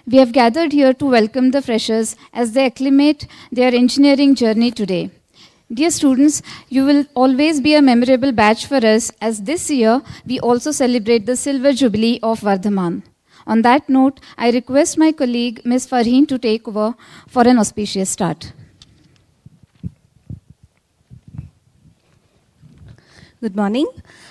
We have gathered here to welcome the freshers as they acclimate their engineering journey today. Dear students, you will always be a memorable batch for us as this year we also celebrate the Silver Jubilee of Vardhaman. On that note, I request my colleague Ms. Farheen to take over for an auspicious start. Good morning.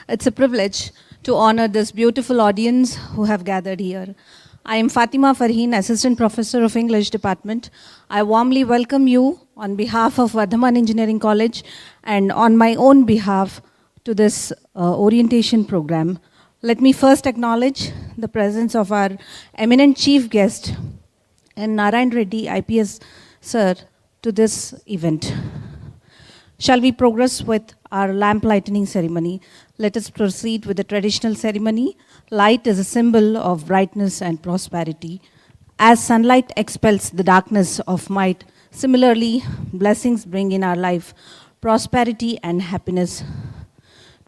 It's a privilege to honor this beautiful audience who have gathered here. I am Fatima Farheen, Assistant Professor of English Department. I warmly welcome you on behalf of Vardhaman Engineering College and on my own behalf to this orientation program. Let me first acknowledge the presence of our eminent chief guest, and Narayan Reddy, IPS sir, to this event. Shall we progress with our lamp lighting ceremony? Let us proceed with the traditional ceremony. Light is a symbol of brightness and prosperity. As sunlight expels the darkness of night, similarly, blessings bring in our life prosperity and happiness.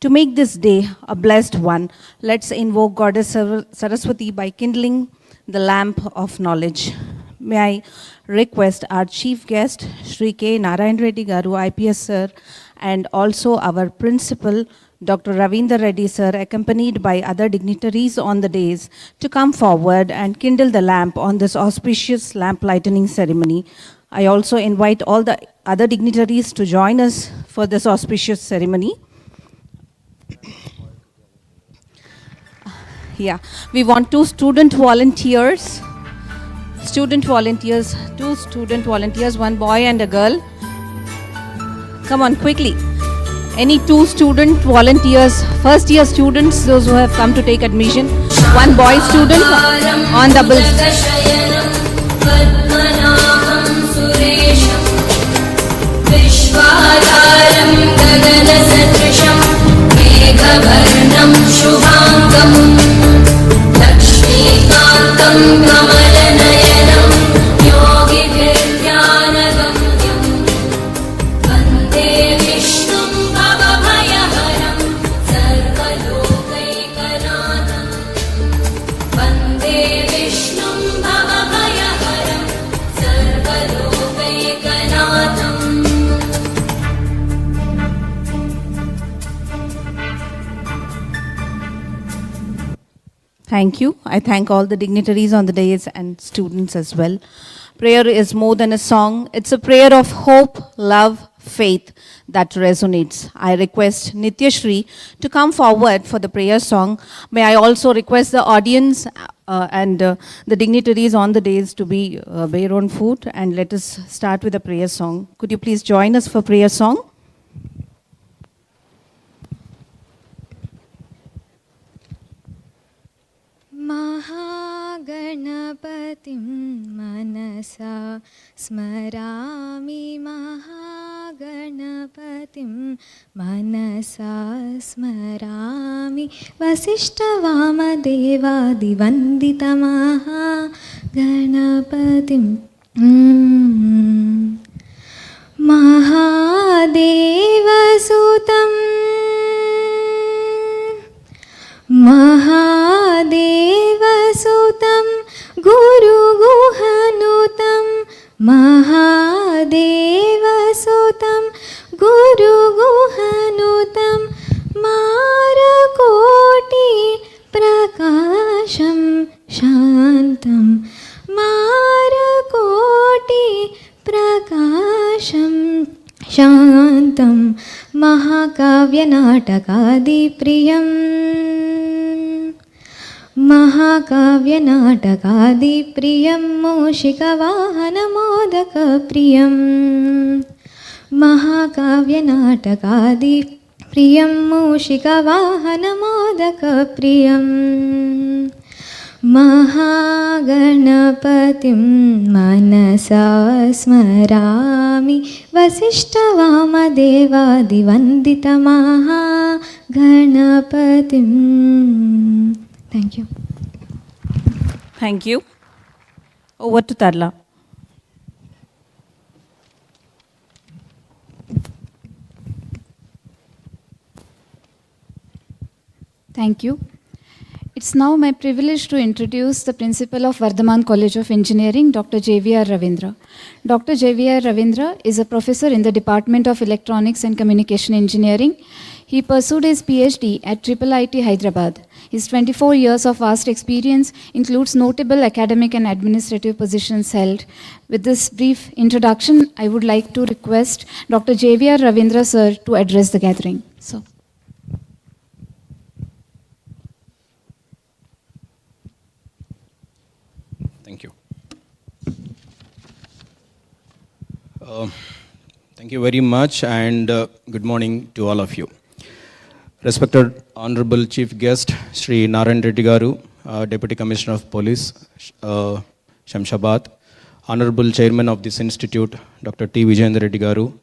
To make this day a blessed one, let's invoke Goddess Saraswati by kindling the lamp of knowledge. May I request our chief guest, Shri K. Narayan Reddy Garu, IPS sir, and also our principal, Dr. Ravindra Reddy sir, accompanied by other dignitaries on the dais, to come forward and kindle the lamp on this auspicious lamp lighting ceremony. I also invite all the other dignitaries to join us for this auspicious ceremony. Yeah, we want two student volunteers, one boy and a girl. Come on, quickly. Any two student volunteers, first year students, those who have come to take admission. One boy student on the bill. Thank you. I thank all the dignitaries on the dais and students as well. Prayer is more than a song. It's a prayer of hope, love, faith that resonates. I request Nitya Shri to come forward for the prayer song. May I also request the audience and the dignitaries on the dais to be bear on foot, and let us start with a prayer song. Could you please join us for prayer song? महागणपतिं मनसा स्मरामि महागणपतिं मनसा स्मरामि वसिष्ठवामदेवादिवन्दितमहागणपतिं महादेवसुतम् महादेवसुतं गुरुगुहनुतं महादेवसुतं गुरुगुहनुतं मारकोटि प्रकाशं शान्तं मारकोटि प्रकाशं शान्तं महाकाव्यनाटकादिप्रियम् महाकाव्यनाटकादिप्रियं मूषिकवाहनमोदकप्रियं महाकाव्यनाटकादिप्रियं मूषिकवाहनमोदकप्रियं महागणपतिं मनसा स्मरामि वसिष्ठवामदेवादिवन्दितमहागणपतिम्. Thank you. Thank you. Over to Tarla. Thank you. It's now my privilege to introduce the principal of Vardhaman College of Engineering, Dr. J.V.R. Ravindra. Dr. J.V.R. Ravindra is a professor in the Department of Electronics and Communication Engineering. He pursued his PhD at IIIT Hyderabad. His 24 years of vast experience includes notable academic and administrative positions held. With this brief introduction, I would like to request Dr. J.V.R. Ravindra sir to address the gathering. So. Thank you. Thank you very much, and good morning to all of you. Respected Honorable Chief Guest, Sri Narayan Reddy Garu, Deputy Commissioner of Police, Shamshabad, Honorable Chairman of this Institute, Dr. T. Vijayendra Reddy Garu,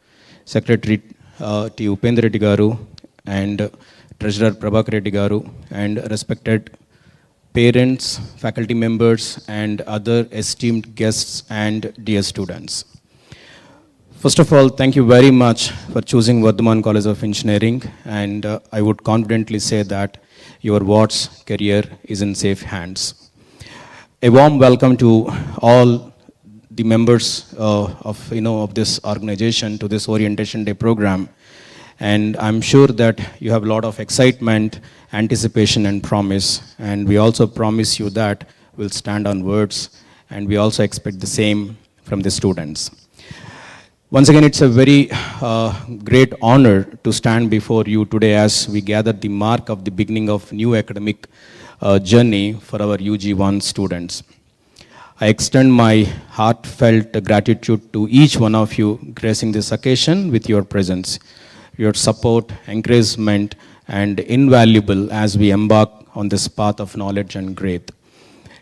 Secretary T. Upendra Reddy Garu, and Treasurer Prabhakar Reddy Garu, and respected parents, faculty members, and other esteemed guests and dear students. First of all, thank you very much for choosing Vardhaman College of Engineering, and I would confidently say that your ward's career is in safe hands. A warm welcome to all the members of this organization to this Orientation Day program, and I'm sure that you have a lot of excitement, anticipation, and promise, and we also promise you that we'll stand on words, and we also expect the same from the students. Once again, it's a very great honor to stand before you today as we gather the mark of the beginning of new academic journey for our UG1 students. I extend my heartfelt gratitude to each one of you gracing this occasion with your presence. Your support, encouragement, and invaluable as we embark on this path of knowledge and growth.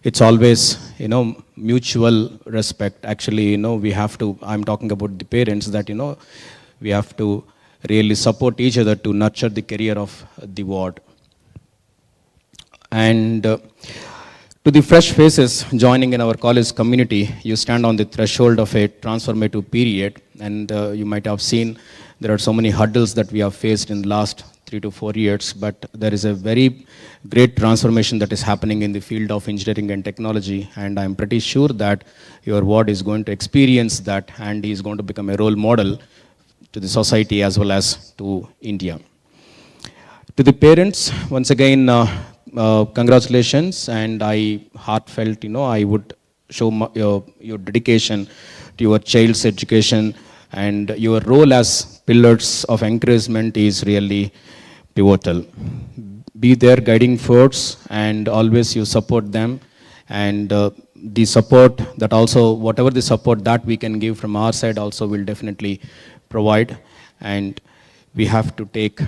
It's always, mutual respect. Actually, we have to, I'm talking about the parents, that, we have to really support each other to nurture the career of the ward. And to the fresh faces joining in our college community, you stand on the threshold of a transformative period, and you might have seen there are so many hurdles that we have faced in the last 3 to 4 years, but there is a very great transformation that is happening in the field of engineering and technology, and I'm pretty sure that your ward is going to experience that and is going to become a role model to the society as well as to India. To the parents, once again, congratulations, and I heartfelt, I would show your dedication to your child's education, and your role as pillars of encouragement is really pivotal. Be their guiding force, and always you support them, and the support that also, whatever the support that we can give from our side also will definitely provide, and we have to take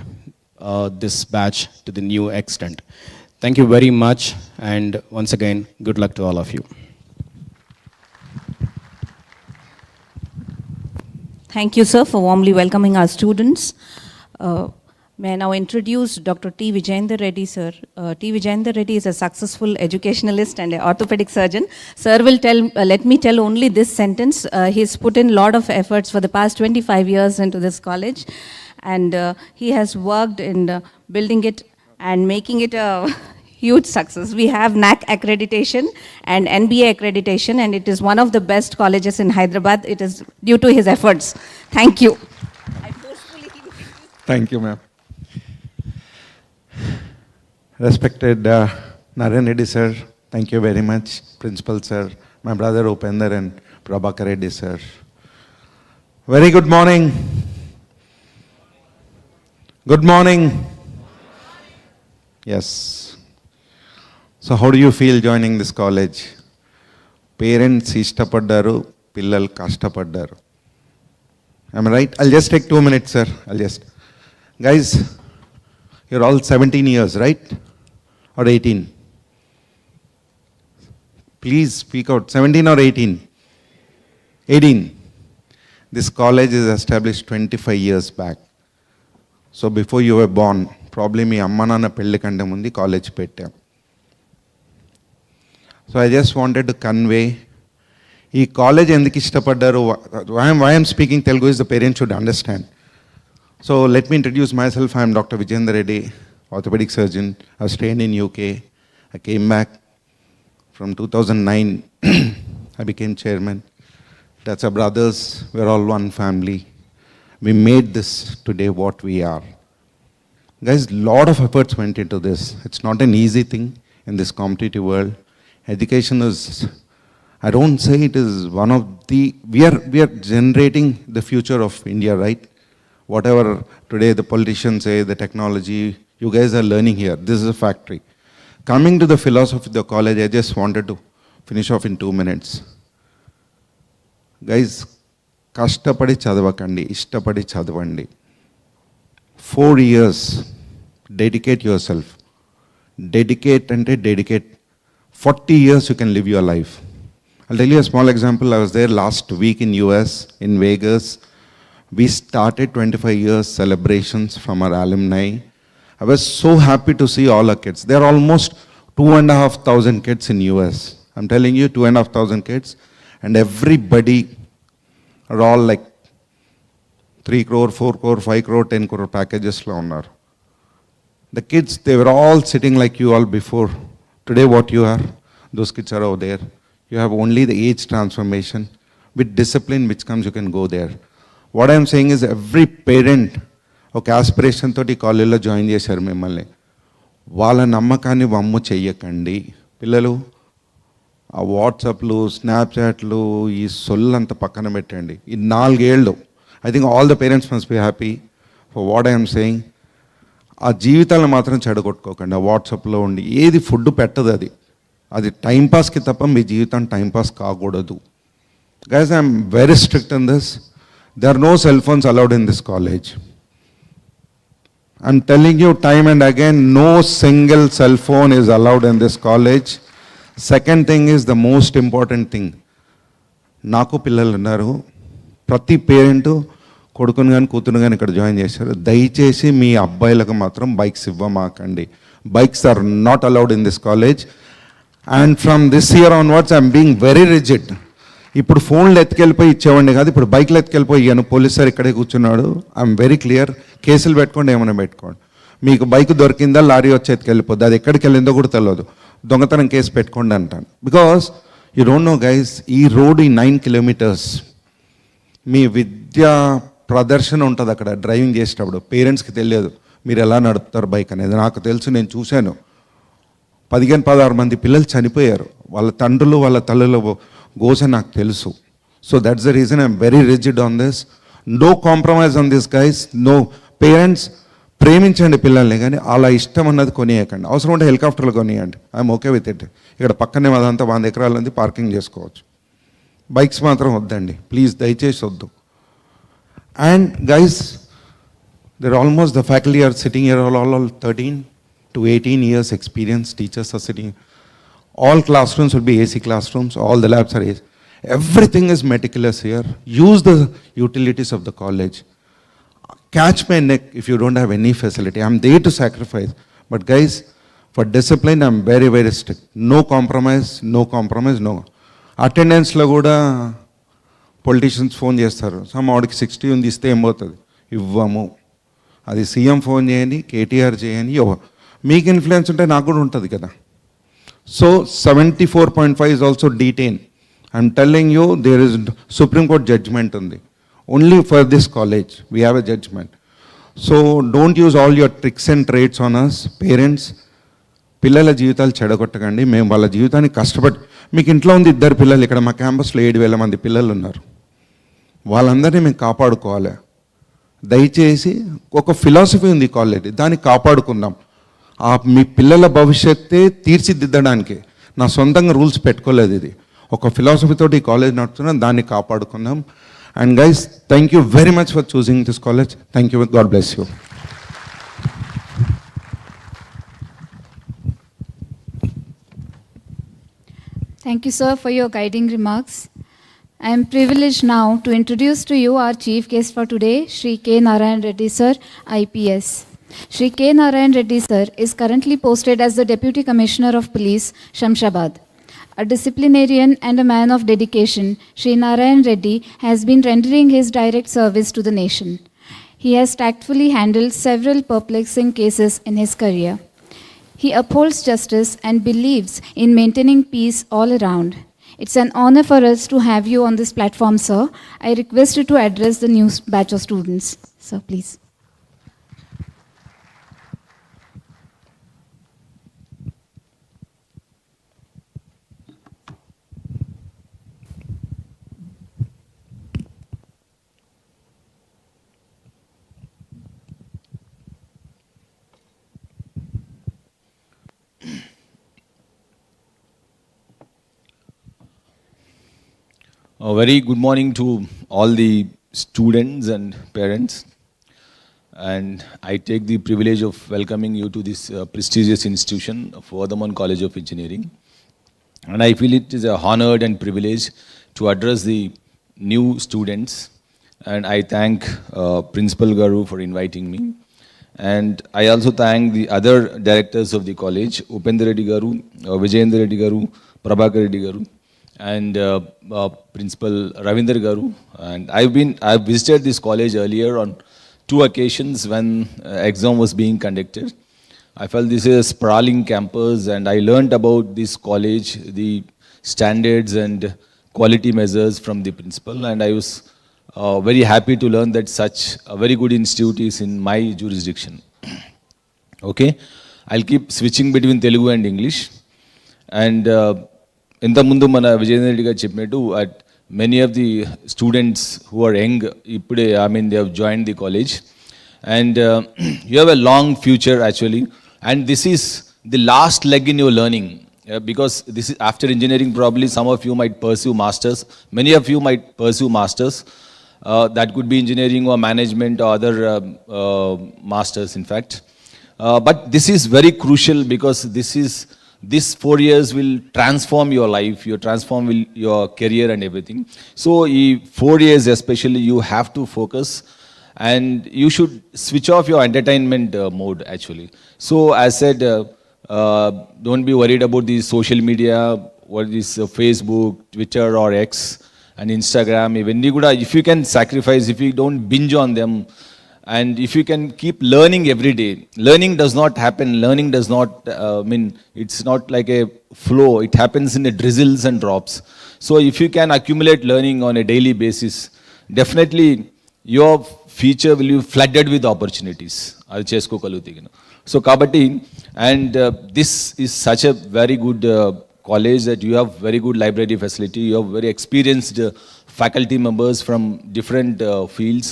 this batch to the new extent. Thank you very much, and once again, good luck to all of you. Thank you, sir, for warmly welcoming our students. May I now introduce Dr. T. Vijayendra Reddy, sir. T. Vijayendra Reddy is a successful educationalist and an orthopedic surgeon. Sir will let me tell only this sentence. He's put in a lot of efforts for the past 25 years into this college, and he has worked in building it and making it a huge success. We have NAC accreditation and NBA accreditation, and it is one of the best colleges in Hyderabad. It is due to his efforts. Thank you. Thank you, ma'am. Respected Narayan Reddy sir, thank you very much. Principal sir, my brother Upender and Prabhakar Reddy sir. Very good morning. Good morning. Yes. So how do you feel joining this college? Parents ishtapaddaru, pillal kashtapaddaru. Am I right? I'll just take 2 minutes, sir. Guys, you're all 17 years, right? Or 18? Please speak out. 17 or 18? 18. This college is established 25 years back. So before you were born, probably మీ అమ్మ నాన్న పెళ్లి కంటే ముందు college పెట్టాం. So I just wanted to convey, ఈ college ఎందుకు ఇష్టపడ్డారు, why I'm speaking Telugu is the parents should understand. So let me introduce myself. I am Dr. Vijayendra Reddy, orthopedic surgeon. I was trained in UK. I came back. From 2009, I became chairman. That's our brothers. We're all one family. We made this today what we are. Guys, lot of efforts went into this. It's not an easy thing in this competitive world. Education is, I don't say it is one of the, we are generating the future of India, right? Whatever today the politicians say, the technology, you guys are learning here. This is a factory. Coming to the philosophy of the college, I just wanted to finish off in 2 minutes. Guys, కష్టపడి చదవకండి, ఇష్టపడి చదవండి. 4 years, dedicate yourself. Dedicate అంటే dedicate. 40 years you can live your life. I'll tell you a small example. I was there last week in US, in Vegas. We started 25 years celebrations from our alumni. I was so happy to see all our kids. There are almost 2,500 kids in US. I'm telling you, 2,500 kids. And everybody are all like 3 crore, 4 crore, 5 crore, 10 crore packages lo unnaru. The kids, they were all sitting like you all before. Today what you are, those kids are over there. You have only the age transformation. With discipline which comes, you can go there. What I'm saying is every parent ఒక aspiration తోటి కాలేజీలో join చేశారు మిమ్మల్ని. వాళ్ళ నమ్మకాన్ని వమ్ము చెయ్యకండి. పిల్లలు ఆ వాట్సాప్లు, స్నాప్చాట్లు, ఈ సొల్లంతా పక్కన పెట్టండి. ఈ 4 ఏళ్ళు I think all the parents must be happy for what I'm saying. ఆ జీవితాలను మాత్రం చెడగొట్టుకోకండి. ఆ వాట్సాప్లో ఉండి ఏది ఫుడ్ పెట్టదు, అది టైంపాస్కి తప్ప మీ జీవితం టైంపాస్ కాకూడదు. Guys, I'm very strict in this. There are no cell phones allowed in this college. I'm telling you time and again, no single cell phone is allowed in this college. Second thing is the most important thing. నాకు పిల్లలు ఉన్నారు. ప్రతి parent కొడుకుని కానీ కూతురు కానీ ఇక్కడ join చేశారు. దయచేసి మీ అబ్బాయిలకు మాత్రం బైక్స్ ఇవ్వమాకండి. Bikes are not allowed in this college. And from this year onwards I'm being very rigid. ఇప్పుడు ఫోన్లు ఎత్తుకెళ్ళిపోయి ఇచ్చేవాడిని కాదు, ఇప్పుడు బైక్లు ఎత్తుకెళ్ళిపోయి ఇయ్యాను. పోలీస్ సార్ ఇక్కడే కూర్చున్నాడు. I'm very clear. కేసులు పెట్టుకోండి, ఏమైనా పెట్టుకోండి. మీకు బైక్ దొరికిందా, లారీ వచ్చి ఎత్తుకెళ్ళిపోద్ది, అది ఎక్కడికి వెళ్ళిందో కూడా తెలియదు. దొంగతనం కేసు పెట్టుకోండి అంటాను. Because you don't know guys, ఈ రోడ్ ఈ 9 kilometers మీ విద్యా ప్రదర్శన ఉంటుంది అక్కడ డ్రైవింగ్ చేసేటప్పుడు. పేరెంట్స్కి తెలియదు మీరు ఎలా నడుపుతారు బైక్ అనేది. నాకు తెలుసు, నేను చూశాను. 15-16 మంది పిల్లలు చనిపోయారు. వాళ్ళ తండ్రులు వాళ్ళ తల్లులు గోస నాకు తెలుసు. So that's the reason I'm very rigid on this. No compromise on this guys. No. Parents ప్రేమించండి పిల్లల్ని, కానీ అలా ఇష్టం అన్నది కొనియకండి. అవసరం ఉంటే హెలికాప్టర్లు కొనియండి, ఐఎమ్ ఓకే విత్ ఇట్. ఇక్కడ పక్కనే అదంతా 100 ఎకరాల నుంచి పార్కింగ్ చేసుకోవచ్చు. బైక్స్ మాత్రం వద్దండి ప్లీజ్, దయచేసి వద్దు. And guys, there almost the faculty are sitting here, all 13 to 18 years experience teachers are sitting. All classrooms will be AC classrooms, all the labs are AC. Everything is meticulous here. Use the utilities of the college. Catch my neck if you don't have any facility. I'm there to sacrifice. But guys, for discipline, I'm very, very strict. No compromise, no compromise, no. Attendance lo kuda politicians phone చేస్తారు. వాడికి 60 ఉంది, ఇస్తే ఏం పోతుంది? ఇవ్వము. అది CM phone చేయండి, కేటీఆర్ చేయండి, మీకు ఇన్ఫ్లుయెన్స్ ఉంటే నాకు కూడా ఉంటుంది కదా. So 74.5 is also detained. I'm telling you, there is Supreme Court judgment on it. Only for this college, we have a judgment. So don't use all your tricks and traits on us. Parents, పిల్లల జీవితాలు చెడగొట్టకండి. మేము వాళ్ళ జీవితాన్ని కష్టపడి, మీకు ఇంట్లో ఉంది 2 పిల్లలు, ఇక్కడ మా క్యాంపస్లో 7,000 మంది పిల్లలు ఉన్నారు. వాళ్ళందరినీ మేము కాపాడుకోవాలి. దయచేసి ఒక ఫిలాసఫీ ఉంది కాలేజ్, దాన్ని కాపాడుకుందాం. మీ పిల్లల భవిష్యత్తే తీర్చిదిద్దడానికి నా సొంతంగా రూల్స్ పెట్టుకోలేదు. ఇది ఒక ఫిలాసఫీతోటి ఈ కాలేజ్ నడుస్తున్నాం, దాన్ని కాపాడుకుందాం. And guys, thank you very much for choosing this college. Thank you. God bless you. Thank you, sir, for your guiding remarks. I am privileged now to introduce to you our chief guest for today, Shri K. Narayan Reddy, sir, IPS. Shri K. Narayan Reddy, sir, is currently posted as the Deputy Commissioner of Police, Shamshabad. A disciplinarian and a man of dedication, Shri Narayan Reddy has been rendering his direct service to the nation. He has tactfully handled several perplexing cases in his career. He upholds justice and believes in maintaining peace all around. It's an honor for us to have you on this platform, sir. I request you to address the new batch of students. Sir, please. A very good morning to all the students and parents. And I take the privilege of welcoming you to this prestigious institution of Vardhaman College of Engineering. And I feel it is a honored and privilege to address the new students. And I thank Principal Garu for inviting me. And I also thank the other directors of the college, Upendra Reddy Garu, Vijayendra Reddy Garu, Prabhakar Reddy Garu, and Principal Ravindra Garu. And I've visited this college earlier on 2 occasions when exam was being conducted. I felt this is a sprawling campus, and I learned about this college, the standards and quality measures from the principal, and I was very happy to learn that such a very good institute is in my jurisdiction. Okay, I'll keep switching between Telugu and English. And ఇంతకుముందు మన విజయేంద్ర రెడ్డి గారు చెప్పినట్టు many of the students who are young, ఇప్పుడే they have joined the college, and you have a long future actually, and this is the last leg in your learning, because this is after engineering. Probably some of you might pursue masters, many of you might pursue masters, that could be engineering or management or other masters in fact, but this is very crucial because this 4 years will transform your life, transform your career and everything. So, 4 years especially, you have to focus, and you should switch off your entertainment mode actually. So, as said, don't be worried about the social media, what is Facebook, Twitter or X and Instagram. Even if you can sacrifice, if you don't binge on them, and if you can keep learning every day. Learning does not happen, learning does not, it's not like a flow, it happens in a drizzles and drops. So if you can accumulate learning on a daily basis, definitely your future will be flooded with opportunities. So kabatti, and this is such a very good college that you have very good library facility, you have very experienced faculty members from different fields,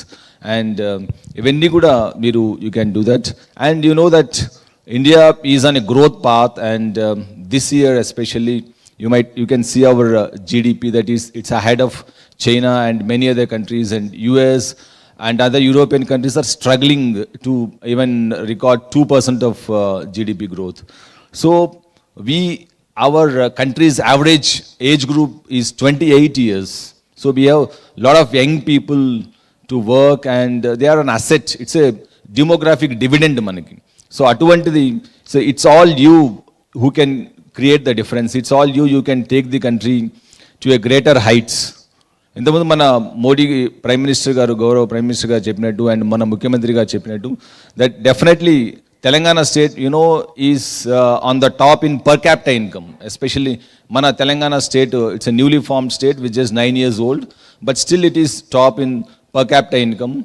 and ఇవన్నీ కూడా you can do that. And you know that India is on a growth path, and this year especially you can see our GDP that it's ahead of China and many other countries, and US and other European countries are struggling to even record 2% of GDP growth. So our country's average age group is 28 years. So we have a lot of young people to work, and they are an asset. It's a demographic dividend manaki. So it's all you who can create the difference. It's all you can take the country to a greater heights. ఇంతకుముందు మన Modi prime minister గారు, గౌరవ prime minister గారు చెప్పినట్టు, and మన ముఖ్యమంత్రి గారు చెప్పినట్టు, that definitely Telangana state, is on the top in per capita income. Especially Mana Telangana state, it's a newly formed state which is 9 years old, but still it is top in per capita income.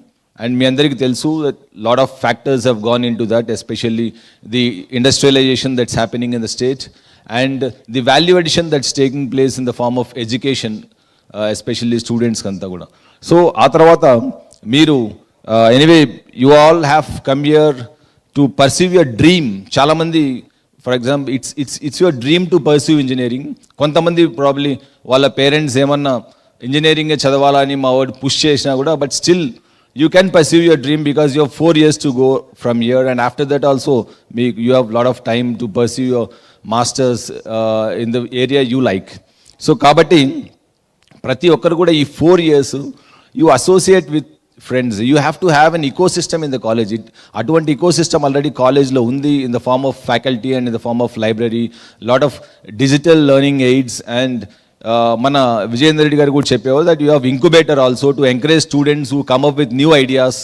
And మీ అందరికీ తెలుసు that lot of factors have gone into that, especially the industrialization that's happening in the state, and the value addition that's taking place in the form of education, especially students kanta kuda. So ఆ తర్వాత మీరు anyway, you all have come here to pursue your dream. Chala mandi, for example, it's your dream to pursue engineering. Kontamandi probably wala parents emanna engineering e chadavala ani ma word push chesina kuda, but still you can pursue your dream because you have 4 years to go from here, and after that also you have a lot of time to pursue your masters in the area you like. So kabatti prati okkaru kuda ee 4 years you associate with friends. You have to have an ecosystem in the college. Atvanti ecosystem already college lo undi in the form of faculty and in the form of library, lot of digital learning aids, and mana Vijayendra Reddy garu kuda cheppevaru that you have incubator also to encourage students who come up with new ideas,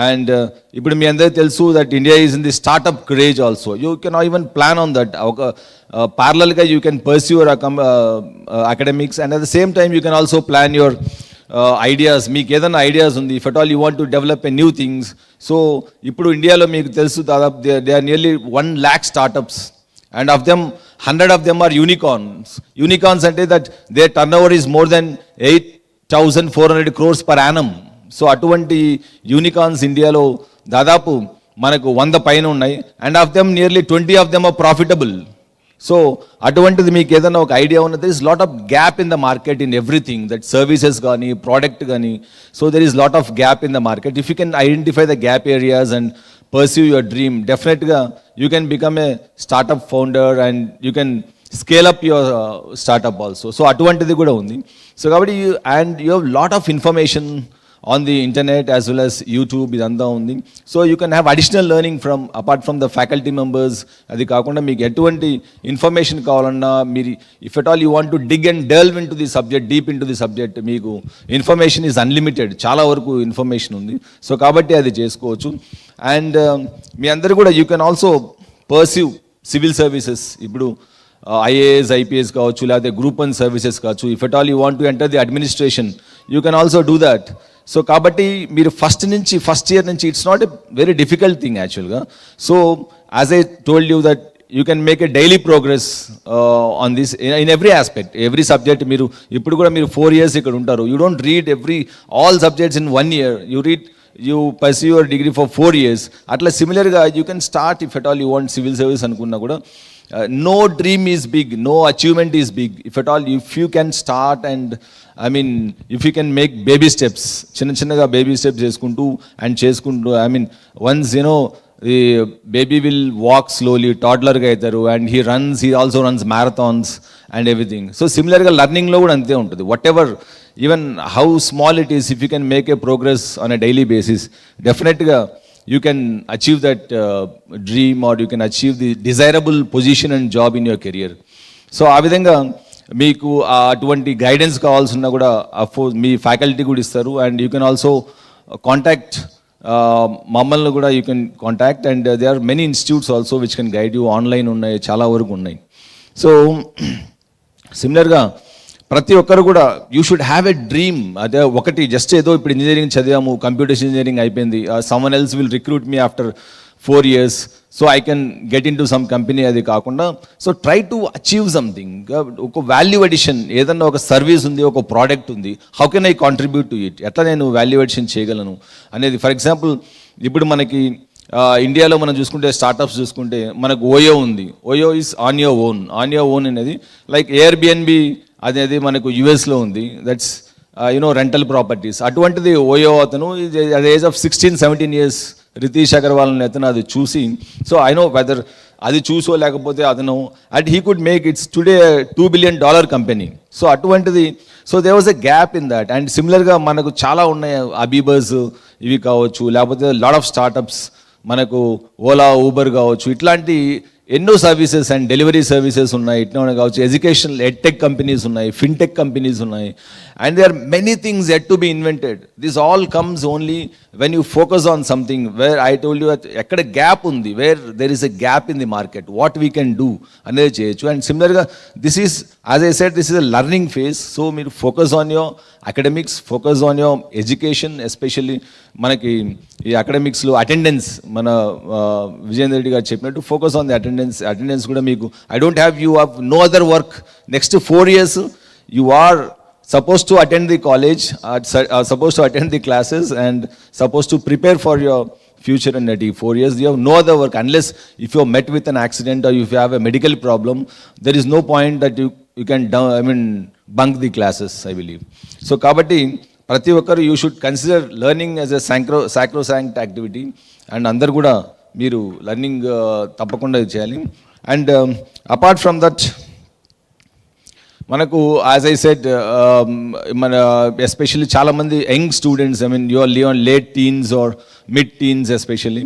and ఇప్పుడు మీ అందరికీ తెలుసు that India is in the startup craze also. You can even plan on that. ఒక ప్యారలల్గా you can pursue your academics and at the same time you can also plan your ideas. మీకు ఏదైనా ideas ఉంది, if at all you want to develop a new things. So ఇప్పుడు ఇండియాలో మీకు తెలుసు దాదాపు they are nearly 1 lakh startups, and of them 100 of them are unicorns. Unicorns ante that their turnover is more than 8,400 crores per annum. So అటువంటి unicorns ఇండియాలో దాదాపు మనకు 100 పైన ఉన్నాయి, and of them nearly 20 of them are profitable. So అటువంటిది మీకు ఏదైనా ఒక ఐడియా ఉన్నది, there is lot of gap in the market in everything, that services కానీ ప్రోడక్ట్ కానీ. So there is lot of gap in the market. If you can identify the gap areas and pursue your dream, definitely you can become a startup founder and you can scale up your startup also. So atuvantidi kuda undi. So kabatti you have lot of information on the internet as well as YouTube idantha undi. So you can have additional learning from apart from the faculty members. Adi kaakunda meeku etuvanti information kavalana meer, if at all you want to dig and delve into the subject, deep into the subject, meeku information is unlimited, chaala varaku information undi. So kabatti adi chesukochu. And మీ అందరూ కూడా you can also pursue civil services. ఇప్పుడు IAS IPS కావచ్చు, లేకపోతే group 1 services కావచ్చు. If at all you want to enter the administration, you can also do that. So కాబట్టి మీరు first year నుంచి it's not a very difficult thing యాక్చువల్గా. So as I told you that you can make a daily progress on this in every aspect, every subject. మీరు ఇప్పుడు కూడా మీరు 4 years ఇక్కడ ఉంటారు. You don't read all subjects in 1 year. You pursue your degree for 4 years. Atla similarga you can start, if at all you want civil service anukunna kuda. No dream is big, no achievement is big. If at all, if you can start and if you can make baby steps, chinnaga baby steps cheskuntu once the baby will walk slowly, toddler ga aitaru, and he also runs marathons and everything. So similarga learning lo kuda ante untadi. Whatever, even how small it is, if you can make a progress on a daily basis, definitely you can achieve that dream, or you can achieve the desirable position and job in your career. So ఆ విధంగా మీకు అటువంటి guidance కావాల్సిన కూడా మీ faculty కూడా ఇస్తారు. And you can also contact మమ్మల్ని కూడా you can contact. And they are many institutes also which can guide you. Online ఉన్నాయి, చాలా వరకు ఉన్నాయి. సో సిమిలర్గా ప్రతి ఒక్కరు కూడా you should have a dream. అదే ఒకటి జస్ట్ ఏదో ఇప్పుడు ఇంజనీరింగ్ చదివాము, కంప్యూటర్స్ ఇంజనీరింగ్ అయిపోయింది, someone else will recruit me after 4 years, so I can get into some company. అది కాకుండా so try to achieve something, ఒక వాల్యూ అడిషన్. ఏదన్నా ఒక సర్వీస్ ఉంది, ఒక ప్రోడక్ట్ ఉంది, how can I contribute to it, ఎట్లా నేను వాల్యూ అడిషన్ చేయగలను అనేది. ఫర్ ఎగ్జాంపుల్ ఇప్పుడు మనకి ఇండియాలో మనం చూసుకుంటే స్టార్టప్స్ చూసుకుంటే మనకు ఓయో ఉంది. OYO is on your own అనేది లైక్ ఎయిర్బిఎన్బి అనేది మనకు యుఎస్లో ఉంది. That's rental properties. అటువంటిది ఓయో అతను at age of 16-17 years Ritesh Agarwal అనే అతను అది చూసి, సో ఐ నో వెదర్ అది చూసో లేకపోతే అతను he could make it's today $2 billion company. So అటువంటిది, so they was a gap in that. And సిమిలర్గా మనకు చాలా ఉన్నాయి, అబీబర్స్ ఇవి కావచ్చు, లేకపోతే లాట్ ఆఫ్ స్టార్టప్స్, మనకు ఓలా ఊబర్ కావచ్చు, ఇట్లాంటి ఎన్నో సర్వీసెస్ అండ్ డెలివరీ సర్వీసెస్ ఉన్నాయి. ఇట్లా కావచ్చు, ఎడ్యుకేషనల్ ఎడ్టెక్ కంపెనీస్ ఉన్నాయి, ఫిన్టెక్ కంపెనీస్ ఉన్నాయి, and they are many things at to be invented. This all comes only when you focus on something where I told you ఎక్కడ gap ఉంది, where there is a gap in the market, what we can do అనేది చేయొచ్చు. And సిమిలర్గా this is, as I said, this is a learning phase. So మీరు focus on your academics, focus on your education. Especially మనకి ఈ అకాడమిక్స్లో attendance, మన విజయేంద్ర రెడ్డి గారు చెప్పినట్టు focus on the attendance కూడా మీకు I don't have, you have no other work. Next 4 years you are supposed to attend the college, supposed to attend the classes, and supposed to prepare for your future in the 4 years. You have no other work unless if you are met with an accident or if you have a medical problem. There is no point that you can bunk the classes, I believe. So kabatti ప్రతి ఒక్కరు you should consider learning as a sacrosanct activity. And అందరు కూడా మీరు learning తప్పకుండా చేయాలి. And apart from that మనకు as I said మన especially చాలామంది young students, you are late teens or mid teens especially.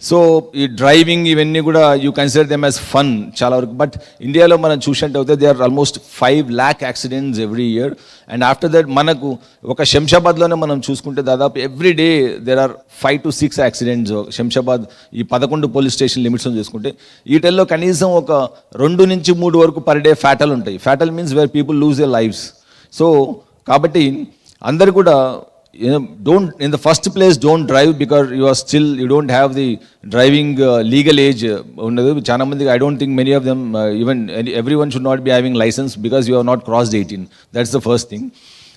So ఈ డ్రైవింగ్ ఇవన్నీ కూడా you consider them as fun చాలా వరకు. బట్ ఇండియాలో మనం చూసినట్టయితే there are almost 5 lakh accidents every year. And after that మనకు ఒక శంషాబాద్లోనే మనం చూసుకుంటే దాదాపు every day there are 5 to 6 accidents. Shamshabad ఈ 11 పోలీస్ స్టేషన్ లిమిట్స్లో చూసుకుంటే వీటిల్లో కనీసం ఒక 2 నుంచి 3 వరకు పర్ డే ఫ్యాటల్ ఉంటాయి. Fatal means where people lose their lifes. So కాబట్టి అందరు కూడా don't, in the first place, don't drive because you don't have the driving legal age. Chana mandi, I don't think many of them, even everyone should not be having license because you have not crossed 18. That's the first thing.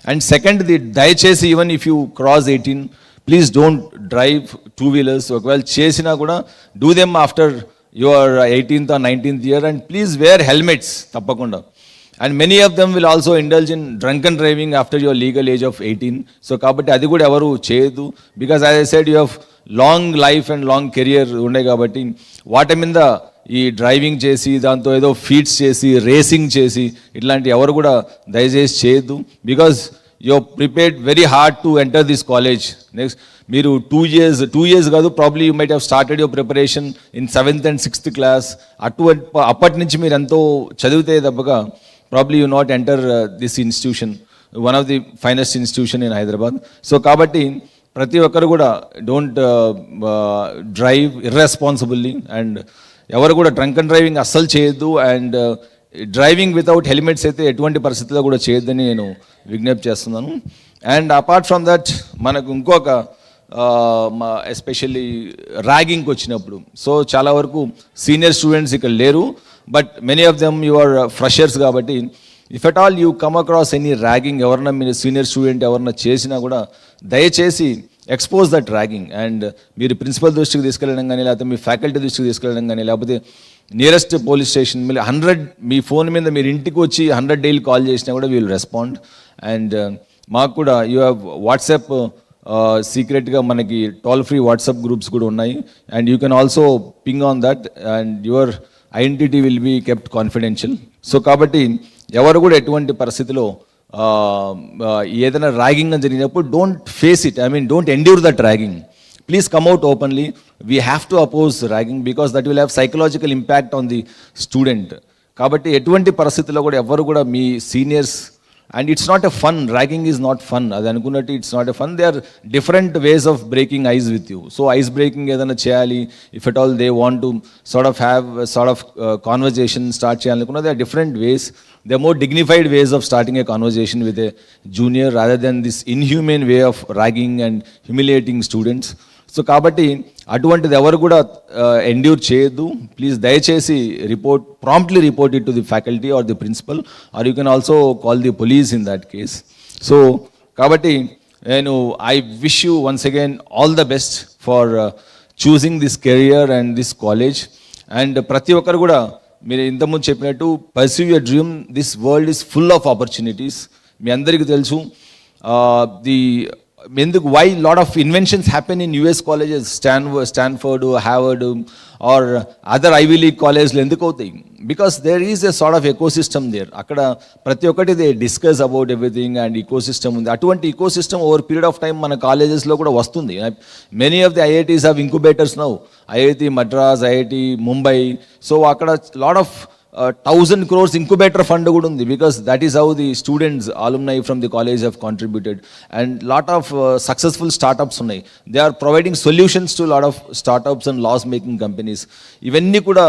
And second, the dayachesi, even if you cross 18, please don't drive two-wheelers. Well, chesina kuda do them after your 18th or 19th year, and please wear helmets tappakunda. And many of them will also indulge in drunken driving after your legal age of 18. So kabatti adi kuda evaru chedu, because as I said, you have long life and long career unde kabatti వాటి మీద ఈ driving చేసి దాంతో ఏదో feets చేసి racing చేసి ఇట్లాంటి ఎవరు కూడా దయచేసి చేయొద్దు. Because you are prepared very hard to enter this college. Next మీరు 2 years కాదు, probably you might have started your preparation in 7th and 6th class. అప్పటి నుంచి మీరు ఎంతో చదివితే తప్పగా probably you not enter this institution, one of the finest institution in Hyderabad. So kabatti prati okkaru kuda don't drive irresponsibly, and evaru kuda drunken driving assal cheyaddu, and driving without helmets aithe etuvanti paristhitilo kuda cheyaddani nenu vignapti chestunnanu. And apart from that manaku inkoka especially ర్యాగింగ్కి వచ్చినప్పుడు, so చాలా వరకు senior students ఇక్కడ లేరు, but many of them you are freshers కాబట్టి if at all you come across any ragging, ఎవరన్నా మీరు senior student ఎవరన్నా చేసినా కూడా దయచేసి ఎక్స్పోజ్ దట్ ర్యాగింగ్. అండ్ మీరు ప్రిన్సిపల్ దృష్టికి తీసుకెళ్ళడం కానీ, లేకపోతే మీ ఫ్యాకల్టీ దృష్టికి తీసుకెళ్ళడం కానీ, లేకపోతే నియరెస్ట్ పోలీస్ స్టేషన్ మీరు 100 మీ ఫోన్ మీద మీరు ఇంటికి వచ్చి 100 డైలీ కాల్ చేసినా కూడా విల్ రెస్పాండ్. అండ్ మాకు కూడా యూ హ్యావ్ వాట్సాప్ సీక్రెట్గా మనకి టోల్ ఫ్రీ వాట్సాప్ గ్రూప్స్ కూడా ఉన్నాయి, and you can also ping on that, and your identity will be kept confidential. So కాబట్టి ఎవరు కూడా ఎటువంటి పరిస్థితిలో ఏదైనా ర్యాగింగ్ అని జరిగినప్పుడు don't face it, I mean don't endure that ragging. Please come out openly. We have to oppose ragging because that will have psychological impact on the student. కాబట్టి ఎటువంటి పరిస్థితుల్లో కూడా ఎవరు కూడా మీ seniors, and it's not a fun, ragging is not fun, అది అనుకున్నట్టు it's not a fun. They are different ways of breaking ice with you. So ice breaking ఏదైనా చేయాలి, if at all they want to sort of have sort of conversation start చేయాలనుకున్నా, they are different ways. They are more dignified ways of starting a conversation with a junior rather than this inhuman way of ragging and humiliating students. So కాబట్టి అటువంటిది ఎవరు కూడా endure చేయొద్దు. Please దయచేసి promptly report it to the faculty or the principal, or you can also call the police in that case. So కాబట్టి నేను I wish you once again all the best for choosing this career and this college. And ప్రతి ఒక్కరు కూడా మీరు ఇంతకుముందు చెప్పినట్టు pursue your dream. This world is full of opportunities. మీ అందరికీ తెలుసు ఎందుకు why lot of inventions happen in US colleges, Stanford, Harvard or other Ivy League కాలేజ్లు ఎందుకు అవుతాయి? Because there is a sort of ecosystem there. అక్కడ ప్రతి ఒక్కటి they discuss about everything and ecosystem ఉంది. అటువంటి ecosystem over period of time మన కాలేజెస్లో కూడా వస్తుంది. Many of the IITs have incubators now, IIT Madras, IIT Mumbai. So అక్కడ lot of 1,000 crores incubator fund కూడా ఉంది, because that is how the students, alumni from the college have contributed, and lot of successful startups ఉన్నాయి. They are providing solutions to lot of startups and loss making companies. ఇవన్నీ కూడా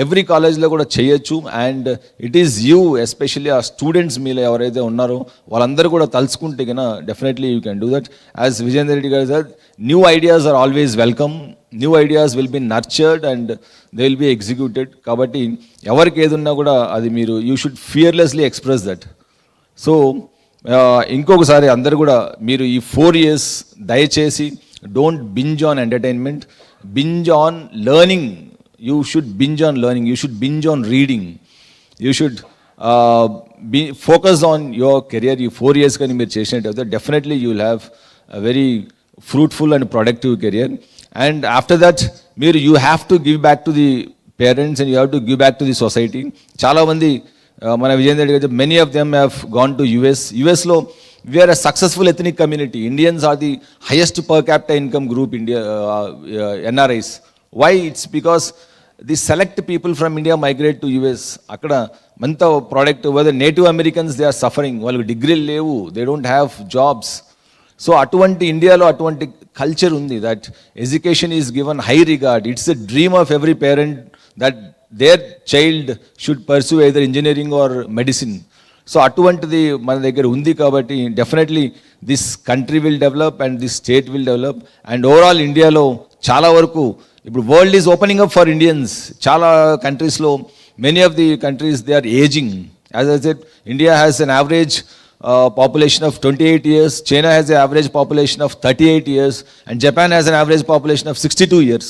every కాలేజ్లో కూడా చేయొచ్చు. And it is you, especially ఆ students మీలో ఎవరైతే ఉన్నారో వాళ్ళందరూ కూడా తలుచుకుంటే కన్నా definitely you can do that. As Vijender Reddy garu sir, new ideas are always welcome. New ideas will be nurtured and they will be executed. కాబట్టి ఎవరికి ఏది ఉన్నా కూడా అది మీరు you should fearlessly express that. So ఇంకొకసారి అందరు కూడా మీరు ఈ 4 years దయచేసి don't binge on entertainment, binge on learning. You should binge on learning, you should binge on reading, you should be focused on your career. You 4 years kani meer chesinattayite definitely you will have a very fruitful and productive career. And after that you have to give back to the parents and you have to give back to the society. Chaala mandi mana Vijayendra Reddy garu, many of them have gone to US lo we are a successful ethnic community. Indians are the highest per capita income group, India NRIs. Why? It's because the select people from India migrate to US. Akkada manta product, whether Native Americans, they are suffering. వాళ్ళకి degree లేవు, they don't have jobs. So అటువంటి ఇండియాలో అటువంటి culture ఉంది that education is given high regard. It's the dream of every parent that there child should pursue either engineering or medicine. So అటువంటిది మన దగ్గర ఉంది కాబట్టి definitely this country will develop and this state will develop. And overall ఇండియాలో చాలా వరకు ఇప్పుడు world is opening up for Indians. చాలా కంట్రీస్లో many of the countries they are ageing. As I said, India has an average population of 28 years, China has an average population of 38 years, and Japan has an average population of 62 years.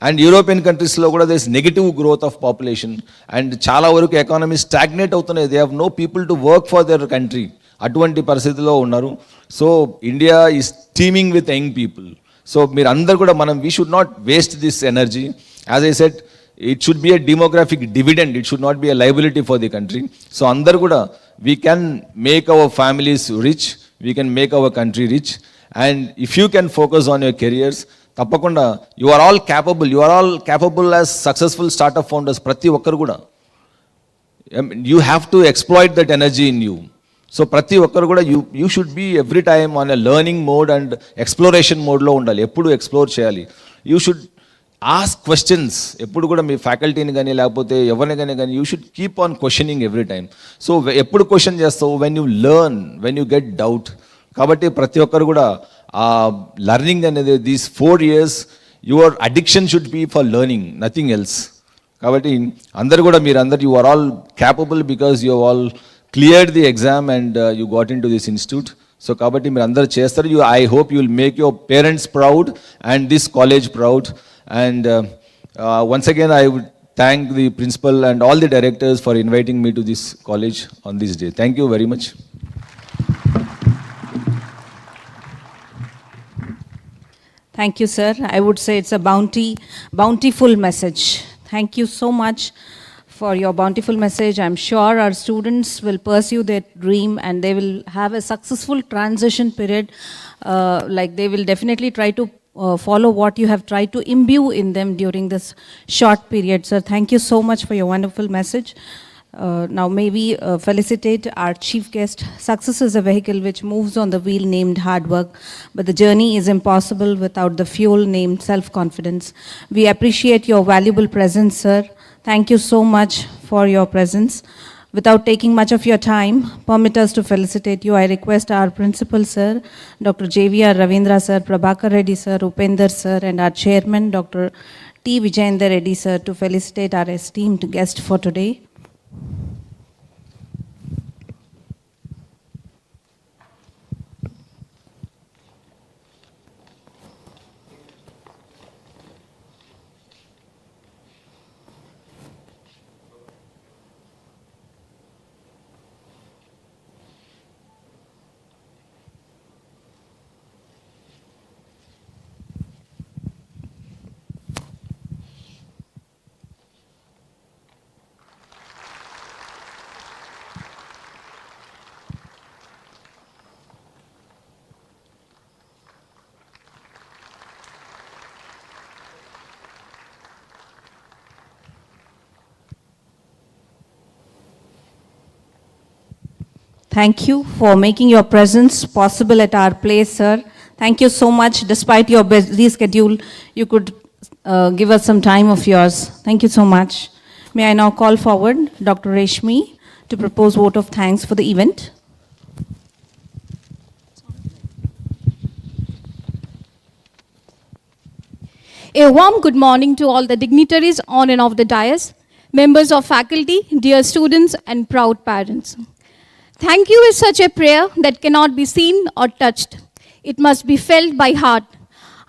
And European countries lo kuda there is negative growth of population, and chala varaku economy stagnate avutunnadi. They have no people to work for their country. Atvanti paristhitilo unnaru. So India is teeming with young people. So meer andaru kuda manam, we should not waste this energy. As I said, it should be a demographic dividend. It should not be a liability for the country. So andaru kuda, we can make our families rich, we can make our country rich, and if you can focus on your careers, tappakunda you are all capable as successful startup founders. Prati okkaru kuda, you have to exploit that energy in you. So prati okkaru kuda, you should be every time on a learning mode and exploration mode lo undali. Eppudu explore cheyali. You should ask questions. ఎప్పుడు కూడా మీ ఫ్యాకల్టీని కానీ లేకపోతే ఎవరిని కానీ you should keep on questioning every time. So ఎప్పుడు question చేస్తావు? When you learn, when you get doubt. కాబట్టి ప్రతి ఒక్కరు కూడా ఆ లర్నింగ్ అనేది, these 4 years your addiction should be for learning, nothing else. కాబట్టి అందరు కూడా మీరందరూ you are all capable because you all cleared the exam and you got into this institute. So కాబట్టి మీరు అందరు చేస్తారు. I hope you will make your parents proud and this college proud. And once again, I would thank the principal and all the directors for inviting me to this college on this day. Thank you very much. Thank you, sir. I would say it's a bountiful message. Thank you so much for your bountiful message. I'm sure our students will pursue their dream and they will have a successful transition period. Like they will definitely try to follow what you have tried to imbue in them during this short period. Sir, thank you so much for your wonderful message. Now may we felicitate our chief guest. Success is a vehicle which moves on the wheel named hard work, but the journey is impossible without the fuel named self-confidence. We appreciate your valuable presence, sir. Thank you so much for your presence. Without taking much of your time, permit us to felicitate you. I request our principal, sir, Dr. J.V.R. Ravindra, sir, Prabhakar Reddy, sir, Upender, sir, and our chairman, Dr. T. Vijayendra Reddy, sir, to felicitate our esteemed guest for today. Thank you for making your presence possible at our place, sir. Thank you so much. Despite your busy schedule, you could give us some time of yours. Thank you so much. May I now call forward Dr. Reshmi to propose vote of thanks for the event. A warm good morning to all the dignitaries on and off the dais, members of faculty, dear students, and proud parents. Thank you is such a prayer that cannot be seen or touched. It must be felt by heart.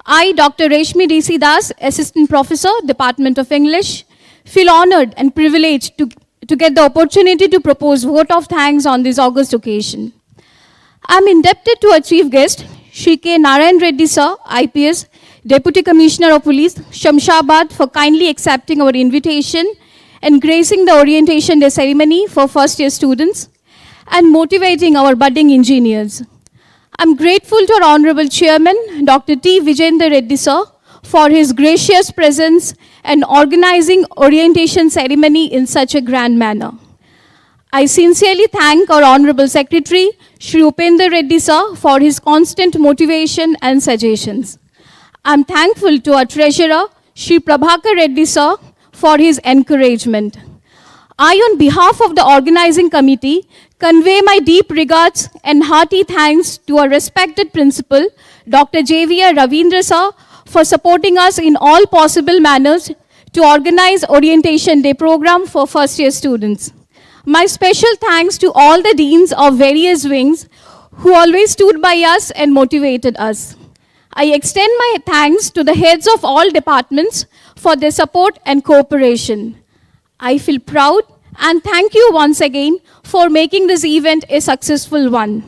I, Dr. Reshmi D.C. Das, Assistant Professor, Department of English, feel honored and privileged to get the opportunity to propose vote of thanks on this august occasion. I am indebted to our chief guest, Shri K. Narayan Reddy sir, IPS, Deputy Commissioner of Police, Shamshabad, for kindly accepting our invitation and gracing the orientation day ceremony for first year students and motivating our budding engineers. I'm grateful to our Honorable Chairman, Dr. T. Vijayendra Reddy sir, for his gracious presence and organizing orientation ceremony in such a grand manner. I sincerely thank our Honorable Secretary, Shri Upendra Reddy sir, for his constant motivation and suggestions. I'm thankful to our Treasurer, Shri Prabhakar Reddy sir, for his encouragement. I, on behalf of the organizing committee, convey my deep regards and hearty thanks to our respected principal, Dr. J.V.R. Ravindra sir, for supporting us in all possible manners to organize Orientation Day program for first year students. My special thanks to all the deans of various wings who always stood by us and motivated us. I extend my thanks to the heads of all departments for their support and cooperation. I feel proud and thank you once again for making this event a successful one.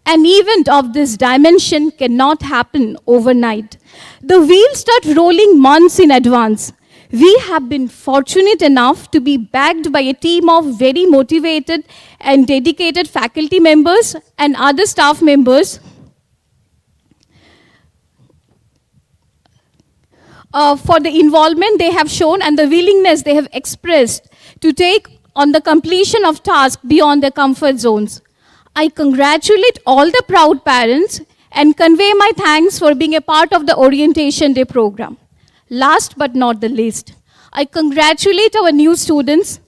An event of this dimension cannot happen overnight. The wheels start rolling months in advance. We have been fortunate enough to be backed by a team of very motivated and dedicated faculty members and other staff members for the involvement they have shown and the willingness they have expressed to take on the completion of tasks beyond their comfort zones. I congratulate all the proud parents and convey my thanks for being a part of the Orientation Day program. Last but not the least, I congratulate our new students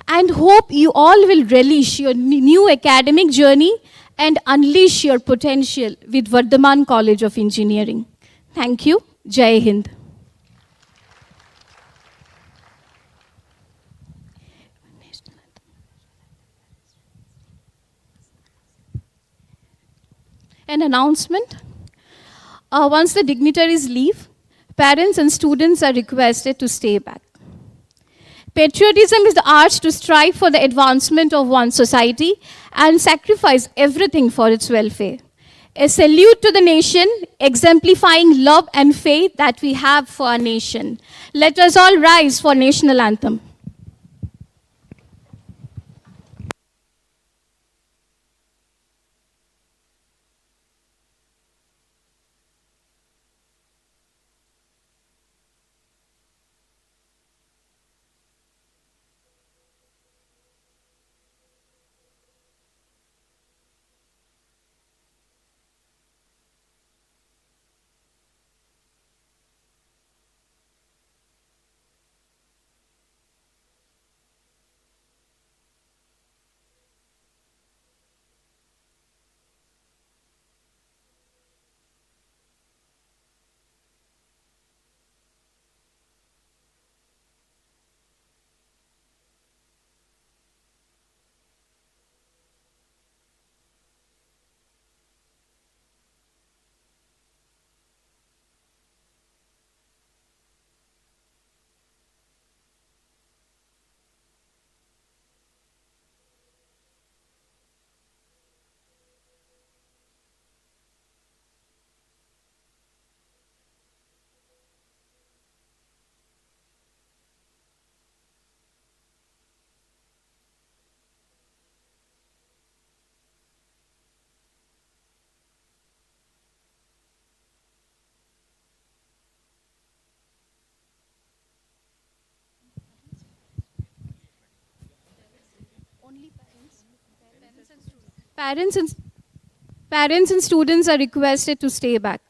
and hope you all will relish your new academic journey and unleash your potential with Vardhaman College of Engineering. Thank you. Jai Hind. An announcement. Once the dignitaries leave, parents and students are requested to stay back. Patriotism is the urge to strive for the advancement of one's society and sacrifice everything for its welfare. A salute to the nation, exemplifying love and faith that we have for our nation. Let us all rise for national anthem. Parents and students are requested to stay back.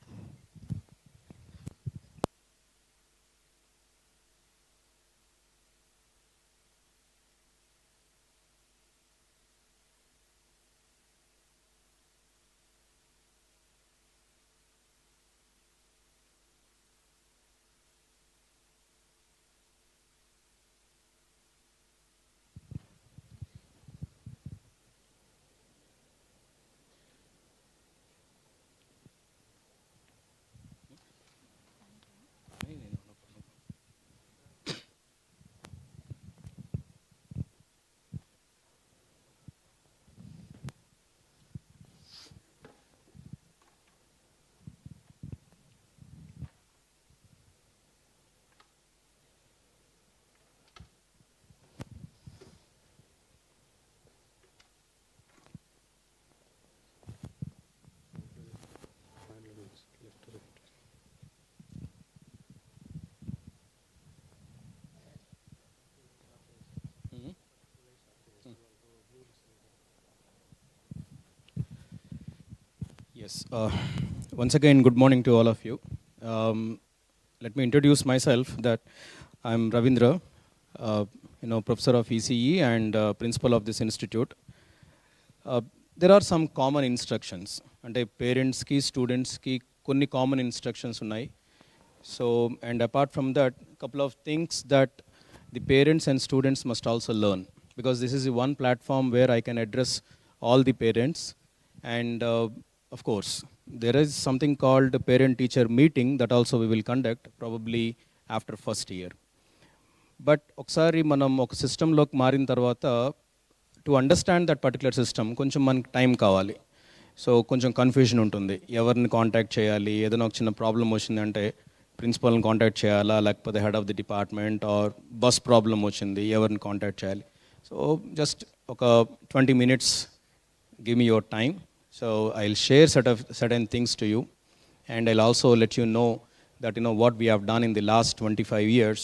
Yes. Once again, good morning to all of you. Let me introduce myself. That I'm Ravindra, professor of ECE and principal of this institute. There are some common instructions. అంటే పేరెంట్స్కి స్టూడెంట్స్కి కొన్ని common instructions ఉన్నాయి. So and apart from that couple of things that the parents and students must also learn, because this is the one platform where I can address all the parents. And of course, there is something called parent-teacher meeting that also we will conduct probably after first year. But ఒకసారి మనం ఒక సిస్టంలోకి మారిన తర్వాత to understand that particular system కొంచెం మనకి time కావాలి. So కొంచెం confusion ఉంటుంది, ఎవరిని కాంటాక్ట్ చేయాలి, ఏదైనా ఒక చిన్న ప్రాబ్లం వచ్చిందంటే ప్రిన్సిపల్ని కాంటాక్ట్ చేయాలా, లేకపోతే head of the department, or bus problem వచ్చింది ఎవరిని కాంటాక్ట్ చేయాలి. సో జస్ట్ ఒక 20 minutes give me your time. So I'll share certain things to you, and I'll also let you know that what we have done in the last 25 years,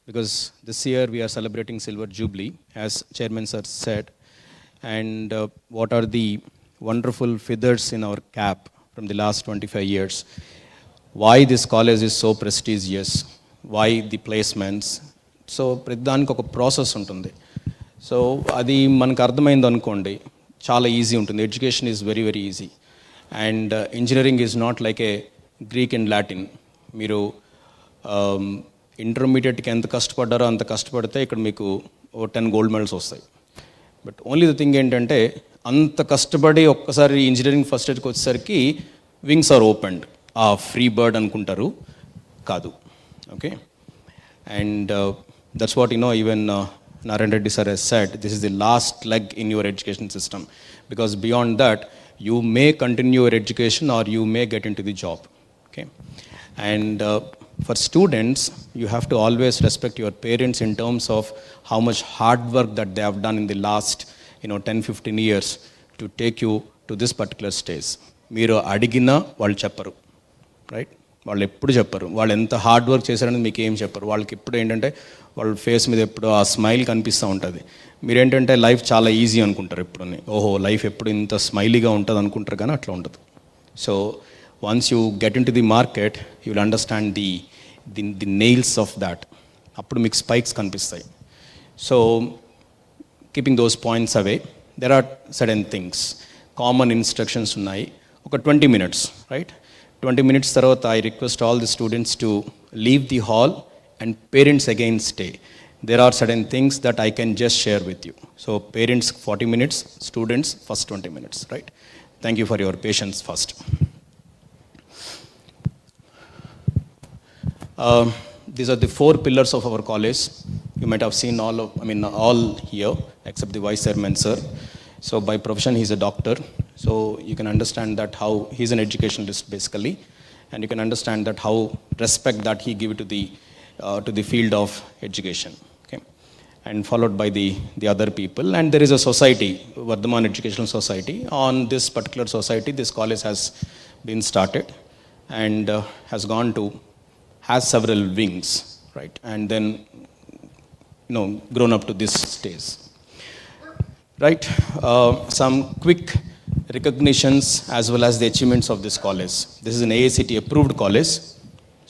because this year we are celebrating Silver Jubilee, as Chairman Sir said, and what are the wonderful feathers in our cap from the last 25 years. Why this college is so prestigious, why the placements. So ప్రతిదానికి ఒక process ఉంటుంది. So అది మనకు అర్థమైంది అనుకోండి, చాలా easy ఉంటుంది. Education is very very easy. And engineering is not like A Greek and Latin. మీరు ఇంటర్మీడియట్కి ఎంత కష్టపడ్డారో అంత కష్టపడితే ఇక్కడ మీకు 10 gold medals వస్తాయి. బట్ ఓన్లీ ద థింగ్ ఏంటంటే, అంత కష్టపడి ఒక్కసారి ఇంజనీరింగ్ ఫస్ట్ ఇయర్కి వచ్చేసరికి వింగ్స్ ఆర్ ఓపెన్డ్. ఆ ఫ్రీ బర్డ్ అనుకుంటారు, కాదు. Okay, and that's what even Narayan Reddy sir has said, this is the last leg in your education system, because beyond that you may continue your education or you may get into the job. Okay, and for students, you have to always respect your parents in terms of how much hard work that they have done in the last 10-15 years to take you to this particular stage. మీరు అడిగినా వాళ్ళు చెప్పరు, right? వాళ్ళు ఎప్పుడు చెప్పరు వాళ్ళు ఎంత hard work చేశారని మీకు ఏం చెప్పరు. వాళ్ళకి ఎప్పుడు ఏంటంటే వాళ్ళ ఫేస్ మీద ఎప్పుడు ఆ స్మైల్ కనిపిస్తూ ఉంటుంది. మీరేంటంటే లైఫ్ చాలా ఈజీ అనుకుంటారు ఎప్పుడు, ఓహో లైఫ్ ఎప్పుడు ఇంత స్మైలీగా ఉంటుంది అనుకుంటారు, కానీ అట్లా ఉంటుంది. So once you get into the market, you will understand the nails of that. అప్పుడు మీకు స్పైక్స్ కనిపిస్తాయి. So keeping those points away, there are sudden things, common instructions ఉన్నాయి. ఒక 20 minutes, రైట్? 20 minutes తర్వాత I request all the students to leave the hall and parents again stay. There are certain things that I can just share with you. So parents 40 minutes, students first 20 minutes, right? Thank you for your patience first. These are the 4 pillars of our college. You might have seen all here except the vice chairman sir. So by profession he is a doctor, so you can understand that how he is an educationalist basically, and you can understand that how respect that he give to the field of education. Okay, and followed by the other people, and there is a society, Vardhaman Educational Society. On this particular society, this college has been started and has several wings, right? And then grown up to this stage. Right, some quick recognitions as well as the achievements of this college. This is an AICT approved college,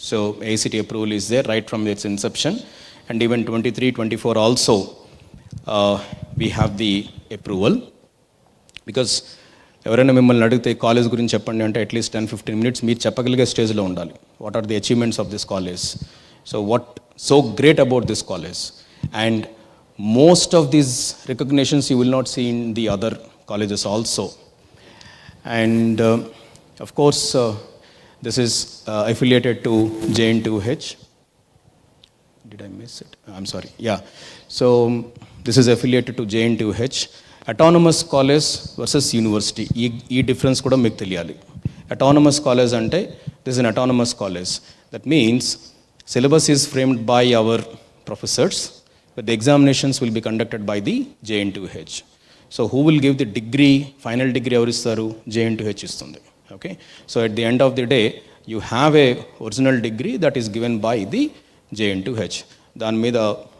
so AICT approval is there right from its inception, and even 23-24 also we have the approval. Because ఎవరైనా మిమ్మల్ని అడిగితే college గురించి చెప్పండి అంటే at least 10-15 minutes మీరు చెప్పగలిగే స్టేజ్లో ఉండాలి. What are the achievements of this college, so what so great about this college. And most of these recognitions you will not see in the other colleges also. And of course this is affiliated to JN2H. Did I miss it? I'm sorry. Yeah, so this is affiliated to JN2H. Autonomous college versus university, ee difference kuda meeku teliyali. Autonomous college ante this is an autonomous college. That means syllabus is framed by our professors, but the examinations will be conducted by the JN2H. So who will give the degree, final degree evaru istaru? JN2H istundi. Okay, so at the end of the day you have a original degree that is given by the JN2H. దాని మీద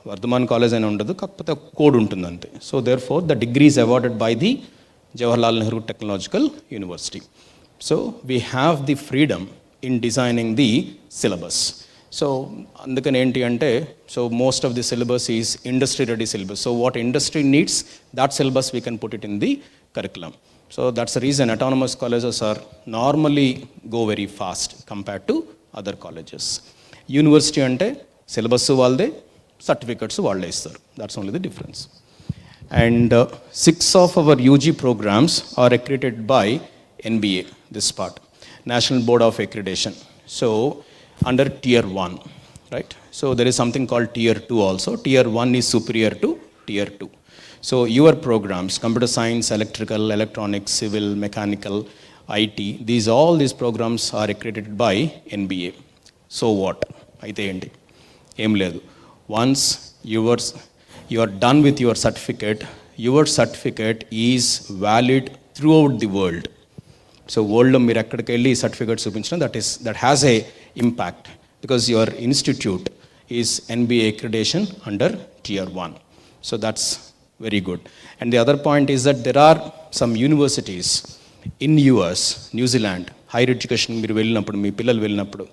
Vardhaman college అని ఉండదు, కాకపోతే code ఉంటుంది అంతే. So therefore the degree is awarded by the Jawaharlal Nehru technological university. So we have the freedom in designing the syllabus. So అందుకని ఏంటి అంటే so most of the syllabus is industry ready syllabus. So what industry needs that syllabus we can put it in the curriculum. So that's the reason autonomous colleges are normally go very fast compared to other colleges. University ante syllabus valde, certificates valde istaru. That's only the difference. And 6 of our UG programs are accredited by NBA, this part, National Board of Accreditation. So under tier 1, right? So there is something called tier 2 also. Tier 1 is superior to tier 2. So your programs, computer science, electrical, electronics, civil, mechanical, IT, all these programs are accredited by NBA. So what? Aithe enti? Em ledu. Once you are done with your certificate is valid throughout the world. So world lo meer ekkadiki velli certificate chupinchina, that has a impact because your institute is NBA accreditation under tier 1. So that's very good. And the other point is that there are some universities in US, New Zealand, higher education మీరు వెళ్ళినప్పుడు మీ పిల్లలు వెళ్ళినప్పుడు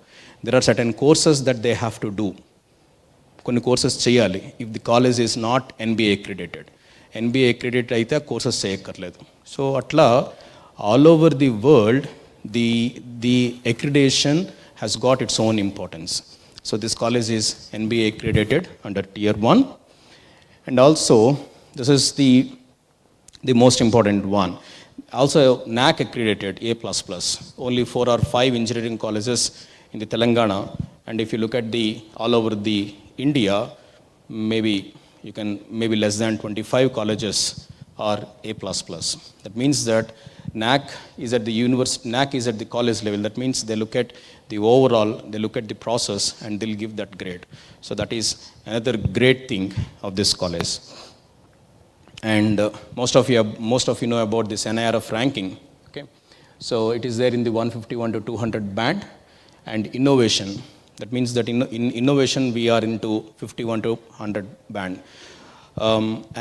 there are certain courses that they have to do. కొన్ని courses చేయాలి if the college is not NBA accredited. NBA accredited అయితే ఆ courses చేయక్కర్లేదు. So అట్లా all over the world the accreditation has got its own importance. So this college is NBA accredited under tier 1, and also this is the most important one. Also NAC accredited A++. Only 4 or 5 engineering colleges in the Telangana, and if you look at the all over the India, maybe less than 25 colleges are A++. That means that NAC is at the college level. That means they look at the overall, they look at the process and they'll give that grade. So that is another great thing of this college. And most of you know about this NIRF ranking. Okay, so it is there in the 151 to 200 band. And innovation, that means that in innovation we are into 51 to 100 band.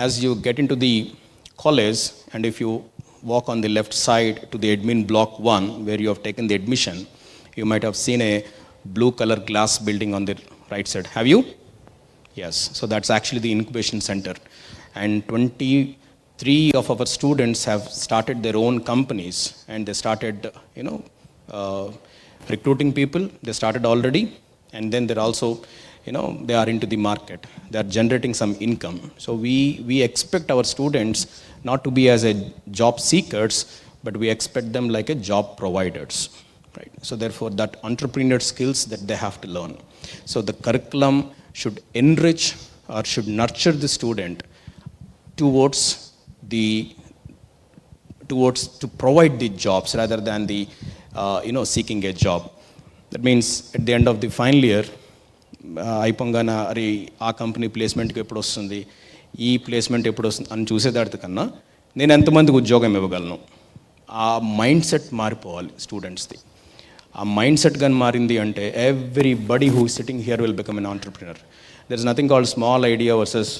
As you get into the college, and if you walk on the left side to the admin block 1 where you have taken the admission, you might have seen a blue color glass building on the right side. Have you? Yes. So that's actually the incubation center. And 23 of our students have started their own companies, and they started, recruiting people. They started already, and then they're also, they are into the market. They are generating some income. So we expect our students not to be as a job seekers, but we expect them like a job providers, right? So therefore, that entrepreneur skills that they have to learn. So the curriculum should enrich or should nurture the student towards to provide the jobs rather than the seeking a job. That means at the end of the final year, అయిపోగానే అరే ఆ company ప్లేస్మెంట్కి ఎప్పుడు వస్తుంది, ఈ placement ఎప్పుడు వస్తుంది అని చూసేదాటి కన్నా నేను ఎంతమందికి ఉద్యోగం ఇవ్వగలను, ఆ మైండ్ సెట్ మారిపోవాలి స్టూడెంట్స్ది. ఆ మైండ్ సెట్ కానీ మారింది అంటే everybody who is sitting here will become an entrepreneur. There is nothing called small idea versus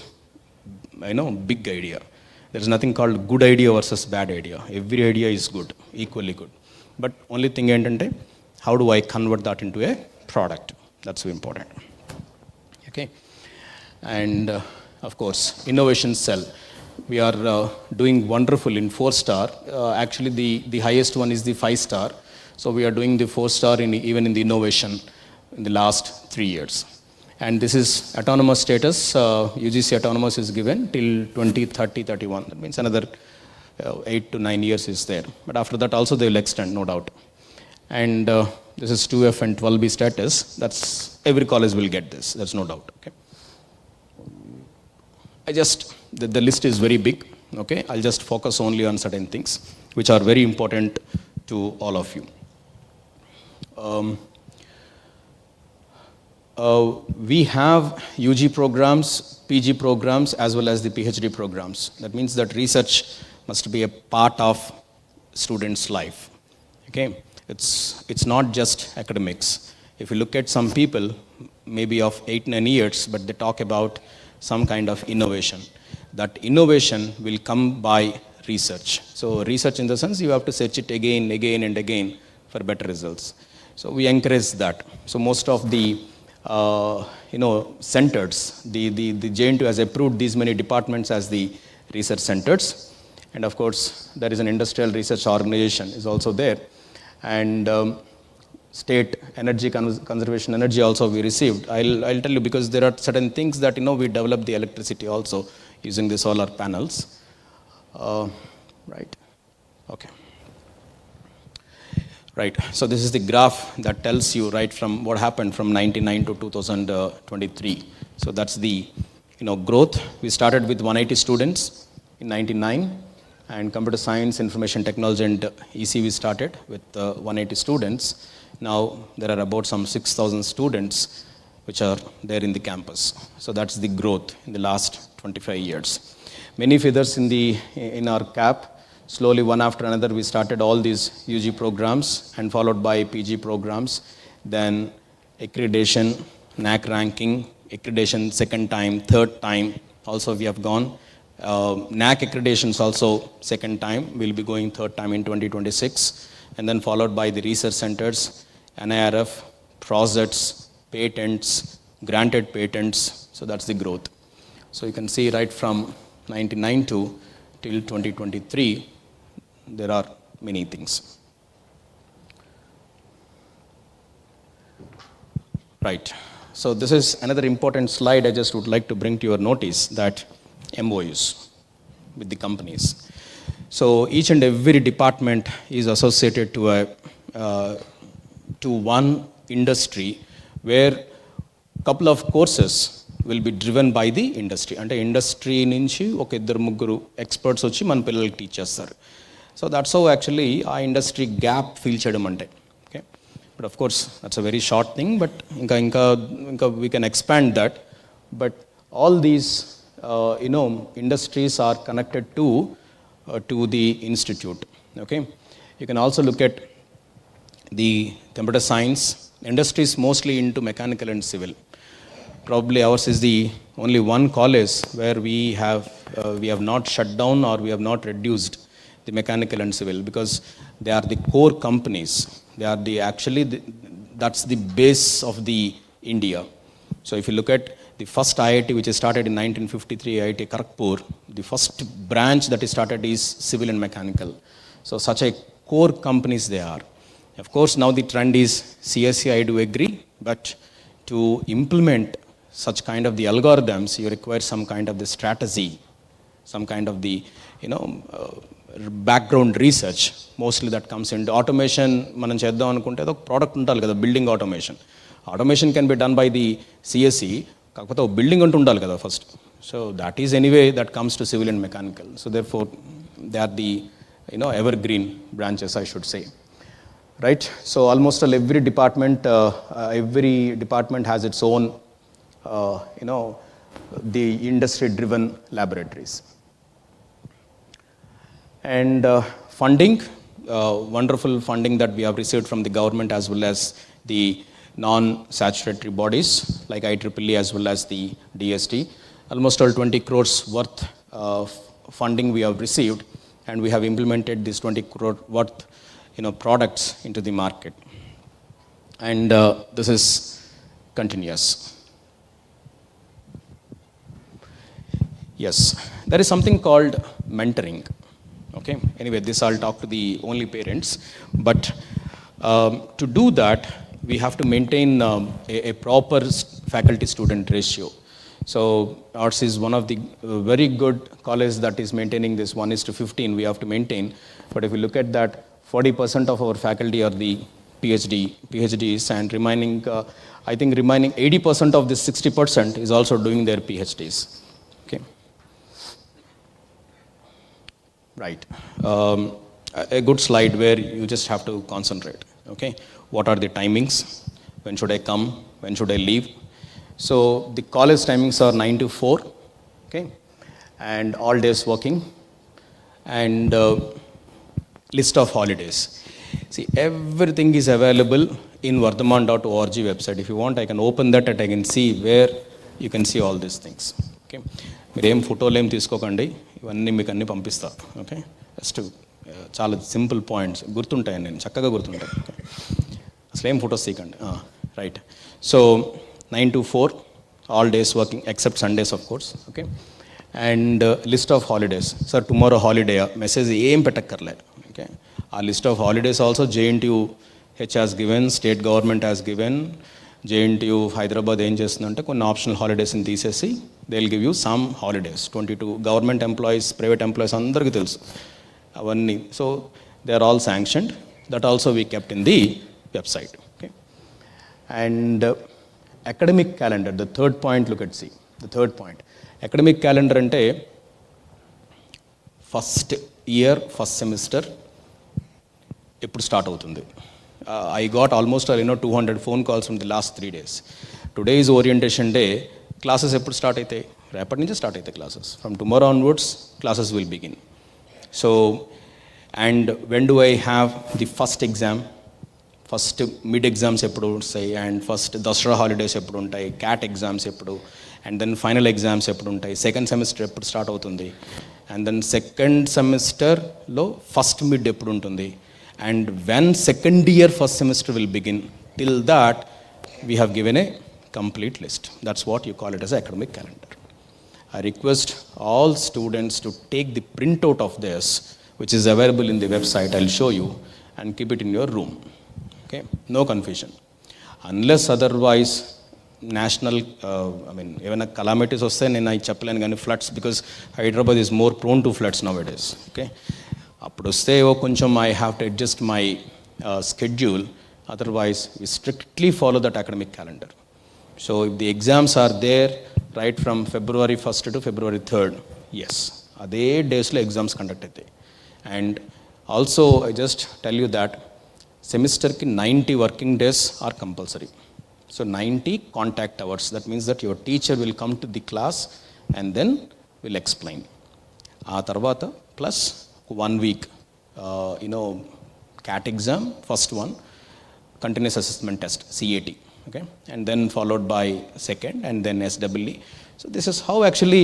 big idea. There is nothing called good idea versus bad idea. Every idea is good, equally good. But only thing entante, how do I convert that into a product? That's very important. Okay. And of course, innovation cell. We are doing wonderful in 4-star. Actually, the highest one is the 5-star. So we are doing the 4-star even in the innovation in the last 3 years. And this is autonomous status. UGC autonomous is given till 2030-31. That means another 8 to 9 years is there. But after that also they will extend, no doubt. And this is 2F and 12B status. That's every college will get this. That's no doubt. Okay. The list is very big. Okay. I'll just focus only on certain things which are very important to all of you. We have UG programs, PG programs, as well as the PhD programs. That means that research must be a part of students' life. Okay, it's not just academics. If you look at some people, maybe of 8-9 years, but they talk about some kind of innovation. That innovation will come by research. So research in the sense you have to search it again, again and again for better results. So we encourage that. So most of the centers, the JNTU has approved these many departments as the research centers. And of course, there is an industrial research organization is also there. And state energy conservation energy also we received. I'll tell you because there are certain things that we develop the electricity also using the solar panels. Right. Okay. Right. So this is the graph that tells you right from what happened from 99 to 2023. So that's the growth. We started with 180 students in 99, and computer science, information technology, and EC we started with 180 students. Now there are about some 6,000 students which are there in the campus. So that's the growth in the last 25 years. Many feathers in our cap. Slowly, one after another, we started all these UG programs and followed by PG programs. Then accreditation, NAC ranking, accreditation second time, third time. Also, we have gone. NAC accreditations also second time. We'll be going third time in 2026. And then followed by the research centers, NIRF, projects, patents, granted patents. So that's the growth. So you can see right from 99 to till 2023, there are many things. Right. So this is another important slide I just would like to bring to your notice, that MOUs with the companies. So each and every department is associated to one industry where a couple of courses will be driven by the industry. అంటే industry నుంచి ఒక ఇద్దరు ముగ్గురు experts వచ్చి మన పిల్లలకి teach చేస్తారు. So that's how actually ఆ ఇండస్ట్రీ గ్యాప్ ఫిల్ చేయడం అంటే. Okay, but of course that's a very short thing, but ఇంకా we can expand that. But all these industries are connected to the institute. Okay, you can also look at the computer science. Industry is mostly into mechanical and civil. Probably ours is the only one college where we have not shut down or we have not reduced the mechanical and civil, because they are the core companies. They are that's the base of the India. So if you look at the first IIT which is started in 1953, IIT Kharagpur, the first branch that is started is civil and mechanical. So such a core companies they are. Of course, now the trend is CSE, I do agree, but to implement such kind of the algorithms, you require some kind of the strategy, some kind of the, background research. Mostly that comes into automation. మనం చేద్దాం అనుకుంటే ఒక product ఉండాలి కదా, building automation. Automation can be done by the CSC, కాకపోతే ఒక building అంటూ ఉండాలి కదా first. So that is anyway that comes to civil and mechanical. So therefore they are the evergreen branches, I should say. Right? So almost every department has its own, the industry-driven laboratories. And funding, wonderful funding that we have received from the government as well as the non-statutory bodies like IEEE as well as the DST. Almost 20 crores worth of funding we have received, and we have implemented this 20 crore worth products into the market. And this is continuous. Yes, there is something called mentoring. Okay, anyway, this I'll talk to the only parents. But to do that, we have to maintain a proper faculty-student ratio. So ours is one of the very good colleges that is maintaining this 1:15 we have to maintain. But if you look at that, 40% of our faculty are the PhDs, and remaining 80% of this 60% is also doing their PhDs. Okay. Right. A good slide where you just have to concentrate. Okay. What are the timings? When should I come? When should I leave? So the college timings are 9 to 4. Okay. And all days working. And list of holidays. See, everything is available in vardhaman.org website. If you want, I can open that and I can see where you can see all these things. Okay. మీరు ఏం ఫోటోలు ఏం తీసుకోకండి, ఇవన్నీ మీకు అన్నీ పంపిస్తా. Okay, just చాలా సింపుల్ పాయింట్స్ గుర్తుంటాయి, నేను చక్కగా గుర్తుంటాయి. అసలు ఏం photos తీయకండి. Right. So 9 to 4 all days working except Sundays of course. Okay, and list of holidays. Sir, tomorrow holiday message ఏం పెట్టక్కర్లే. Okay, ఆ list of holidays also JNTU H has given, state government has given. JNTU Hyderabad ఏం చేస్తుందంటే కొన్ని optional హాలిడేస్ని తీసేసి they will give you some holidays. 22 government employees, private employees అందరికీ తెలుసు అవన్నీ. So they are all sanctioned. That also we kept in the website. Okay, and academic calendar, the third point, look at see the third point. Academic calendar అంటే first year first semester ఎప్పుడు start అవుతుంది. I got almost 200 phone calls from the last 3 days. Today is orientation day. Classes ఎప్పుడు start అవుతాయి? రేపటి నుంచి start అవుతాయి classes. From tomorrow onwards classes will begin. So and when do I have the first exam, first mid exams ఎప్పుడు వస్తాయి, and first Dasara holidays ఎప్పుడు ఉంటాయి, cat exams ఎప్పుడు, అండ్ దెన్ ఫైనల్ ఎగ్జామ్స్ ఎప్పుడు ఉంటాయి, సెకండ్ సెమిస్టర్ ఎప్పుడు start అవుతుంది, and then second సెమిస్టర్లో ఫస్ట్ మిడ్ ఎప్పుడు ఉంటుంది, and when second year first semester will begin, till that we have given a complete list. That's what you call it as academic calendar. I request all students to take the printout of this, which is available in the website. I'll show you, and keep it in your room. Okay, no confusion. Unless otherwise national even calamities వస్తే నేను అవి చెప్పలేను, కానీ floods, because Hyderabad is more prone to floods now it is. Okay, అప్పుడు వస్తే కొంచెం I have to adjust my schedule. Otherwise we strictly follow that academic calendar. So if the exams are there right from February 1st to February 3rd, yes, అదే డేస్లో exams conduct అవుతాయి. And also I just tell you that సెమిస్టర్కి 90 working days are compulsory. So 90 contact hours. That means that your teacher will come to the class and then will explain. ఆ తర్వాత plus 1 week CAT exam, first one, continuous assessment test, CAT, okay, and then followed by second, and then SEE. So this is how actually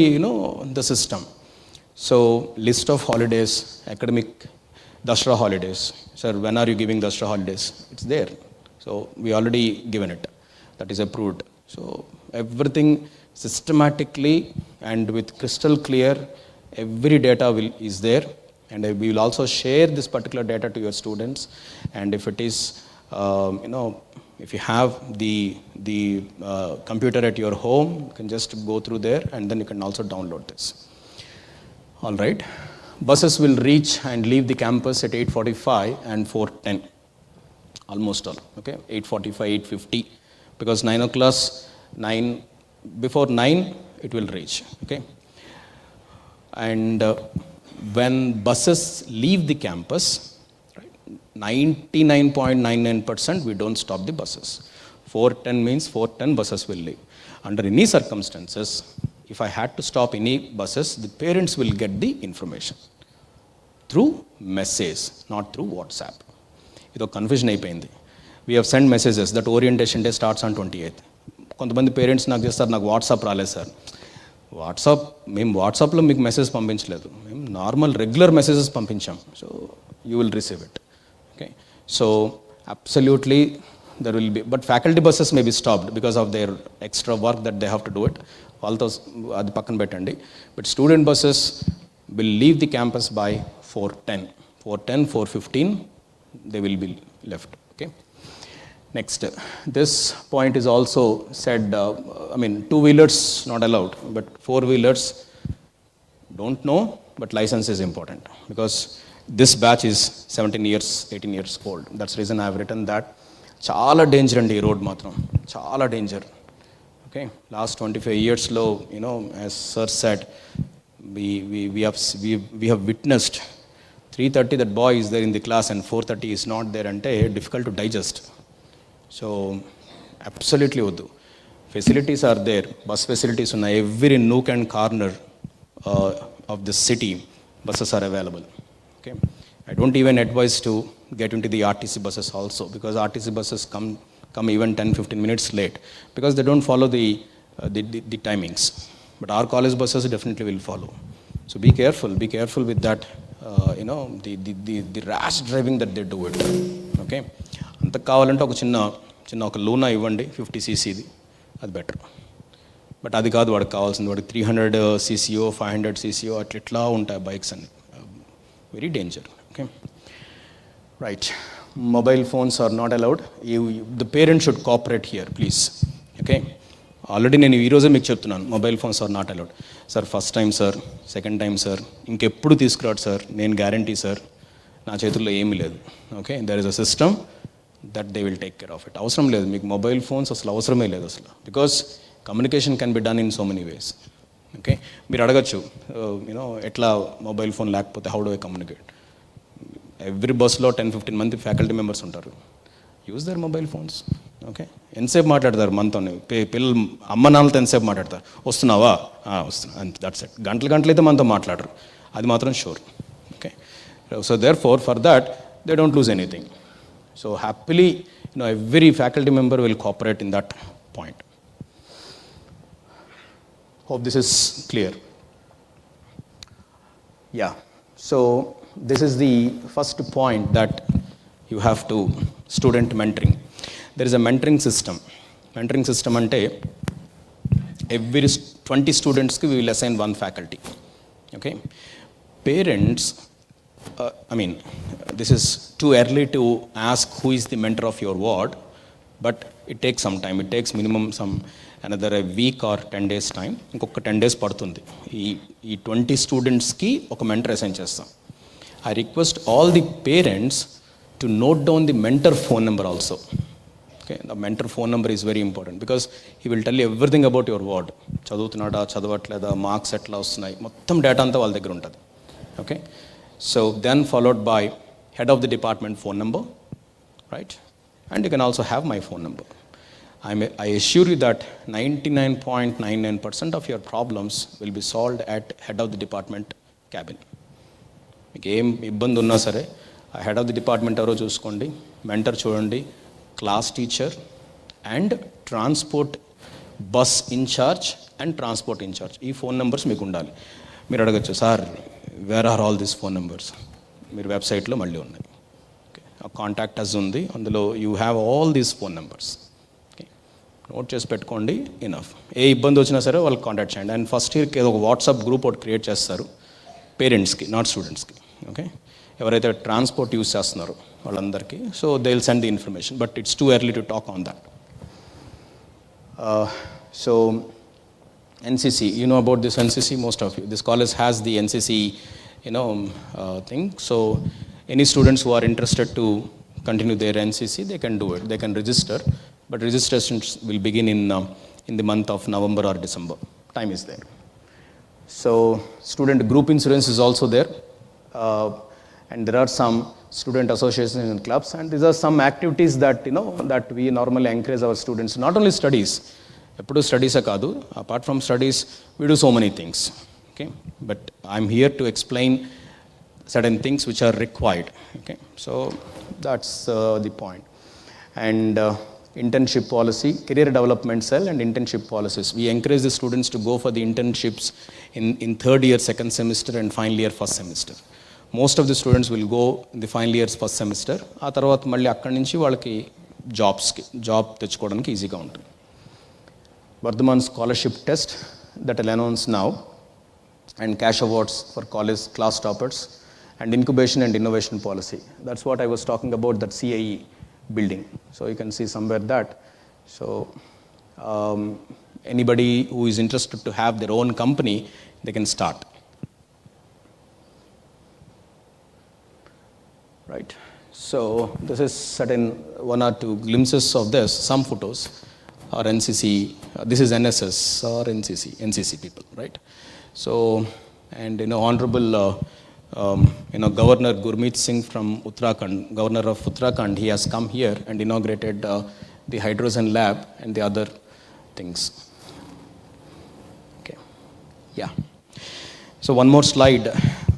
the system. So list of holidays, academic Dasra holidays. Sir, when are you giving Dasra holidays? It's there. So we already given it. That is approved. So everything systematically and with crystal clear, every data is there. And we will also share this particular data to your students. And if it is, if you have the computer at your home, you can just go through there, and then you can also download this. All right. Buses will reach and leave the campus at 8:45 and 4:10. Almost all. Okay. 8:45, 8:50. Because 9 o'clock, before 9, it will reach. Okay. And when buses leave the campus, right, 99.99% we don't stop the buses. 4:10 means 4:10 buses will leave. Under any circumstances, if I had to stop any buses, the parents will get the information through message, not through WhatsApp. Ido confusion అయిపోయింది. We have sent messages that orientation day starts on 28th. కొంతమంది parents నాకు చేస్తారు, నాకు WhatsApp రాలేదు sir. మేము వాట్సాప్లో మీకు message పంపించలేదు, మేము నార్మల్ రెగ్యులర్ మెసేజెస్ పంపించాం. So you will receive it. Okay, so absolutely there will be, but faculty buses may be stopped because of their extra work that they have to do it. వాళ్ళతో అది పక్కన పెట్టండి. But student buses will leave the campus by 4:10, 4:15 they will be left. Okay. Next, this point is also said, two-wheelers not allowed, but four-wheelers don't know, but license is important, because this batch is 17 years, 18 years old. That's the reason I have written that. Chala danger and road matram, chala danger. Okay, last 25 years low, as sir said, we have witnessed 3:30 that boy is there in the class and 4:30 is not there, and difficult to digest. So absolutely వద్దు. Facilities are there, bus facilities ఉన్నాయి, every nook and corner of the city buses are available. Okay, I don't even advise to get into the RTC buses also, because RTC buses come even 10-15 minutes late, because they don't follow the timings. But our college buses definitely will follow. So be careful with that, the rash driving that they do it. Okay, అంతకు కావాలంటే ఒక చిన్న ఒక Luna ఇవ్వండి 50 cc అది better. But అది కాదు వాడికి కావాల్సింది, వాడికి 300 cc 500 cc అట్లా ఉంటాయి బైక్స్ అన్ని. Very danger. Okay, right. Mobile phones are not allowed. The parents should cooperate here please. Okay, already నేను ఈరోజే మీకు చెప్తున్నాను, mobile phones are not allowed. Sir first time sir, second time sir, ఇంకెప్పుడు తీసుకురాడు sir, నేను guarantee sir, నా చేతుల్లో ఏమీ లేదు. Okay, there is a system that they will take care of it. అవసరం లేదు మీకు మొబైల్ ఫోన్స్, అసలు అవసరమే లేదు అసలు. Because communication can be done in so many ways. Okay, మీరు అడగచ్చు ఎట్లా మొబైల్ ఫోన్ లేకపోతే how do I communicate. Every బస్లో 10-15 మంది ఫ్యాకల్టీ మెంబర్స్ ఉంటారు. Use there mobile phones. Okay, ఎంతసేపు మాట్లాడతారు మనతో, పిల్లలు అమ్మ నాన్నలతో ఎంతసేపు మాట్లాడతారు, వస్తున్నావా వస్తున్నా అంతే, దట్స్ ఇట్. గంటలు అయితే మనతో మాట్లాడరు, అది మాత్రం sure. Okay, so therefore that they don't lose anything. So happily every faculty member will cooperate in that point. Hope this is clear. Yeah, so this is the first point that you have to student mentoring. There is a mentoring system. Mentoring system ante every 20 students ki we will assign one faculty. Okay, parents, this is too early to ask who is the mentor of your ward, but it takes some time. It takes minimum another a week or 10 days time. ఇంకొక 10 days పడుతుంది. ఈ 20 స్టూడెంట్స్కి ఒక mentor assign చేస్తాం. I request all the parents to note down the mentor phone number also. Okay, the mentor phone number is very important because he will tell you everything about your ward. చదువుతున్నాడా, చదవట్లేదా, marks ఎట్లా వస్తున్నాయి, మొత్తం data అంతా వాళ్ళ దగ్గర ఉంటుంది. Okay, so then followed by head of the department phone number, right? And you can also have my phone number. I assure you that 99.99% of your problems will be solved at head of the department cabin. మీకు ఏం ఇబ్బంది ఉన్నా సరే ఆ head of the department ఎవరో చూసుకోండి, mentor చూడండి, class teacher and transport bus incharge and transport incharge, ఈ ఫోన్ నెంబర్స్ మీకు ఉండాలి. మీరు అడగచ్చు, sir where are all these phone numbers? మీరు వెబ్సైట్లో మళ్ళీ ఉన్నాయి. ఓకే, ఆ కాంటాక్ట్ అస్ ఉంది, అందులో you have all these phone numbers. Okay, note చేసి పెట్టుకోండి, ఇనఫ్. ఏ ఇబ్బంది వచ్చినా సరే వాళ్ళకి కాంటాక్ట్ చేయండి. అండ్ ఫస్ట్ ఇయర్కి ఏదో ఒక వాట్సాప్ గ్రూప్ ఒకటి క్రియేట్ చేస్తారు పేరెంట్స్కి, నాట్ స్టూడెంట్స్కి. ఓకే, ఎవరైతే ట్రాన్స్పోర్ట్ యూస్ చేస్తున్నారో వాళ్ళందరికీ. So they will send the information, but it's too early to talk on that. So NCC, you know about this NCC, most of you. This college has the NCC, thing. So any students who are interested to continue their NCC, they can do it. They can register, but registrations will begin in the month of November or December. Time is there. So student group insurance is also there, and there are some student associations and clubs, and these are some activities that that we normally encourage our students. Not only studies, ఎప్పుడు స్టడీసే కాదు, apart from studies we do so many things. Okay, but I'm here to explain certain things which are required. Okay, so that's the point. And internship policy, career development cell and internship policies. We encourage the students to go for the internships in third year, second semester and final year, first semester. Most of the students will go in the final year's first semester. ఆ తర్వాత మళ్ళీ అక్కడి నుంచి వాళ్ళకి job తెచ్చుకోవడానికి ఈజీగా ఉంటుంది. Vardhaman scholarship test that I'll announce now, and cash awards for college class toppers, and incubation and innovation policy. That's what I was talking about, that CIE building. So you can see somewhere that. So anybody who is interested to have their own company, they can start. Right. So this is certain one or two glimpses of this, some photos. Or NCC, this is NSS or NCC people, right? So, and Honorable Governor Gurmeet Singh from Uttarakhand, Governor of Uttarakhand, he has come here and inaugurated the hydrogen lab and the other things. Okay, yeah. So one more slide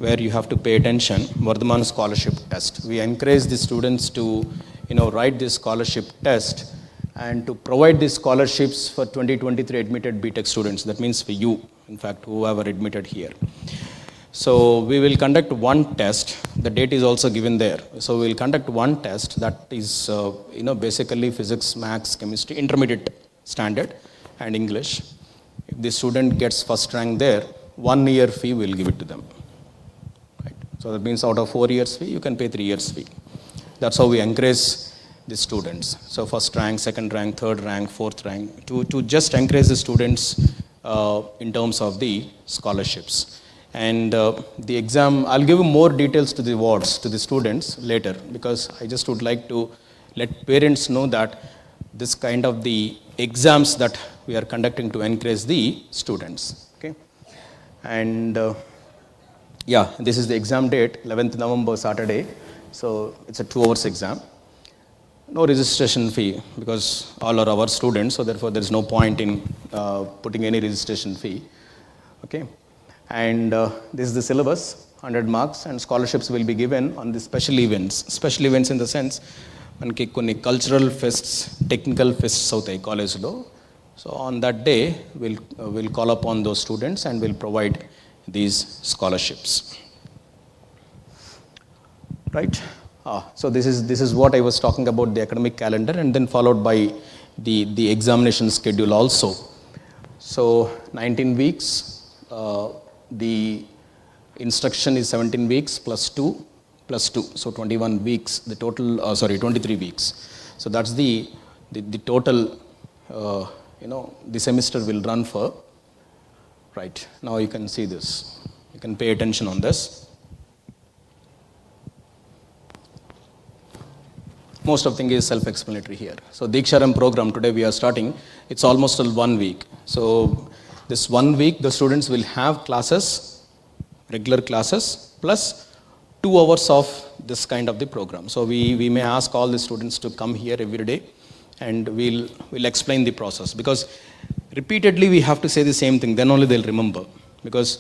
where you have to pay attention. Vardhaman scholarship test. We encourage the students to write this scholarship test and to provide these scholarships for 2023 admitted BTech students. That means for you, in fact, who are admitted here. So we will conduct one test. The date is also given there. So we will conduct one test that is, basically physics, maths, chemistry, intermediate standard, and English. If the student gets first rank there, 1 year fee we will give it to them. Right? So that means out of 4 years fee, you can pay 3 years fee. That's how we encourage the students. So first rank, second rank, third rank, fourth rank, to just encourage the students in terms of the scholarships. And the exam, I'll give you more details to the wards, to the students later, because I just would like to let parents know that this kind of the exams that we are conducting to encourage the students. Okay? And this is the exam date, 11th November, Saturday. So it's a 2 hours exam. No registration fee, because all are our students, so therefore there is no point in putting any registration fee. Okay? And this is the syllabus, 100 marks, and scholarships will be given on the special events. Special events in the sense, మనకి కొన్ని cultural fests, technical fests అవుతాయి కాలేజ్లో. So on that day will call up on those students and will provide these scholarships. Right? So this is what I was talking about, the academic calendar, and then followed by the examination schedule also. So 19 weeks, the instruction is 17 weeks plus 2, so 21 weeks, the total, 23 weeks. So that's the total, the semester will run for. Right, now you can see this, you can pay attention on this. Most of things is self-explanatory here. So Diksharam program, today we are starting, it's almost 1 week. So this 1 week, the students will have classes, regular classes, plus 2 hours of this kind of the program. So we may ask all the students to come here every day, and we'll explain the process. Because repeatedly we have to say the same thing, then only they'll remember. Because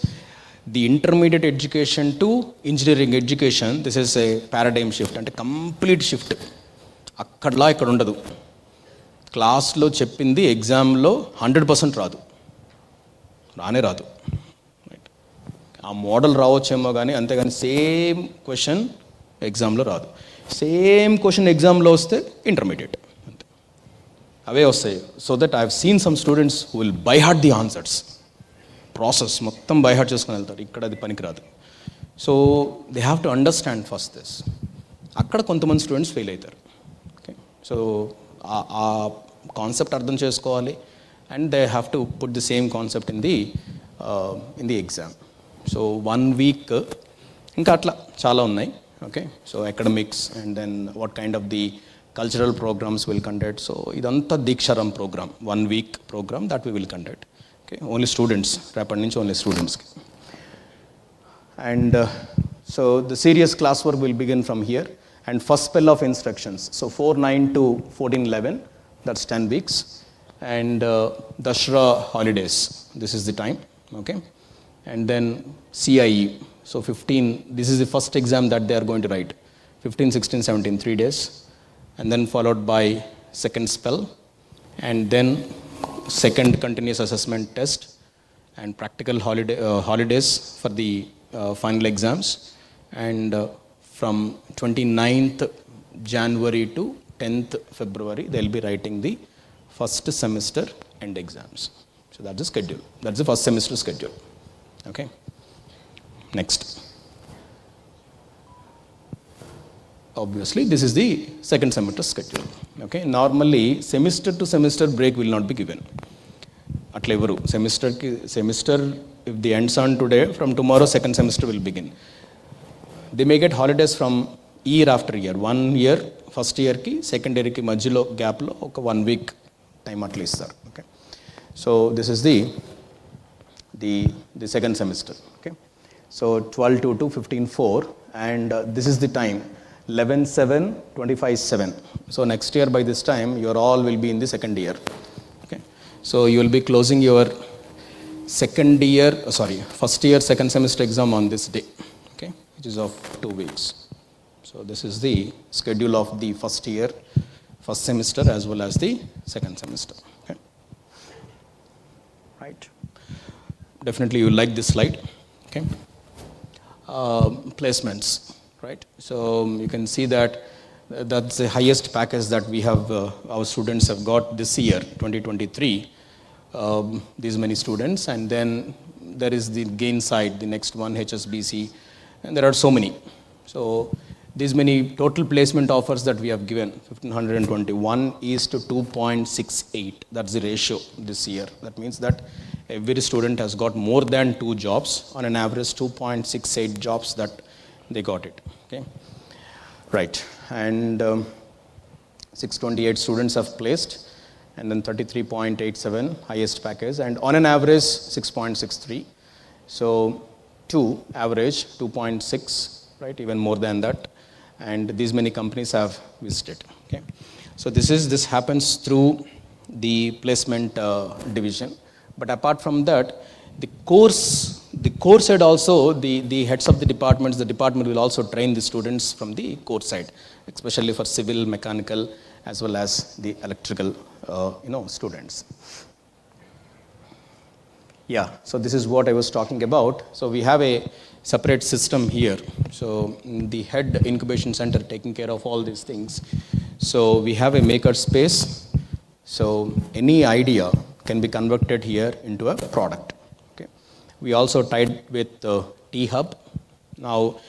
the intermediate education to engineering education, this is a paradigm shift, and a complete shift. అక్కడలా ఇక్కడ ఉండదు. క్లాస్లో చెప్పింది ఎగ్జామ్లో 100% రాదు, రాదు. Right, ఆ model రావచ్చేమో కానీ అంతేగాని సేమ్ క్వశ్చన్ ఎగ్జామ్లో రాదు. సేమ్ క్వశ్చన్ ఎగ్జామ్లో వస్తే ఇంటర్మీడియట్ అంతే, అవే వస్తాయి. So that I have seen some students who will by heart the answers, process మొత్తం బై హార్ట్ చేసుకుని వెళ్తారు. ఇక్కడ అది పనికిరాదు. So they have to understand first this. అక్కడ కొంతమంది స్టూడెంట్స్ ఫెయిల్ అవుతారు. సో ఆ కాన్సెప్ట్ అర్థం చేసుకోవాలి, and they have to put the same concept in the exam. So 1 week ఇంకా అట్లా చాలా ఉన్నాయి. Okay, so academics and then what kind of the cultural programmes will conduct. So ఇదంతా Deeksharambh programme, 1 week programme that we will conduct. Okay, only students, రేపటి నుంచి only స్టూడెంట్స్కి. And so the serious class work will begin from here. And first spell of instructions, so 4/9 to 14/11, that's 10 weeks. And Dashra holidays, this is the time. Okay, and then CIE, so 15, this is the first exam that they are going to write, 15, 16, 17, 3 days, and then followed by second spell, and then second continuous assessment test, and practical holidays for the final exams. And from 29th January to 10th February, they'll be writing the first semester end exams. So that's the schedule. That's the first semester schedule. Okay. Next. Obviously, this is the second semester schedule. Okay. Normally, semester to semester break will not be given. Atle evaru semester, if the ends on today, from tomorrow second semester will begin. They may get holidays from year after year. 1 year, first year ki, second year ki మధ్యలో గ్యాప్లో ఒక 1 week time అట్లా ఇస్తారు. Okay, so this is the second semester. Okay, so 12/2 to 15/4, and this is the time 11/7, 25/7. So next year by this time your all will be in the second year. Okay, so you will be closing your first year second semester exam on this day, which is of 2 weeks. So this is the schedule of the first year, first semester, as well as the second semester. Okay, right? Definitely you like this slide. Okay, placements, right? So you can see that that's the highest package that we have, our students have got this year, 2023, these many students. And then there is the gain side, the next one, HSBC, and there are so many. So these many total placement offers that we have given, 1,521 is to 2.68. That's the ratio this year. That means that every student has got more than 2 jobs, on an average 2.68 jobs that they got it. Okay, right. And 628 students have placed, and then 33.87 highest package, and on an average 6.63. So 2 average 2.6, right, even more than that. And these many companies have visited. Okay, so this happens through the placement division. But apart from that, the core side also, the heads of the department will also train the students from the core side, especially for civil, mechanical, as well as the electrical, students. Yeah, so this is what I was talking about. So we have a separate system here. So the head incubation center taking care of all these things. So we have a maker space. So any idea can be converted here into a product. Okay. We also tied with T-Hub. Now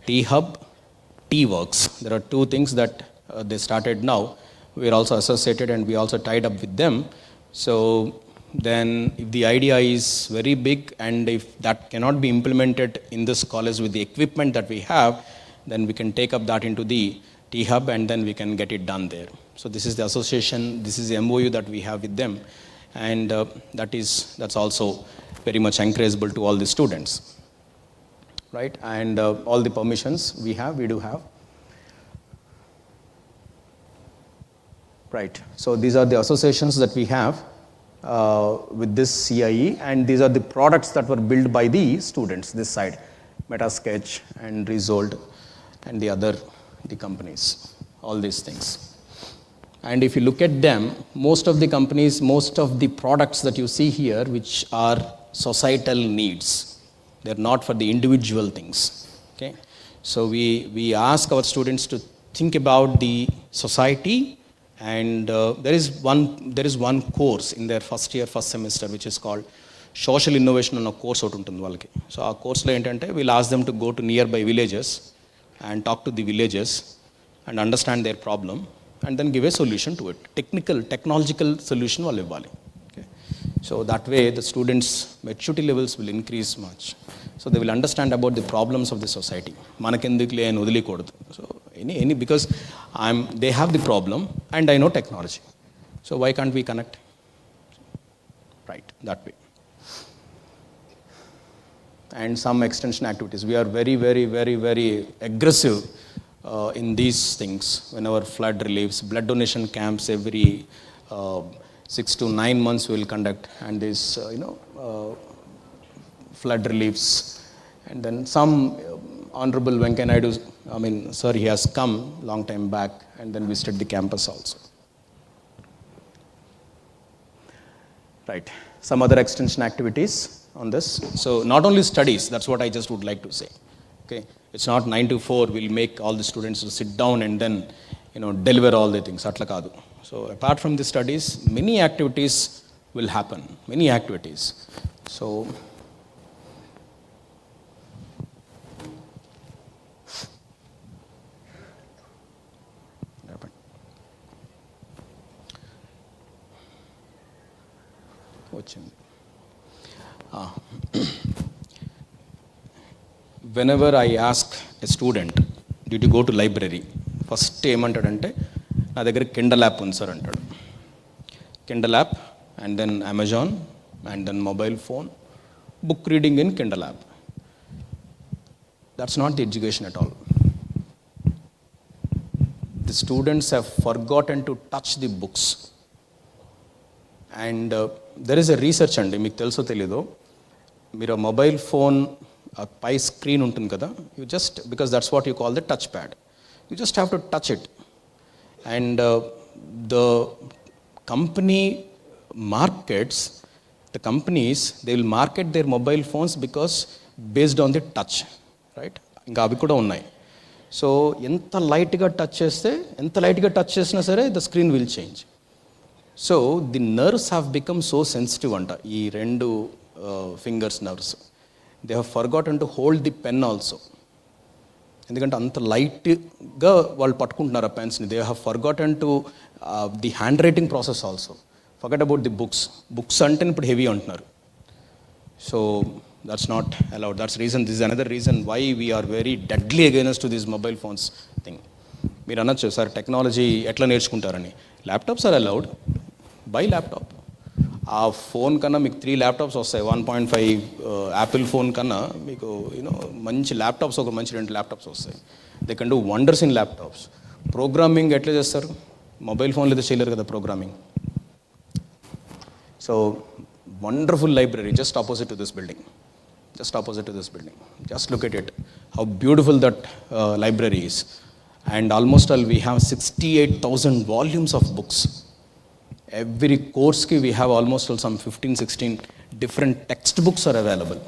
T-Hub, T-Works. There are 2 things that they started now. We are also associated, and we also tied up with them. So then if the idea is very big, and if that cannot be implemented in this college with the equipment that we have, then we can take up that into the T-Hub, and then we can get it done there. So this is the association, this is the MOU that we have with them, and that's also very much encourageable to all the students, right? And all the permissions we do have. Right, so these are the associations that we have with this CIE, and these are the products that were built by the students this side, Metasketch and Resolved and the companies, all these things. And if you look at them, most of the companies, most of the products that you see here, which are societal needs, they're not for the individual things. Okay, so we ask our students to think about the society. And there is one course in their first semester, which is called Social Innovation on a course out untundi valaki. So our course lo entante, we'll ask them to go to nearby villages and talk to the villagers and understand their problem, and then give a solution to it. Technological solution vallu ivvali. Okay, so that way the students' maturity levels will increase much. So they will understand about the problems of the society. Manakendukle and odilikodu. So any because they have the problem, and I know technology. So why can't we connect? Right, that way. And some extension activities. We are very, very, very, very aggressive in these things. Whenever flood reliefs, blood donation camps every 6 to 9 months we will conduct, and this flood reliefs. And then some Honorable Venkaiah Naidu, sir, he has come long time back and then visited the campus also. Right, some other extension activities on this. So not only studies, that's what I just would like to say. Okay, it's not 9 to 4, we'll make all the students to sit down and then deliver all the things. Atla kaadu. So apart from the studies, many activities will happen, many activities. So వచ్చింది. Whenever I ask a student, did you go to library? First ఏమంటాడంటే, నా దగ్గర kindle app ఉంది sir అంటాడు. Kindle app, and then Amazon, and then mobile phone, book reading in Kindle app. That's not the education at all. The students have forgotten to touch the books. And there is a research అండి, మీకు తెలుసో తెలీదో, మీరు mobile phone పై screen ఉంటుంది కదా, you just, because that's what you call the touch pad, you just have to touch it. And the company markets, the companies, they will market their mobile phones because based on the touch. Right, ఇంకా అవి కూడా ఉన్నాయి. So ఎంత లైట్గా touch చేసినా సరే the screen will change. So the nerves have become so sensitive అంట, ఈ రెండు fingers nerves. They have forgotten to hold the pen also. ఎందుకంటే అంత లైట్గా వాళ్ళు పట్టుకుంటున్నారు ఆ పెన్స్ని. They have forgotten to the handwriting process also. Forgot about the books అంటే ఇప్పుడు హెవీ అంటున్నారు. So that's not allowed. That's reason, this is another reason why we are very deadly against to these mobile phones thing. మీరు అనొచ్చు sir technology ఎట్లా నేర్చుకుంటారని. Laptops are allowed, buy laptop. ఆ phone కన్నా మీకు 3 ల్యాప్టాప్స్ వస్తాయి. 1.5 Apple phone కన్నా మీకు మంచి ల్యాప్టాప్స్, ఒక మంచి 2 ల్యాప్టాప్స్ వస్తాయి. They can do wonders in laptops. Programming ఎట్లా చేస్తారు? మొబైల్ ఫోన్లో అయితే చేయలేరు కదా programming. So wonderful library just opposite to this building. Just look at it, how beautiful that library is. And almost all we have 68,000 volumes of books. Every course ki we have almost all some 15-16 different textbooks are available.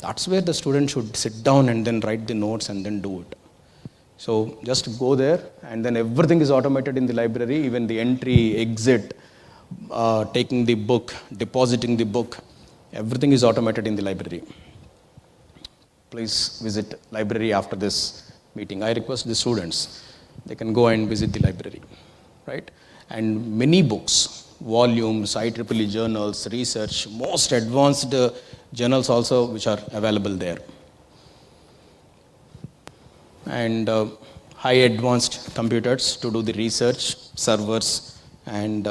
That's where the student should sit down and then write the notes and then do it. So just go there and then everything is automated in the library, even the entry, exit, taking the book, depositing the book, everything is automated in the library. Please visit library after this meeting. I request the students, they can go and visit the library, right? And many books, volumes, IEEE journals, research, most advanced journals also which are available there. And high advanced computers to do the research, servers, and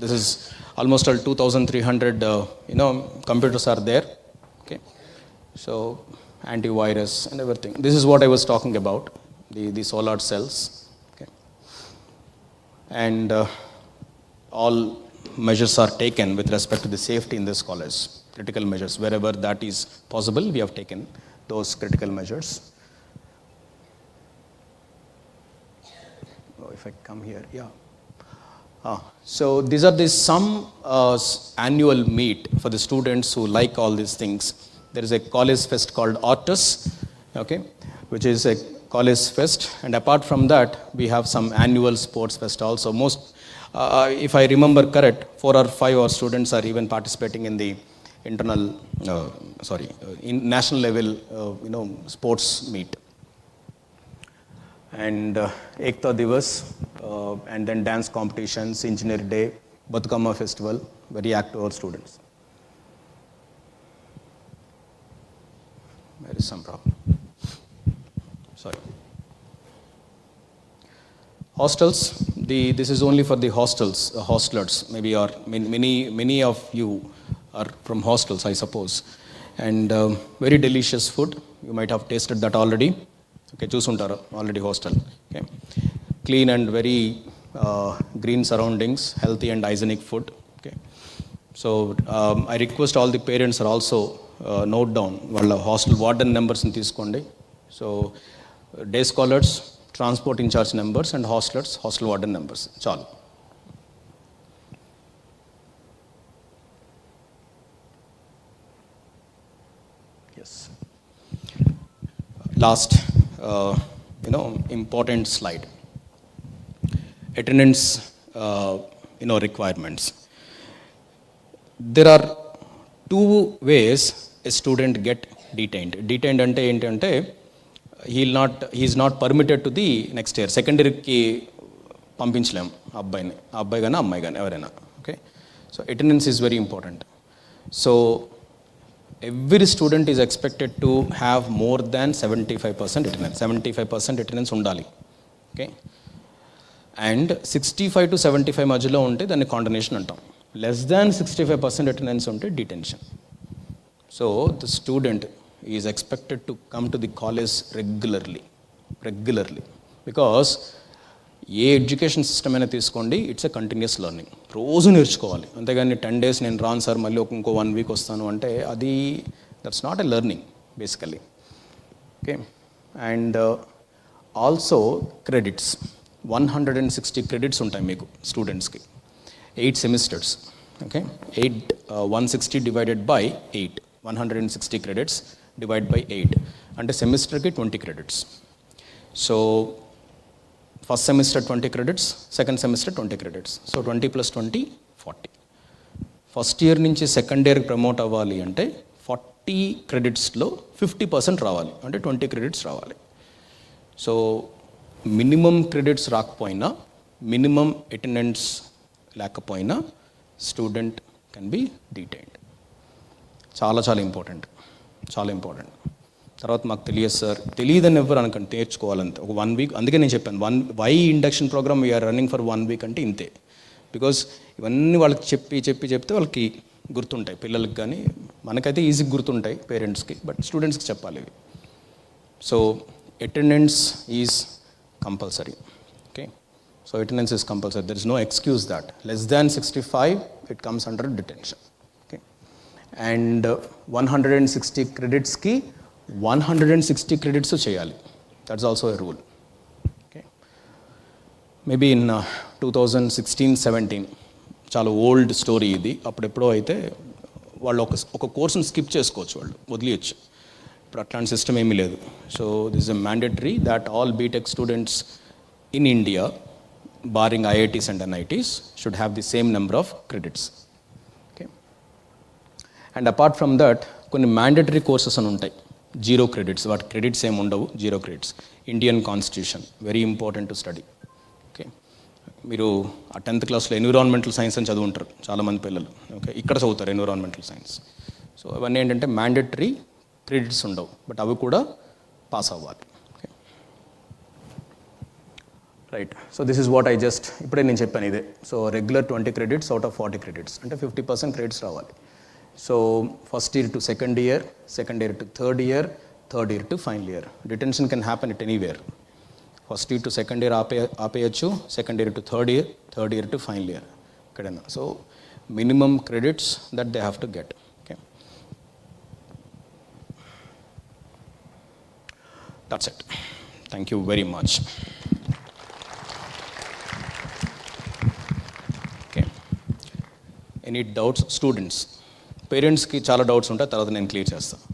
this is almost all 2,300 computers are there. Okay, so antivirus and everything. This is what I was talking about, the solar cells. Okay, and all measures are taken with respect to the safety in this college. Critical measures, wherever that is possible, we have taken those critical measures. Oh, if I come here, yeah. So these are the some annual meet for the students who like all these things. There is a college fest called Auditorium, okay, which is a college fest, and apart from that, we have some annual sports fest also. Most, if I remember correct, 4 or 5 of our students are even participating in the in national level, sports meet. And Ekta Divas, and then dance competitions, Engineer Day, Batukama Festival, very active our students. There is some problem. Sorry. Hostels, this is only for the hostlers, maybe, or many of you are from hostels, I suppose. And very delicious food, you might have tasted that already. Okay, చూసుంటారు already hostel. Okay, clean and very green surroundings, healthy and hygienic food. Okay, so I request all the parents or also note down వాళ్ళ hostel warden నెంబర్స్ని తీసుకోండి. So day scholars, transport incharge numbers, and hostellers hostel warden numbers చాలు. Yes, last important slide, attendance requirements. There are 2 ways a student get detained ante entante he is not permitted to the next year. Secondary ki పంపించలేం అబ్బాయి కానీ అమ్మాయి కానీ ఎవరైనా. Okay, so attendance is very important. So every student is expected to have more than 75% attendance. 75% attendance undali. Okay, and 65 to 75 మధ్యలో ఉంటే దాన్ని condonation అంటాం. Less than 65% attendance ఉంటే detention. So the student is expected to come to the college regularly, because A education system అయినా తీసుకోండి, it's a continuous learning. రోజు నేర్చుకోవాలి, అంతేగాని 10 days నేను రాను సార్ మళ్ళీ ఇంకో 1 week వస్తాను అంటే అది that's not a learning basically. Okay, and also credits, 160 credits ఉంటాయి మీకు స్టూడెంట్స్కి, 8 semesters. Okay, 160 divided by 8, 160 credits divided by 8. అంటే సెమిస్టర్కి 20 credits. So first semester 20 credits, second semester 20 credits. So 20 + 20 40. First year నుంచి సెకండ్ ఇయర్కి ప్రమోట్ అవ్వాలి అంటే 40 క్రెడిట్స్లో 50% రావాలి, అంటే 20 క్రెడిట్స్ రావాలి. సో మినిమం క్రెడిట్స్ రాకపోయినా, మినిమం అటెండెన్స్ లేకపోయినా స్టూడెంట్ కెన్ బి డీటైన్డ్. చాలా చాలా ఇంపార్టెంట్, చాలా ఇంపార్టెంట్. తర్వాత మాకు తెలియదు సార్, తెలియదని ఎవరు అనకండి, నేర్చుకోవాలంతే. ఒక 1 వీక్, అందుకే నేను చెప్పాను why induction programme we're running for 1 week అంటే ఇంతే. బికాజ్ ఇవన్నీ వాళ్ళకి చెప్తే వాళ్ళకి గుర్తుంటాయి, పిల్లలకి కానీ మనకైతే ఈజీగా గుర్తుంటాయి పేరెంట్స్కి, బట్ స్టూడెంట్స్కి చెప్పాలి ఇవి. So attendance is compulsory. Okay, so attendance is compulsory. There is no excuse that. Less than 65 it comes under detention. Okay, and 160 క్రెడిట్స్కి 160 క్రెడిట్స్ చేయాలి. That's also a rule. Okay, maybe in 2016-17 చాలా old story ఇది. అప్పుడెప్పుడో అయితే వాళ్ళు ఒక కోర్సును skip చేసుకోవచ్చు, వాళ్ళు వదిలేయచ్చు. ఇప్పుడు అట్లాంటి సిస్టమ్ ఏమీ లేదు. So this is a mandatory that all BTech students in India, barring IITs and NITs, should have the same number of credits. Okay, and apart from that కొన్ని మ్యాండేటరీ కోర్సెస్ అని ఉంటాయి, 0 credits. వాటి credits ఏమి ఉండవు, 0 credits. Indian constitution, very important to study. Okay, మీరు ఆ 10th క్లాస్లో environmental science అని చదువుంటారు చాలామంది పిల్లలు. ఓకే, ఇక్కడ చదువుతారు ఎన్విరాన్మెంటల్ సైన్స్. సో అవన్నీ ఏంటంటే మ్యాండేటరీ క్రెడిట్స్ ఉండవు, బట్ అవి కూడా పాస్ అవ్వాలి. Okay, right. So this is what I just ఇప్పుడే నేను చెప్పాను ఇదే. So regular 20 credits out of 40 credits అంటే 50% క్రెడిట్స్ రావాలి. So first year to second year, second year to third year, third year to final year. Detention can happen at anywhere. First year to second year ఆపేయచ్చు, second year to third year, third year to final year ఎక్కడైనా. So minimum credits that they have to get. Okay, that's it. Thank you very much. Okay, any doubts students? పేరెంట్స్కి చాలా doubts ఉంటాయి, తర్వాత నేను clear చేస్తాను.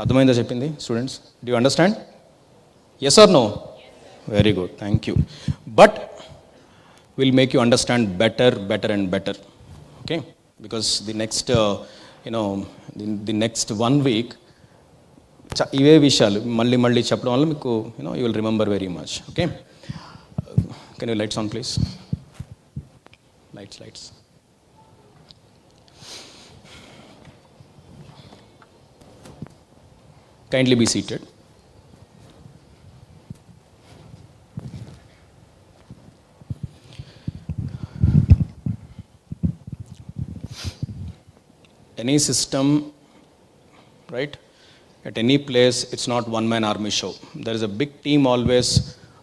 అర్థమైందా చెప్పింది students? Do you understand? Yes or no? Very good, thank you. But we'll make you understand better and better. Okay, because the next the next 1 week ఇవే విషయాలు మళ్ళీ చెప్పడం వల్ల మీకు you will remember very much. Okay, can you lights on please? Lights. Kindly be seated. Any system, right, at any place, it's not one-man army show. There is a big team always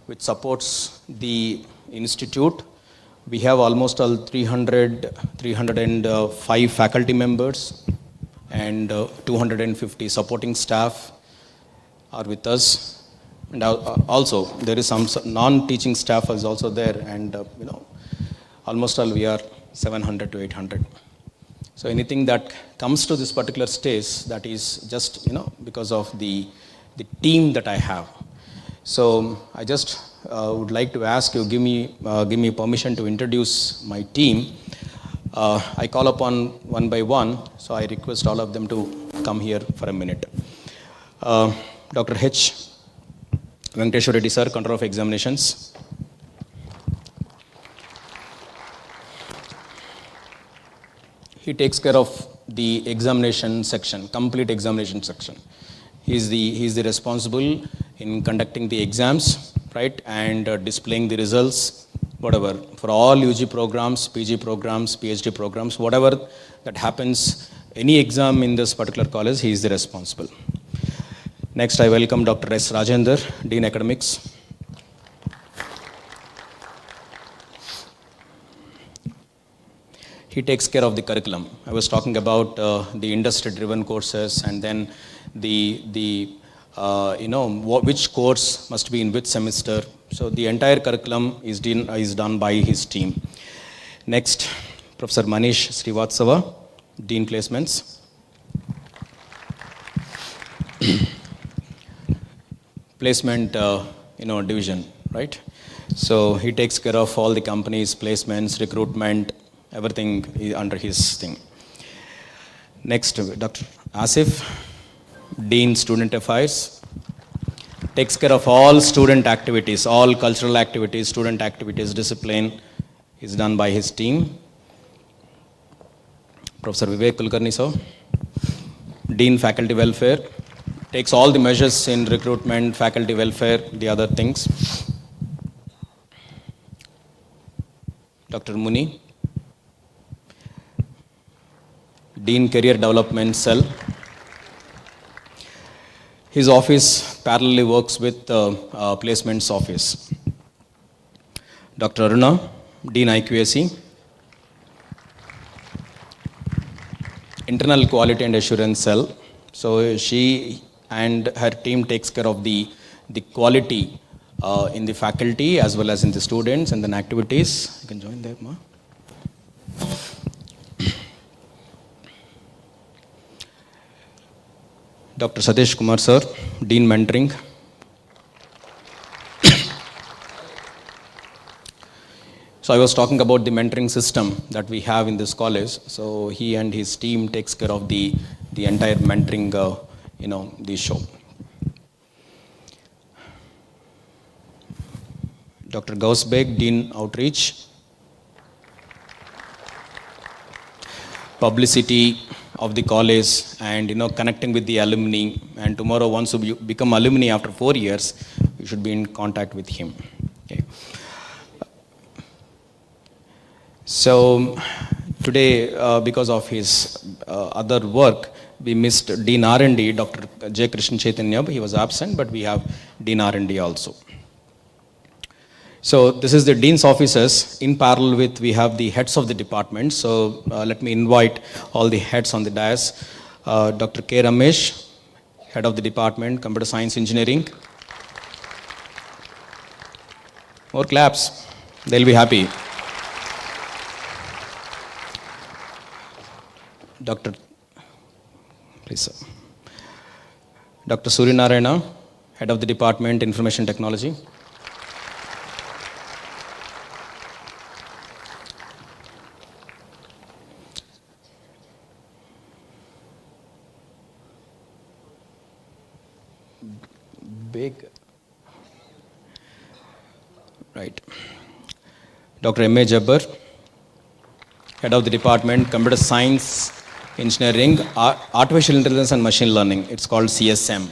which supports the institute. We have almost all 305 faculty members and 250 supporting staff are with us. And also there is some non-teaching staff is also there, and almost all we are 700 to 800. So anything that comes to this particular stage, that is just because of the team that I have. So I just would like to ask you, give me permission to introduce my team. I call upon one by one, so I request all of them to come here for a minute. Dr. H. Venkateshwar Reddy sir, Controller of Examinations. He takes care of the examination section, complete examination section. He is the responsible in conducting the exams, right, and displaying the results, whatever, for all UG programs, PG programs, PhD programs, whatever that happens, any exam in this particular college, he is the responsible. Next, I welcome Dr. S. Rajender, Dean Academics. He takes care of the curriculum. I was talking about the industry-driven courses, and then which course must be in which semester. So the entire curriculum is done by his team. Next, Professor Manish Srivatsava, Dean Placements. placement, division, right? So he takes care of all the companies, placements, recruitment, everything is under his thing. Next, Dr. Asif, Dean Student Affairs, takes care of all student activities, all cultural activities, student activities, discipline is done by his team. Professor Vivek Kulkarni, sir, Dean Faculty Welfare, takes all the measures in recruitment, faculty welfare, the other things. Dr. Muni, Dean Career Development Cell. His office parallelly works with Placements Office. Dr. Aruna, Dean IQAC. Internal Quality and Assurance Cell. So she and her team takes care of the quality in the faculty as well as in the students and then activities. You can join there, Ma. Dr. Satish Kumar, sir, Dean Mentoring. So I was talking about the mentoring system that we have in this college. So he and his team takes care of the entire mentoring, the show. Dr. Gausbek, Dean Outreach. Publicity of the college and connecting with the alumni, and tomorrow once you become alumni after 4 years, you should be in contact with him. Okay. So today, because of his other work, we missed Dean R&D, Dr. J. Krishnan Chaitanya. He was absent, but we have Dean R&D also. So this is the Dean's offices. In parallel with, we have the heads of the department. So let me invite all the heads on the dais. Dr. K. Ramesh, head of the department, Computer Science Engineering. More claps. They'll be happy. Please, sir. Dr. Surya Narayana, head of the department, Information Technology. Big. Right. Dr. M.A. Jabbar, head of the department, Computer Science Engineering, Artificial Intelligence and Machine Learning. It's called CSM.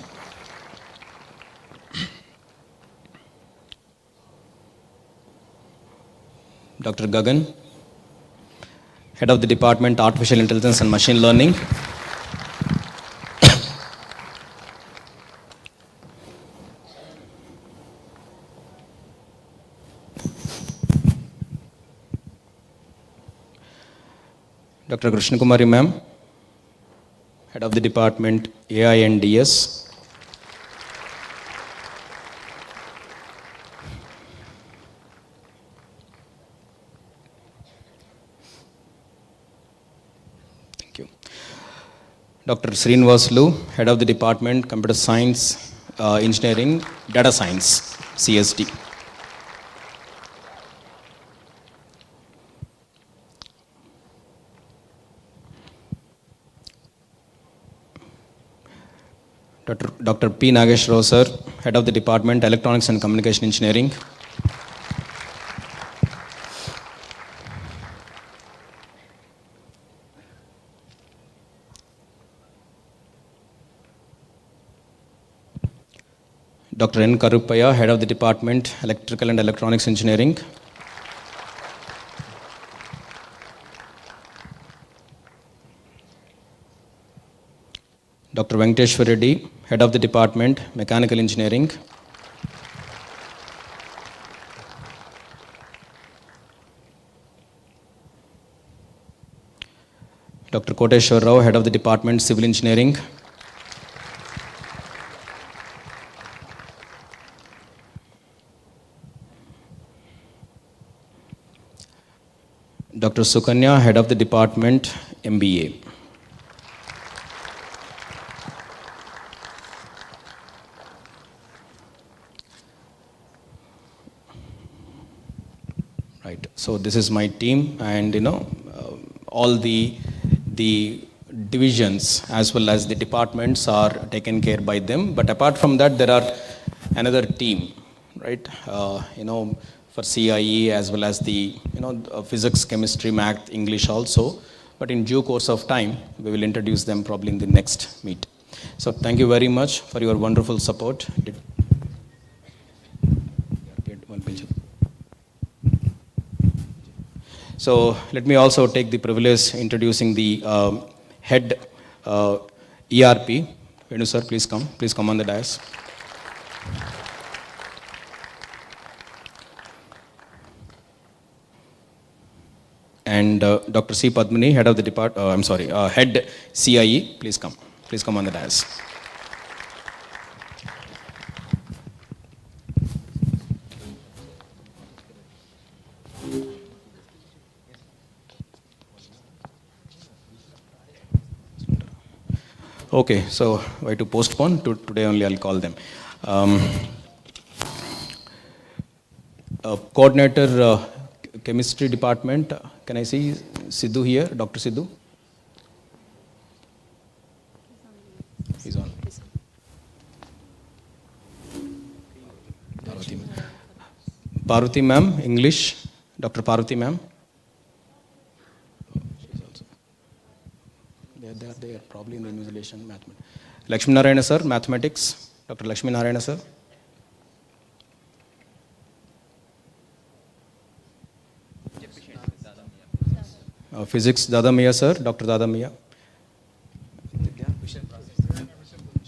Dr. Gagan, head of the department, Artificial Intelligence and Machine Learning. Dr. Krishna Kumari ma'am, head of the department, AI and DS. Thank you. Dr. Srinivaslu, head of the department, Computer Science, Engineering, Data Science, CSD. Dr. P. Nagesh Rao, sir, head of the department, Electronics and Communication Engineering. Dr. N. Karupaya, head of the department, Electrical and Electronics Engineering. Dr. Venkateshwar Reddy, head of the department, Mechanical Engineering. Dr. Koteshwar Rao, head of the department, Civil Engineering. Dr. Sukanya, head of the department, MBA. right? So this is my team, and all the divisions as well as the departments are taken care by them. But apart from that, there are another team, right? For CIE as well as the physics, chemistry, math, English also. But in due course of time, we will introduce them probably in the next meet. So thank you very much for your wonderful support. So let me also take the privilege introducing the head ERP. Venu sir, please come. Please come on the dais. And Dr. C. Padmini, head of the head CIE, please come. Please come on the dais. Okay, so why to postpone? Today only I'll call them. Coordinator, chemistry department, can I see Sidhu here, Dr. Sidhu? He's on. Parvati ma'am, English, Dr. Parvati ma'am. They are probably in the invigilation mathematics. Lakshmi Narayana sir, mathematics, Dr. Lakshmi Narayana sir. Physics, Dada Miya sir, Dr. Dada Miya.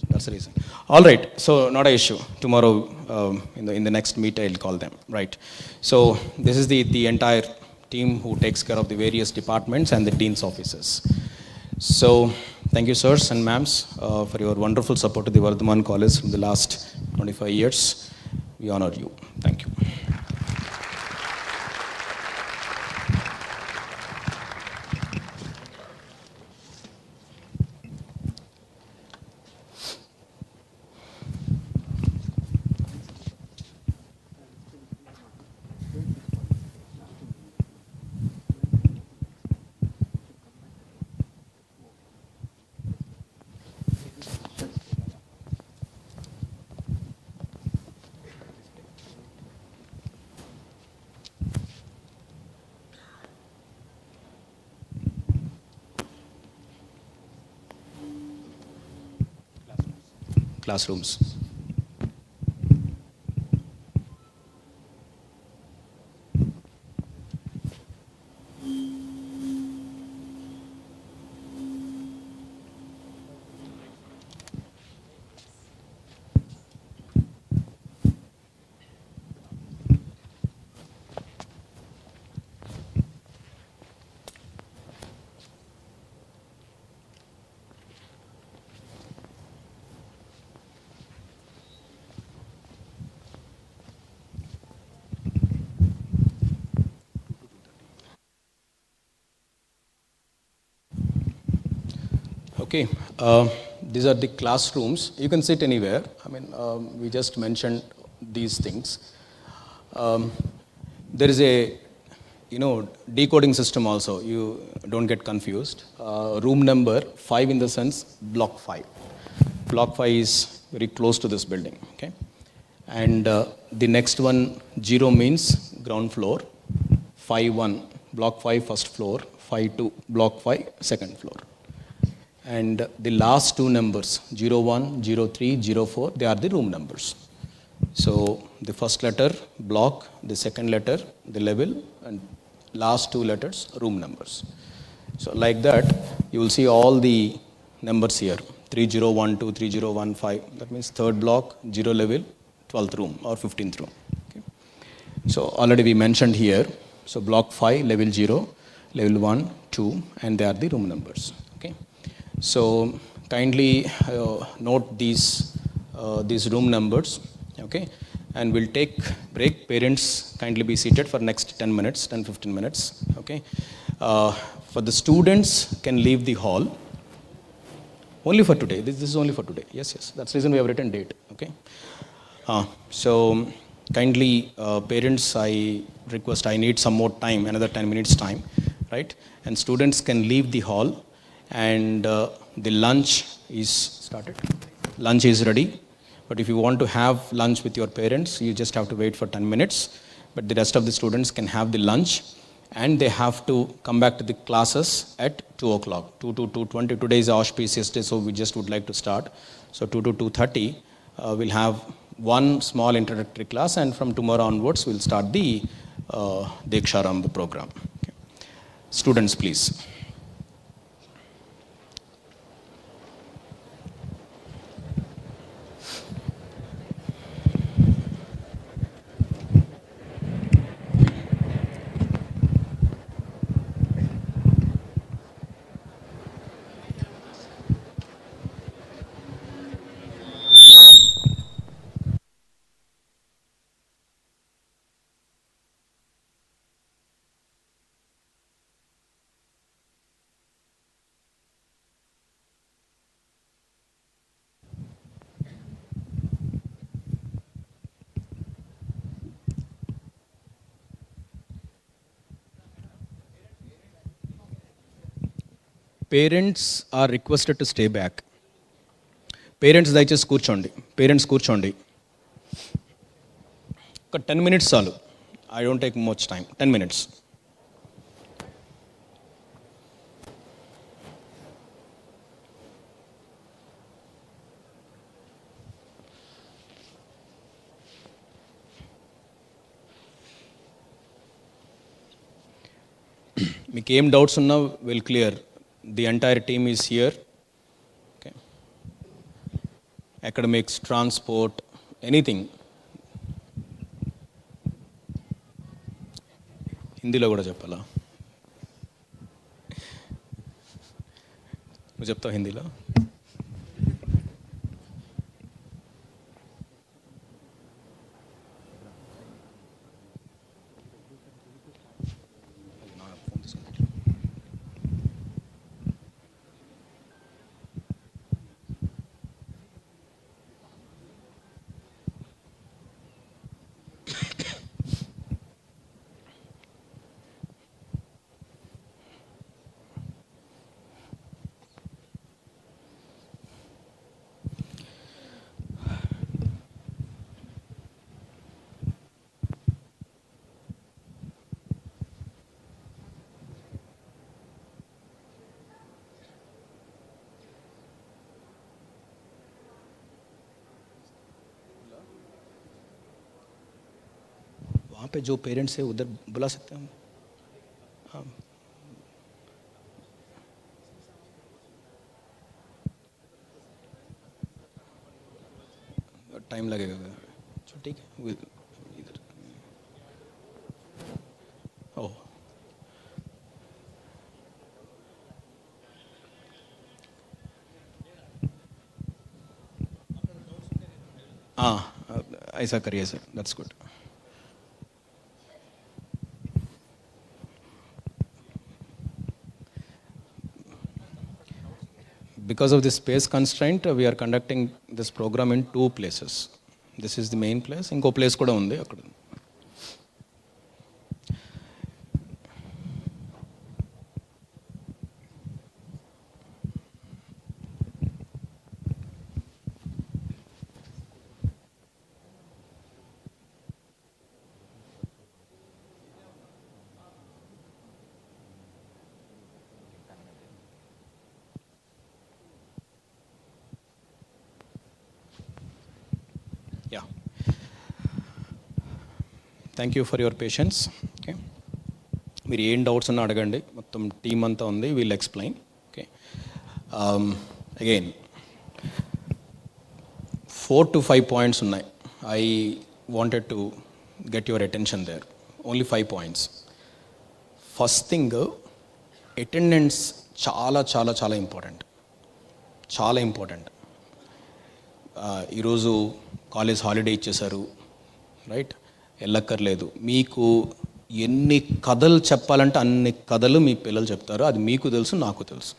That's the reason. All right, so not an issue. Tomorrow, in the next meet, I'll call them. Right. So this is the entire team who takes care of the various departments and the dean's offices. So thank you, sirs and ma'ams, for your wonderful support to the Vardhaman College in the last 25 years. We honor you. Thank you. Classrooms. Okay, these are the classrooms. You can sit anywhere. I mean, we just mentioned these things. There is a, decoding system also. You don't get confused. Room number 5 in the sense block 5. Block 5 is very close to this building. Okay, and the next one 0 means ground floor. 5-1 block 5 first floor. 5-2 block 5 second floor. And the last two numbers, 01, 03, 04, they are the room numbers. So the first letter, block, the second letter, the level, and last two letters, room numbers. So like that, you will see all the numbers here, 3012, 3015, that means third block, 0 level, 12th room or 15th room. Okay. So already we mentioned here, so block 5, level 0, level 1, 2, and they are the room numbers. Okay. So kindly note these room numbers, okay, and we'll take break. Parents kindly be seated for next 10 minutes, 10-15 minutes, okay. For the students can leave the hall only for today. This is only for today. Yes, that's the reason we have written date, okay. So kindly, parents, I request, I need some more time, another 10 minutes time, right? And students can leave the hall, and the lunch is started. Lunch is ready. But if you want to have lunch with your parents, you just have to wait for 10 minutes. But the rest of the students can have the lunch, and they have to come back to the classes at 2 o'clock, 2 to 2:20. Today is auspicious day, so we just would like to start. So 2 to 2:30, we'll have one small introductory class, and from tomorrow onwards, we'll start the Diksharambha program. Okay. Students, please. Parents are requested to stay back. Parents దయచేసి కూర్చోండి. Parents కూర్చోండి. ఒక 10 minutes చాలు. I don't take much time. 10 minutes. మీకు ఏం doubts ఉన్నా will clear. The entire team is here. Okay, academics, transport, anything. హిందీలో కూడా చెప్పాలా? నువ్వు చెప్తావు హిందీలో? वहाँ पे जो पेरेंट्स है उधर बुला सकते हैं हम. हाँ. टाइम लगेगा. चलो ठीक है. इधर. ओह, हाँ, ऐसा करिए sir. That's good. Because of the space constraint, we are conducting this program in 2 places. This is the main place. ఇంకో ప్లేస్ కూడా ఉంది అక్కడ. Yeah. Thank you for your patience. Okay, మీరు ఏం డౌట్స్ ఉన్నా అడగండి. మొత్తం టీం అంతా ఉంది. We'll explain. Okay, again 4 to 5 points ఉన్నాయి. I wanted to get your attention there. Only 5 points. First thing, attendance చాలా చాలా చాలా ఇంపార్టెంట్. చాలా ఇంపార్టెంట్. ఈరోజు కాలేజ్ హాలిడే ఇచ్చేశారు, రైట్? వెళ్ళక్కర్లేదు. మీకు ఎన్ని కథలు చెప్పాలంటే అన్ని కథలు మీ పిల్లలు చెప్తారు. అది మీకు తెలుసు, నాకు తెలుసు.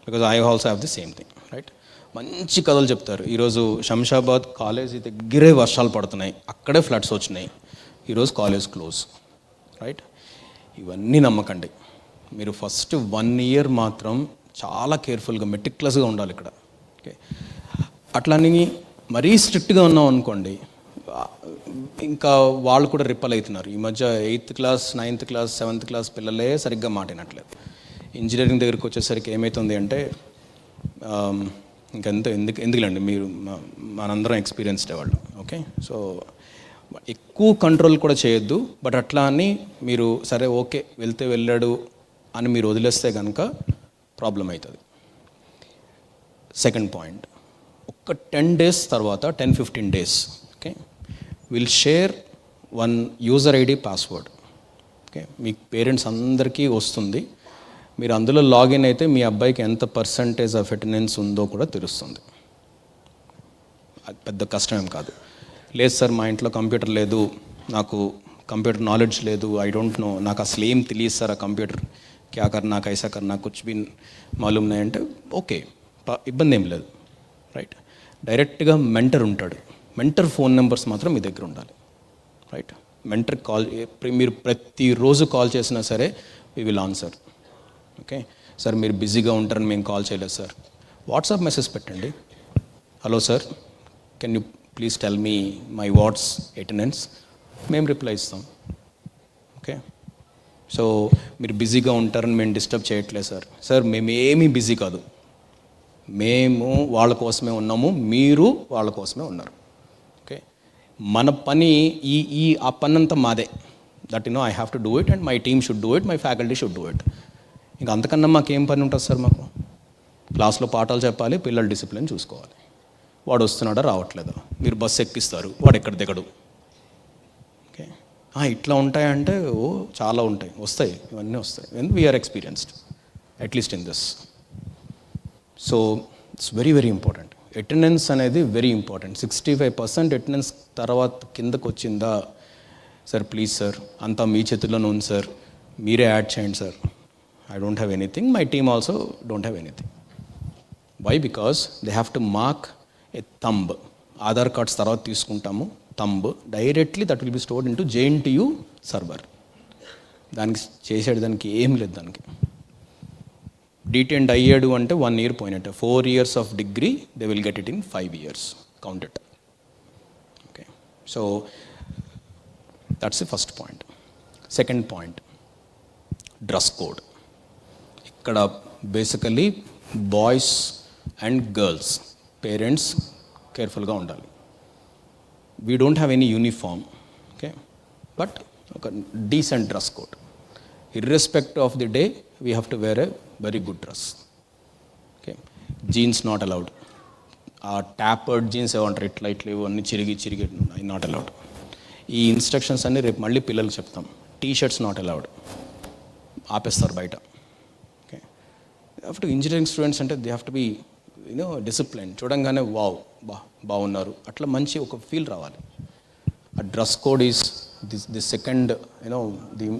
Because I also have the same thing, right? మంచి కథలు చెప్తారు. ఈరోజు శంషాబాద్ కాలేజీ దగ్గరే వర్షాలు పడుతున్నాయి, అక్కడే ఫ్లడ్స్ వచ్చినాయి, ఈరోజు కాలేజ్ క్లోజ్, రైట్? ఇవన్నీ నమ్మకండి. మీరు ఫస్ట్ 1 year మాత్రం చాలా కేర్ఫుల్గా మెటిక్యులస్గా ఉండాలి ఇక్కడ. ఓకే, అట్లని మరీ స్ట్రిక్ట్గా ఉన్నాం అనుకోండి, ఇంకా వాళ్ళు కూడా రిప్పల్ అవుతున్నారు. ఈ మధ్య 8th class 9th class 7th class పిల్లలే సరిగ్గా మాటినట్లేదు. ఇంజనీరింగ్ దగ్గరికి వచ్చేసరికి ఏమవుతుంది అంటే ఇంకెంత ఎందుకులేండి, మీరు మనందరం ఎక్స్పీరియన్స్డ్ వాళ్ళు. ఓకే, సో ఎక్కువ కంట్రోల్ కూడా చేయొద్దు. బట్ అట్లా అని మీరు సరే ఓకే వెళ్తే వెళ్ళాడు అని మీరు వదిలేస్తే కనుక ప్రాబ్లం అవుతుంది. సెకండ్ పాయింట్, ఒక 10 days తర్వాత 10-15 days, okay, will share 1 user ID password. Okay, me parents అందరికీ వస్తుంది. మీరు అందులో లాగిన్ అయితే మీ అబ్బాయికి ఎంత పర్సంటేజ్ ఆఫ్ అటెండెన్స్ ఉందో కూడా తెలుస్తుంది. అది పెద్ద కష్టం ఏం కాదు. లేదు సార్ మా ఇంట్లో కంప్యూటర్ లేదు, నాకు కంప్యూటర్ నాలెడ్జ్ లేదు, ఐ డోంట్ నో, నాకు అసలు ఏం తెలియదు సార్ ఆ కంప్యూటర్ క్యా కర్నా కైసా కర్నా కుచ్ బి మాలూమ్ నై అంటే ఓకే, ఇబ్బంది ఏం లేదు, రైట్? డైరెక్ట్గా మెంటర్ ఉంటాడు. మెంటర్ ఫోన్ నెంబర్స్ మాత్రం మీ దగ్గర ఉండాలి, రైట్? మెంటర్ కాల్ మీరు ప్రతిరోజు కాల్ చేసినా సరే we will answer. Okay sir, మీరు బిజీగా ఉంటారని మేము కాల్ చేయలేదు సార్, వాట్సాప్ మెసేజ్ పెట్టండి, hello sir can you please tell me my what's attendance, మేము రిప్లై ఇస్తాం. ఓకే, సో మీరు బిజీగా ఉంటారని మేము డిస్టర్బ్ చేయట్లేదు సార్. సార్ మేము ఏమీ బిజీ కాదు, మేము వాళ్ళ కోసమే ఉన్నాము, మీరు వాళ్ళ కోసమే ఉన్నారు. ఓకే, మన పని ఆ పని అంతా మాదే. That you know I have to do it and my team should do it, my faculty should do it. ఇంకా అంతకన్నా మాకేం పని ఉంటుంది సార్? మాకు క్లాస్లో పాఠాలు చెప్పాలి, పిల్లల డిసిప్లిన్ చూసుకోవాలి. వాడు వస్తున్నాడా రావట్లేదా, మీరు బస్సు ఎక్కిస్తారు, వాడు ఎక్కడ దిగడు. ఓకే, ఇట్లా ఉంటాయంటే ఓ చాలా ఉంటాయి, వస్తాయి, ఇవన్నీ వస్తాయి. When we're experienced at least in this. So it's very very important. Attendance అనేది వెరీ ఇంపార్టెంట్. 65% అటెండెన్స్ తర్వాత కిందకు వచ్చిందా, సార్ ప్లీజ్ సార్ అంతా మీ చేతుల్లోనే ఉంది సార్, మీరే యాడ్ చేయండి sir. I don't have anything, my team also don't have anything. Why? Because they have to mark a thumb. Aadhaar cards తర్వాత తీసుకుంటాము, thumb directly that will be stored into JNTU server. దానికి చేసేదానికి ఏం లేదు. దానికి డీటెయిన్డ్ అయ్యాడు అంటే 1 year పోయినట్టే. 4 years of degree they will get it in 5 years. Count it. Okay, so that's the first point. Second point, dress code. ఇక్కడ basically boys and girls parents కేర్ఫుల్గా ఉండాలి. We don't have any uniform, okay, but ఒక decent dress code. Irrespective of the day we have to wear a very good dress. Okay, jeans not allowed. ఆ tapered jeans ఏమంటారు, ఇట్లా ఇవన్నీ చిరిగి not allowed. ఈ instructions అన్నీ రేపు మళ్ళీ పిల్లలకు చెప్తాం. టీ-షర్ట్స్ నాట్ అలౌడ్, ఆపేస్తారు బయట. అప్పుడు ఇంజనీరింగ్ స్టూడెంట్స్ అంటే they have to be discipline. చూడంగానే వావ్ బాగున్నారు అట్లా మంచి ఒక ఫీల్ రావాలి. ఆ dress code is the second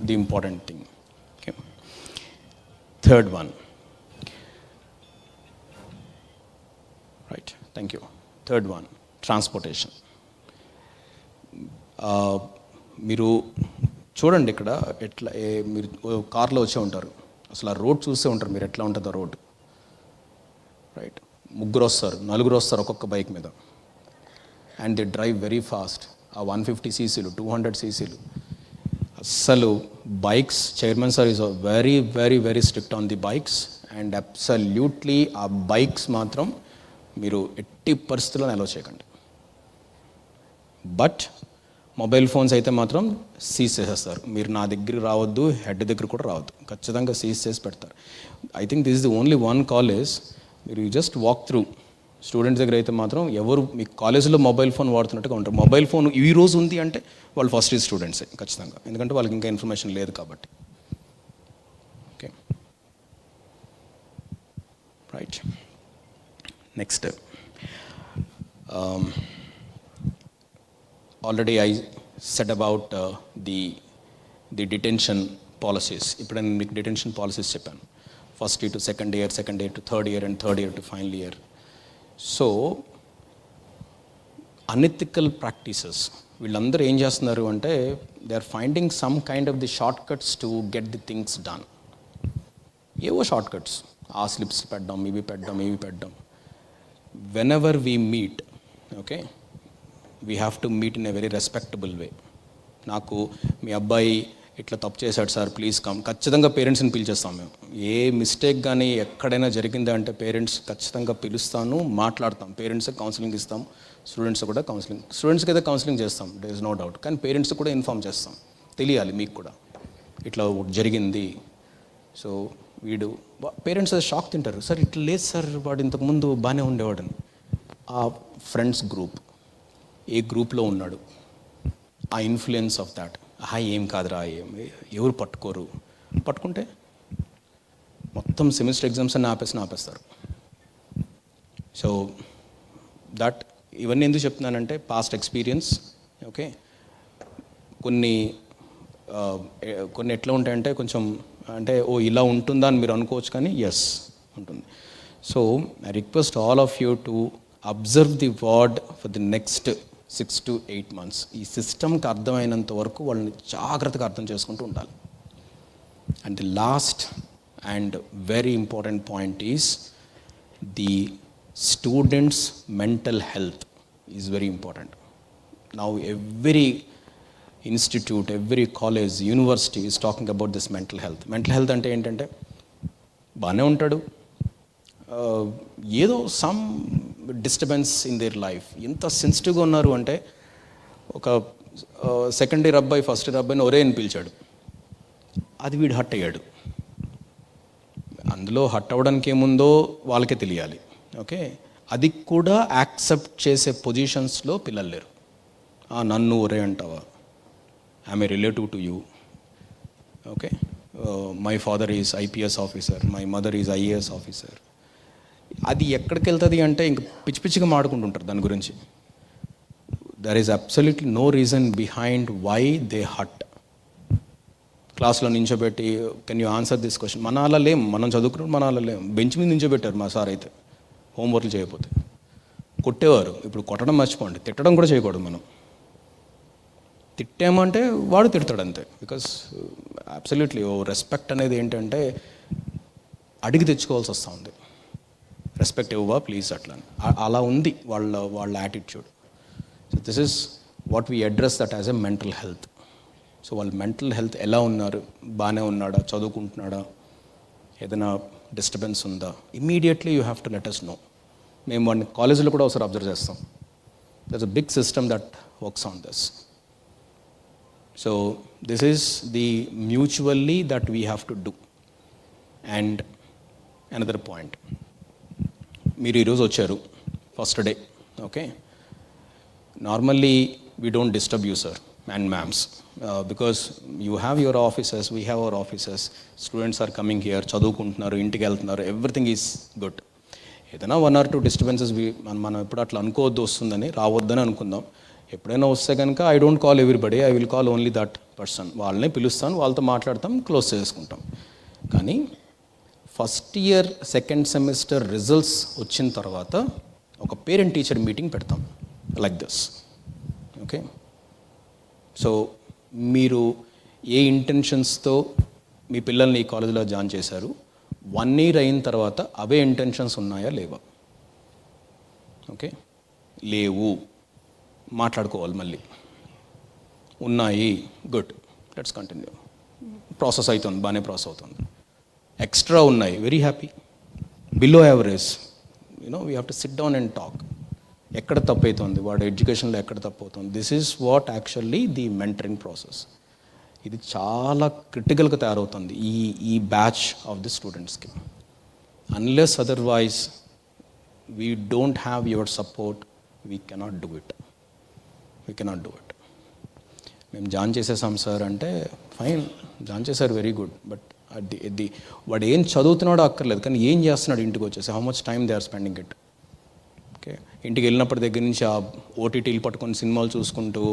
the important thing. Okay, third one, right, thank you. Third one, transportation. మీరు చూడండి ఇక్కడ ఎట్లా, మీరు కార్లో వచ్చే ఉంటారు, అసలు ఆ రోడ్ చూసే ఉంటారు మీరు ఎట్లా ఉంటుందో రోడ్, రైట్? 3 వస్తారు, 4 వస్తారు ఒక్కొక్క బైక్ మీద, and they drive very fast. ఆ 150 cc 200 cc. అస్సలు bikes, chairman sir is very very very strict on the bikes, and absolutely ఆ బైక్స్ మాత్రం మీరు ఎట్టి పరిస్థితుల్లో అలౌ చేయకండి. బట్ మొబైల్ ఫోన్స్ అయితే మాత్రం సీజ్ చేసేస్తారు. మీరు నా దగ్గర రావద్దు, హెడ్ దగ్గర కూడా రావద్దు, ఖచ్చితంగా సీజ్ చేసి పెడతారు. I think this is the only one college మీరు జస్ట్ వాక్ త్రూ. స్టూడెంట్స్ దగ్గర అయితే మాత్రం ఎవరు మీ కాలేజీలో మొబైల్ ఫోన్ వాడుతున్నట్టుగా ఉంటారు. మొబైల్ ఫోన్ ఈ రోజు ఉంది అంటే వాళ్ళు ఫస్ట్ ఇయర్ స్టూడెంట్సే ఖచ్చితంగా, ఎందుకంటే వాళ్ళకి ఇంకా ఇన్ఫర్మేషన్ లేదు కాబట్టి. Okay, right. Next, already I said about the detention policies. ఇప్పుడు నేను మీకు డిటెన్షన్ పాలసీస్ చెప్పాను. First year to second year, second year to third year, and third year to final year. So unethical practices వీళ్ళందరూ ఏం చేస్తున్నారు అంటే they are finding some kind of the short cuts to get the things done. ఏవో short cuts, ఆ slips పెట్టడం, ఇవి పెట్టడం. Whenever we meet, okay, we have to meet in a very respectable way. నాకు మీ అబ్బాయి ఇట్లా తప్పు చేశాడు సార్, ప్లీజ్ కమ్, ఖచ్చితంగా పేరెంట్స్ని పిలిచేస్తాం మేము. ఏ మిస్టేక్ కానీ ఎక్కడైనా జరిగిందా అంటే పేరెంట్స్ ఖచ్చితంగా పిలుస్తాను, మాట్లాడతాం, పేరెంట్స్కి కౌన్సిలింగ్ ఇస్తాం, స్టూడెంట్స్ కూడా కౌన్సిలింగ్, స్టూడెంట్స్కి అయితే కౌన్సిలింగ్ చేస్తాం, దేర్ ఇస్ నో డౌట్, కానీ పేరెంట్స్కి కూడా ఇన్ఫామ్ చేస్తాం, తెలియాలి మీకు కూడా ఇట్లా జరిగింది. సో వీడు పేరెంట్స్ అది షాక్ తింటారు, సార్ ఇట్లా లేదు సార్, వాడు ఇంతకుముందు బాగానే ఉండేవాడని. ఆ ఫ్రెండ్స్ గ్రూప్, ఏ గ్రూప్లో ఉన్నాడు, ఆ ఇన్ఫ్లుయెన్స్ ఆఫ్ దాట్, ఏం కాదురా, ఎవరు పట్టుకుంటే మొత్తం సెమిస్టర్ ఎగ్జామ్స్ అన్ని ఆపేస్తారు. సో దట్ ఇవన్నీ ఎందుకు చెప్తున్నానంటే పాస్ట్ ఎక్స్పీరియన్స్, ఓకే. కొన్ని ఎట్లా ఉంటాయంటే కొంచెం అంటే ఇలా ఉంటుందా అని మీరు అనుకోవచ్చు, కానీ ఎస్ ఉంటుంది. So I request all of you to observe the ward for the next 6 to 8 months. ఈ సిస్టమ్కి అర్థమైనంత వరకు వాళ్ళని జాగ్రత్తగా అర్థం చేసుకుంటూ ఉండాలి. And the last and very important point is the students mental health is very important. Now every institute, every college, university is talking about this mental health. Mental health అంటే ఏంటంటే బాగానే ఉంటాడు, ఏదో some disturbance in their life. ఎంత సెన్సిటివ్గా ఉన్నారు అంటే ఒక సెకండ్ ఇయర్ అబ్బాయి ఫస్ట్ ఇయర్ అబ్బాయిని ఒరే అని పిలిచాడు, అది వీడు హట్ అయ్యాడు. అందులో హట్ అవ్వడానికి ఏముందో వాళ్ళకే తెలియాలి, ఓకే. అది కూడా యాక్సెప్ట్ చేసే పొజిషన్స్లో పిల్లలు లేరు. నన్ను ఒరే అంటావా, I'm a relative to you, okay. My father is IPS officer, my mother is IAS officer. అది ఎక్కడికి వెళ్తుంది అంటే ఇంక పిచ్చిగా మాడుకుంటుంటారు దాని గురించి. There is absolutely no reason behind why they hurt. క్లాస్లో నించోబెట్టి can you answer this question, మన అలా లేం, మనం చదువుకున్నప్పుడు మన అలా లేం. బెంచ్ మీద నించోబెట్టారు మా సార్ అయితే, హోంవర్క్లు చేయకపోతే కొట్టేవారు. ఇప్పుడు కొట్టడం మర్చిపోండి, తిట్టడం కూడా చేయకూడదు. మనం తిట్టామంటే వాడు తిడతాడు అంతే. బికాస్ అబ్సల్యూట్లీ రెస్పెక్ట్ అనేది ఏంటంటే అడిగి తెచ్చుకోవాల్సి వస్తూ ఉంది. రెస్పెక్ట్ ఇవ్వవా ప్లీజ్ అట్లా అలా ఉంది వాళ్ళ attitude. So this is what we address that as a mental health. So వాళ్ళ మెంటల్ హెల్త్ ఎలా ఉన్నారు, బాగానే ఉన్నాడా, చదువుకుంటున్నాడా, ఏదైనా డిస్టర్బెన్స్ ఉందా, immediately you have to let us know. మేము వాడిని కాలేజీలో కూడా ఒకసారి అబ్జర్వ్ చేస్తాం. That's a big system that works on this. So this is the mutually that we have to do. And another point, మీరు ఈరోజు వచ్చారు first day, okay. Normally we don't disturb you sir and ma'ams, because you have your offices, we have our offices, students are coming here, చదువుకుంటున్నారు, ఇంటికి వెళ్తున్నారు, everything is good. ఏదైనా 1 or 2 disturbances మనం ఎప్పుడు అట్లా అనుకోవద్దు, వస్తుందని రావద్దని అనుకుందాం. ఎప్పుడైనా వస్తే కనుక I don't call everybody, I will call only that person. వాళ్ళనే పిలుస్తాను, వాళ్ళతో మాట్లాడతాం, క్లోజ్ చేసుకుంటాం. కానీ first year second semester results వచ్చిన తర్వాత ఒక పేరెంట్ టీచర్ మీటింగ్ పెడతాం లైక్ దిస్, ఓకే. సో మీరు ఏ ఇంటెన్షన్స్తో మీ పిల్లల్ని ఈ కాలేజీలో జాయిన్ చేశారు, 1 year అయిన తర్వాత అవే ఇంటెన్షన్స్ ఉన్నాయా లేవా, ఓకే. లేవు, మాట్లాడుకోవాలి. మళ్ళీ ఉన్నాయి, గుడ్, లెట్స్ కంటిన్యూ. ప్రాసెస్ అవుతుంది, బాగానే ప్రాసెస్ అవుతుంది. ఎక్స్ట్రా ఉన్నాయి, very happy. Below average, we have to SIT down and talk. ఎక్కడ తప్పు అవుతుంది, వాడు ఎడ్యుకేషన్లో ఎక్కడ తప్పు అవుతుంది. This is what actually the mentoring process. ఇది చాలా క్రిటికల్గా తయారవుతుంది ఈ బ్యాచ్ ఆఫ్ ది స్టూడెంట్స్కి. Unless otherwise we don't have your support, we cannot do it. మేము జాయిన్ చేసేసాం సార్ అంటే ఫైన్, జాయిన్ చేశారు, వెరీ గుడ్. బట్ వాడు ఏం చదువుతున్నాడో అక్కర్లేదు, కానీ ఏం చేస్తున్నాడు ఇంటికి వచ్చేసి, how much time they are spending it, okay. ఇంటికి వెళ్ళినప్పటి దగ్గర నుంచి ఆ ఓటీటీలు పట్టుకొని సినిమాలు చూసుకుంటూ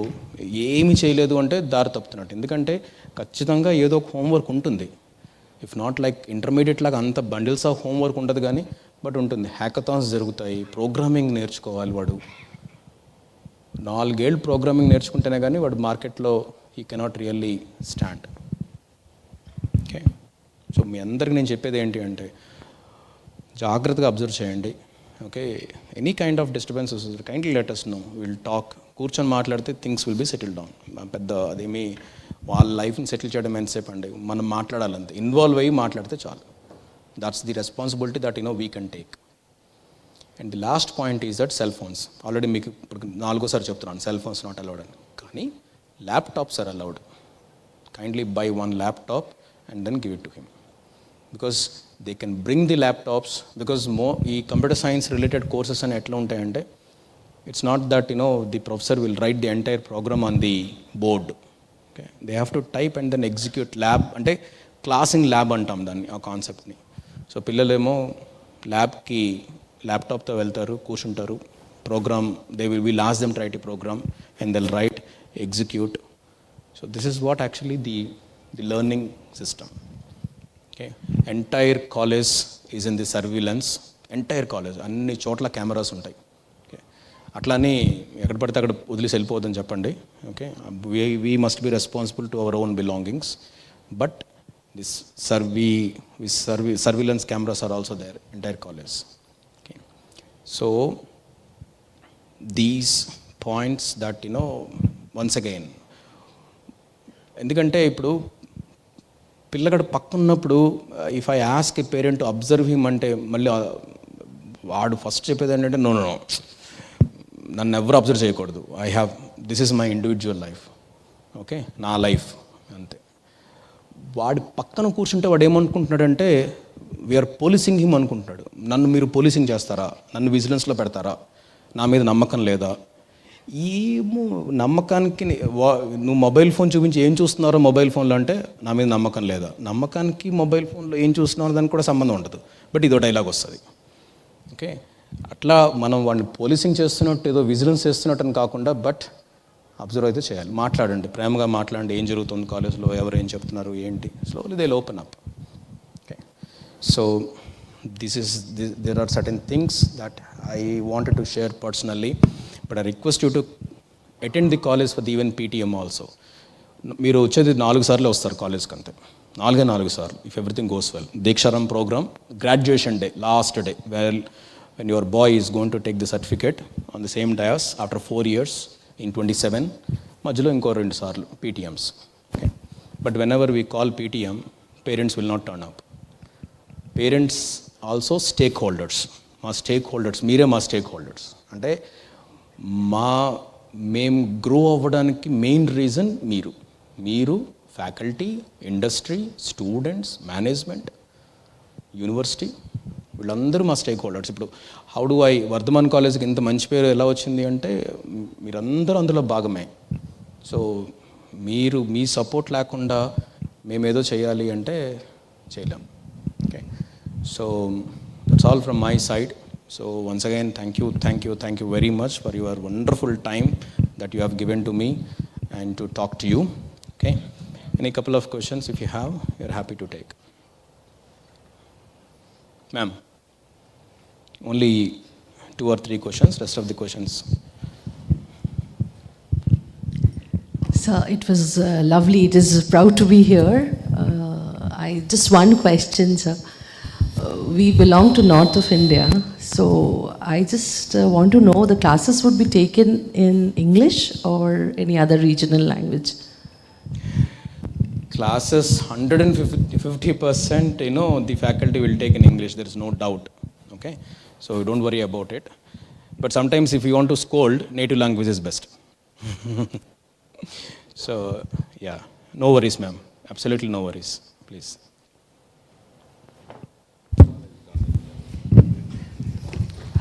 ఏమీ చేయలేదు అంటే దారి తప్పుతున్నట్టు. ఎందుకంటే ఖచ్చితంగా ఏదో ఒక హోంవర్క్ ఉంటుంది. ఇఫ్ నాట్ లైక్ ఇంటర్మీడియట్ లాగా అంత బండిల్స్ ఆఫ్ హోంవర్క్ ఉంటుంది, కానీ బట్ ఉంటుంది. హ్యాకథాన్స్ జరుగుతాయి, ప్రోగ్రామింగ్ నేర్చుకోవాలి వాడు. 4 ఏళ్ళు ప్రోగ్రామింగ్ నేర్చుకుంటేనే కానీ వాడు మార్కెట్లో he cannot really stand. Okay, so మీ అందరికి నేను చెప్పేది ఏంటి అంటే జాగ్రత్తగా అబ్జర్వ్ చేయండి. Okay, any kind of disturbances kindly let us know, will talk. కూర్చొని మాట్లాడితే things will be settle down. పెద్ద అదేమి వాళ్ళ లైఫ్ని సెటిల్ చేయడం ఎంతసేపు అండి, మనం మాట్లాడాలంతే, ఇన్వాల్వ్ అయ్యి మాట్లాడితే చాలు. That's the responsibility that we can take. And the last point is that cell phones, already మీకు ఇప్పుడు 4సారి చెప్తున్నాను, సెల్ ఫోన్స్ నాట్ అలౌడ్ అని. కానీ laptops are allowed. Kindly buy 1 laptop and then give it to him, because they can bring the laptops. Because ఈ computer science related courses అని ఎట్లా ఉంటాయంటే, it's not that the professor will write the entire program on the board. Okay, they have to type and then execute. Lab అంటే క్లాసింగ్ lab అంటాం దాన్ని, ఆ కాన్సెప్ట్ని. సో పిల్లలేమో ల్యాబ్కి ల్యాప్టాప్తో వెళ్తారు, కూర్చుంటారు, program they will ask them write a program and they'll write, execute. So this is what actually the learning system. Okay, entire college is in the surveillance. Entire college అన్ని చోట్ల కెమెరాస్ ఉంటాయి. Okay, అట్లానే ఎక్కడ పడితే అక్కడ వదిలేసి వెళ్ళిపోవద్దని చెప్పండి. Okay, we must be responsible to our own belongings. But this surveillance cameras are also there, entire college. Okay, so these points that once again, ఎందుకంటే ఇప్పుడు పిల్లగాడు పక్కన్నప్పుడు if I ask a parent to observe him అంటే మళ్ళీ వాడు first చెప్పేది ఏంటంటే no, నన్ను ఎవరు అబ్జర్వ్ చేయకూడదు, this is my individual life. Okay, నా లైఫ్ అంతే. వాడి పక్కన కూర్చుంటే వాడు ఏమనుకుంటున్నాడంటే వీఆర్ పోలీసింగ్ హిమ్ అనుకుంటున్నాడు. నన్ను మీరు పోలీసింగ్ చేస్తారా, నన్ను విజిలెన్స్లో పెడతారా, నా మీద నమ్మకం లేదా? ఏమో నమ్మకానికి నువ్వు మొబైల్ ఫోన్ చూపించి ఏం చూస్తున్నారో మొబైల్ ఫోన్లో అంటే నా మీద నమ్మకం లేదా? నమ్మకానికి మొబైల్ ఫోన్లో ఏం చూస్తున్నారో దానికి కూడా సంబంధం ఉండదు. బట్ ఇదో డైలాగ్ వస్తుంది. ఓకే, అట్లా మనం వాడిని పోలీసింగ్ చేస్తున్నట్టు ఏదో విజిలెన్స్ చేస్తున్నట్టు అని కాకుండా, బట్ అబ్జర్వ్ అయితే చేయాలి. మాట్లాడండి, ప్రేమగా మాట్లాడండి, ఏం జరుగుతుంది కాలేజ్లో, ఎవరు ఏం చెప్తున్నారు ఏంటి. Slowly they open up. Okay, so there are certain things that I wanted to share personally, but I request you to attend the college for the even PTM also. మీరు వచ్చేది 4 సార్లు వస్తారు కాలేజ్కి, అంతే, 4 సార్లు ఇఫ్ ఎవ్రీథింగ్ గోస్ వెల్. దీక్షారం program, graduation day, last day, when your boy is going to take the certificate on the same dais after 4 years in 27, మధ్యలో ఇంకో 2 సార్లు PTMs. Okay, but whenever we call PTM, parents will not turn up. Parents also stake holders. మా stake holders, మీరే మా stake holders. అంటే మేము grow అవ్వడానికి main reason మీరు faculty, industry, students, management, university, వీళ్ళందరూ మా స్టేక్ హోల్డర్స్. ఇప్పుడు వర్ధమాన్ కాలేజ్కి ఇంత మంచి పేరు ఎలా వచ్చింది అంటే మీరందరూ అందులో భాగమే. సో మీ సపోర్ట్ లేకుండా మేమేదో చేయాలి అంటే చేయలేం. Okay, so that's all from my side. So once again, thank you very much for your wonderful time that you have given to me and to talk to you. Okay, any couple of questions if you have, you're happy to take. Ma'am, only 2 or 3 questions, rest of the questions. Sir, it was lovely. It is proud to be here. Just one question, sir. We belong to north of India, so I just want to know the classes would be taken in English or any other regional language? Classes 150%, the faculty will take in English, there is no doubt. Okay, so don't worry about it. But sometimes if you want to scold, native language is best. So yeah, no worries ma'am, absolutely no worries, please.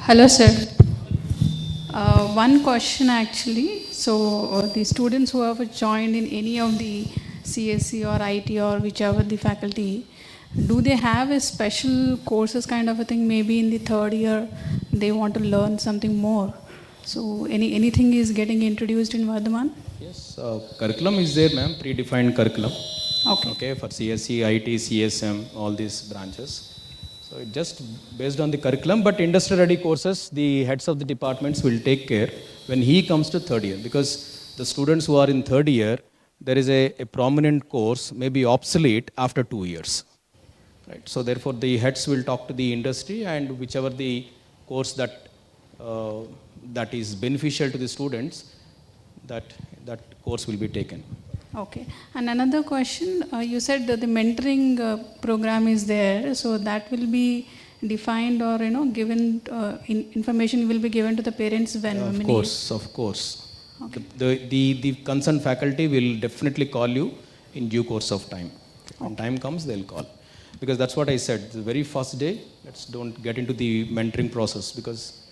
Hello, sir. One question actually. So, the students who have joined in any of the CSC or IT or whichever the faculty, do they have a special courses kind of a thing? Maybe in the 3rd year, they want to learn something more. So, anything is getting introduced in Vardhaman? Yes, curriculum is there, ma'am. Predefined curriculum. Okay. Okay, for CSC, IT, CSM, all these branches. So it just based on the curriculum, but industry-ready courses, the heads of the departments will take care when he comes to third year, because the students who are in third year, there is a prominent course may be obsolete after 2 years. Right. So therefore, the heads will talk to the industry, and whichever the course that is beneficial to the students, that course will be taken. Okay. And another question, you said that the mentoring program is there, so that will be defined or given information will be given to the parents when Of course. Okay. The concerned faculty will definitely call you in due course of time. When time comes, they'll call. Because that's what I said. The very first day, let's don't get into the mentoring process, because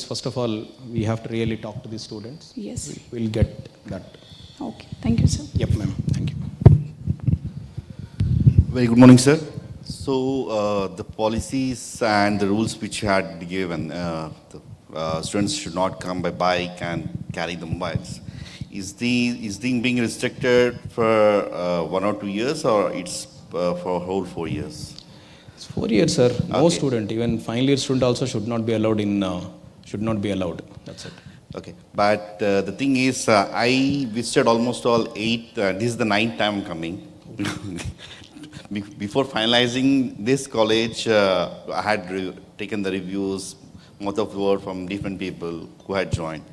first of all, we have to really talk to the students. Yes. We'll get that. Okay. Thank you, sir. Yep, ma'am. Thank you. Very good morning, sir. So, the policies and the rules which you had given, students should not come by bike and carry the mobiles. Is the being restricted for 1 or 2 years, or it's for whole 4 years? It's 4 years, sir. No Okay. student, even final year student also should not be allowed That's it. Okay, but the thing is, I visited almost all 8, this is the 9th time I'm coming. Before finalizing this college, I had taken the reviews, most of the word from different people who had joined.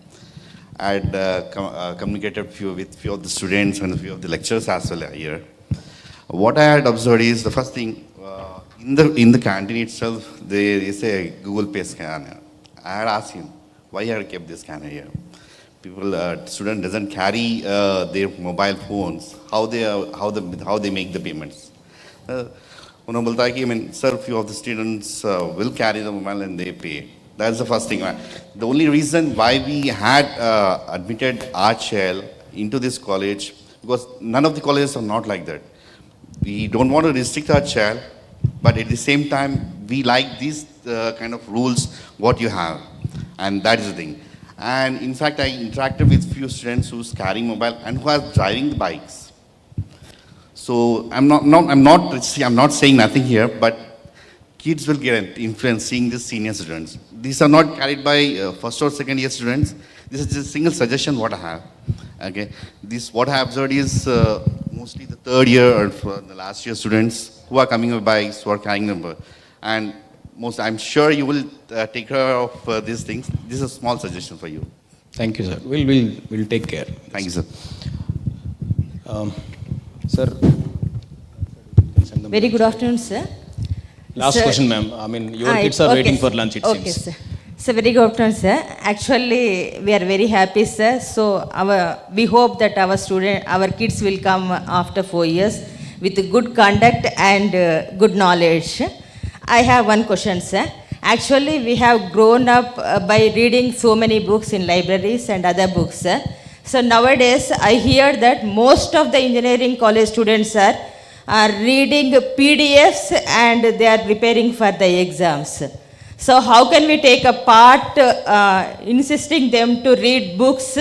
I had communicated with few of the students and a few of the lecturers as well here. What I had observed is, the first thing, in the canteen itself, there is a Google Pay scanner. I had asked him, why you had kept this scanner here? Student doesn't carry their mobile phones. How they make the payments? Honorable Taki, sir, few of the students will carry the mobile and they pay. That's the first thing. The only reason why we had admitted our child into this college, because none of the colleges are not like that. We don't want to restrict our child, but at the same time, we like these kind of rules what you have, and that is the thing. And in fact, I interacted with few students who's carrying mobile and who are driving the bikes. So I'm not saying nothing here, but kids will get influence seeing the senior students. These are not carried by first or second year students. This is just a single suggestion what I have. Okay, what I observed is mostly the third year or the last year students who are coming with bikes, who are carrying them, and I'm sure you will take care of these things. This is a small suggestion for you. Thank you, sir. We'll take care. Thank you, sir. Sir. Very good afternoon, sir. Last Sir, question, ma'am. Your kids are waiting for lunch, it okay, seems. sir. So very good afternoon, sir. Actually, we are very happy, sir. So we hope that our kids will come after 4 years with good conduct and good knowledge. I have one question, sir. Actually, we have grown up by reading so many books in libraries and other books, sir. So nowadays, I hear that most of the engineering college students are reading PDFs and they are preparing for the exams. So how can we take a part insisting them to read books,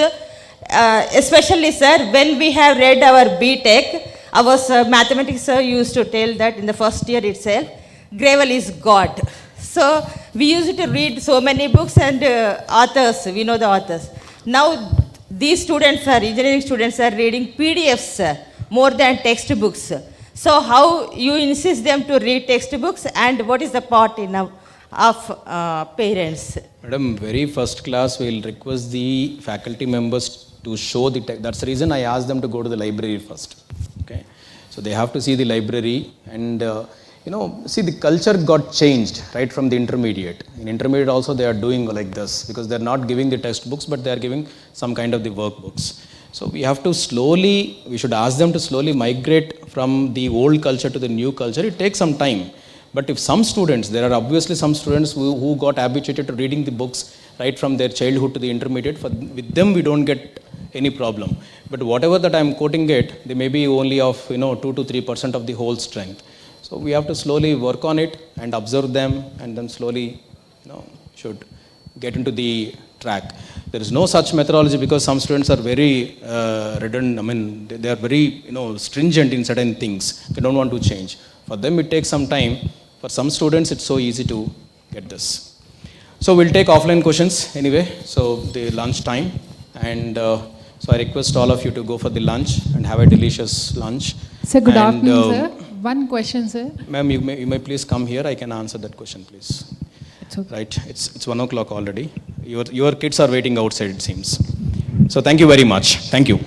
especially, sir, when we have read our BTech, our mathematics sir used to tell that in the first year itself, gravel is God. So we used to read so many books and authors, we know the authors. Now these students engineering students are reading PDFs more than textbooks. So how you insist them to read textbooks, and what is the part of parents? Madam, very first class, we will request the faculty members to show the text. That's the reason I asked them to go to the library first. Okay, so they have to see the library, and see, the culture got changed right from the intermediate. In intermediate also they are doing like this, because they are not giving the textbooks, but they are giving some kind of the workbooks. So we should ask them to slowly migrate from the old culture to the new culture. It takes some time. But if some students, there are obviously some students who got habituated to reading the books right from their childhood to the intermediate, with them we don't get any problem. But whatever that I am quoting it, they may be only of 2 to 3% of the whole strength. So we have to slowly work on it and observe them, and then slowly should get into the track. There is no such methodology, because some students are very redundant. They are very stringent in certain things. They don't want to change. For them it takes some time. For some students, it's so easy to get this. So we'll take offline questions anyway, so the lunch time. And so I request all of you to go for the lunch and have a delicious lunch. Sir, good And, afternoon, sir. One question, sir. Ma'am, you may please come here. I can answer that question, please. It's okay. Right, it's 1 o'clock already. Your kids are waiting outside, it seems. So thank you very much. Thank you.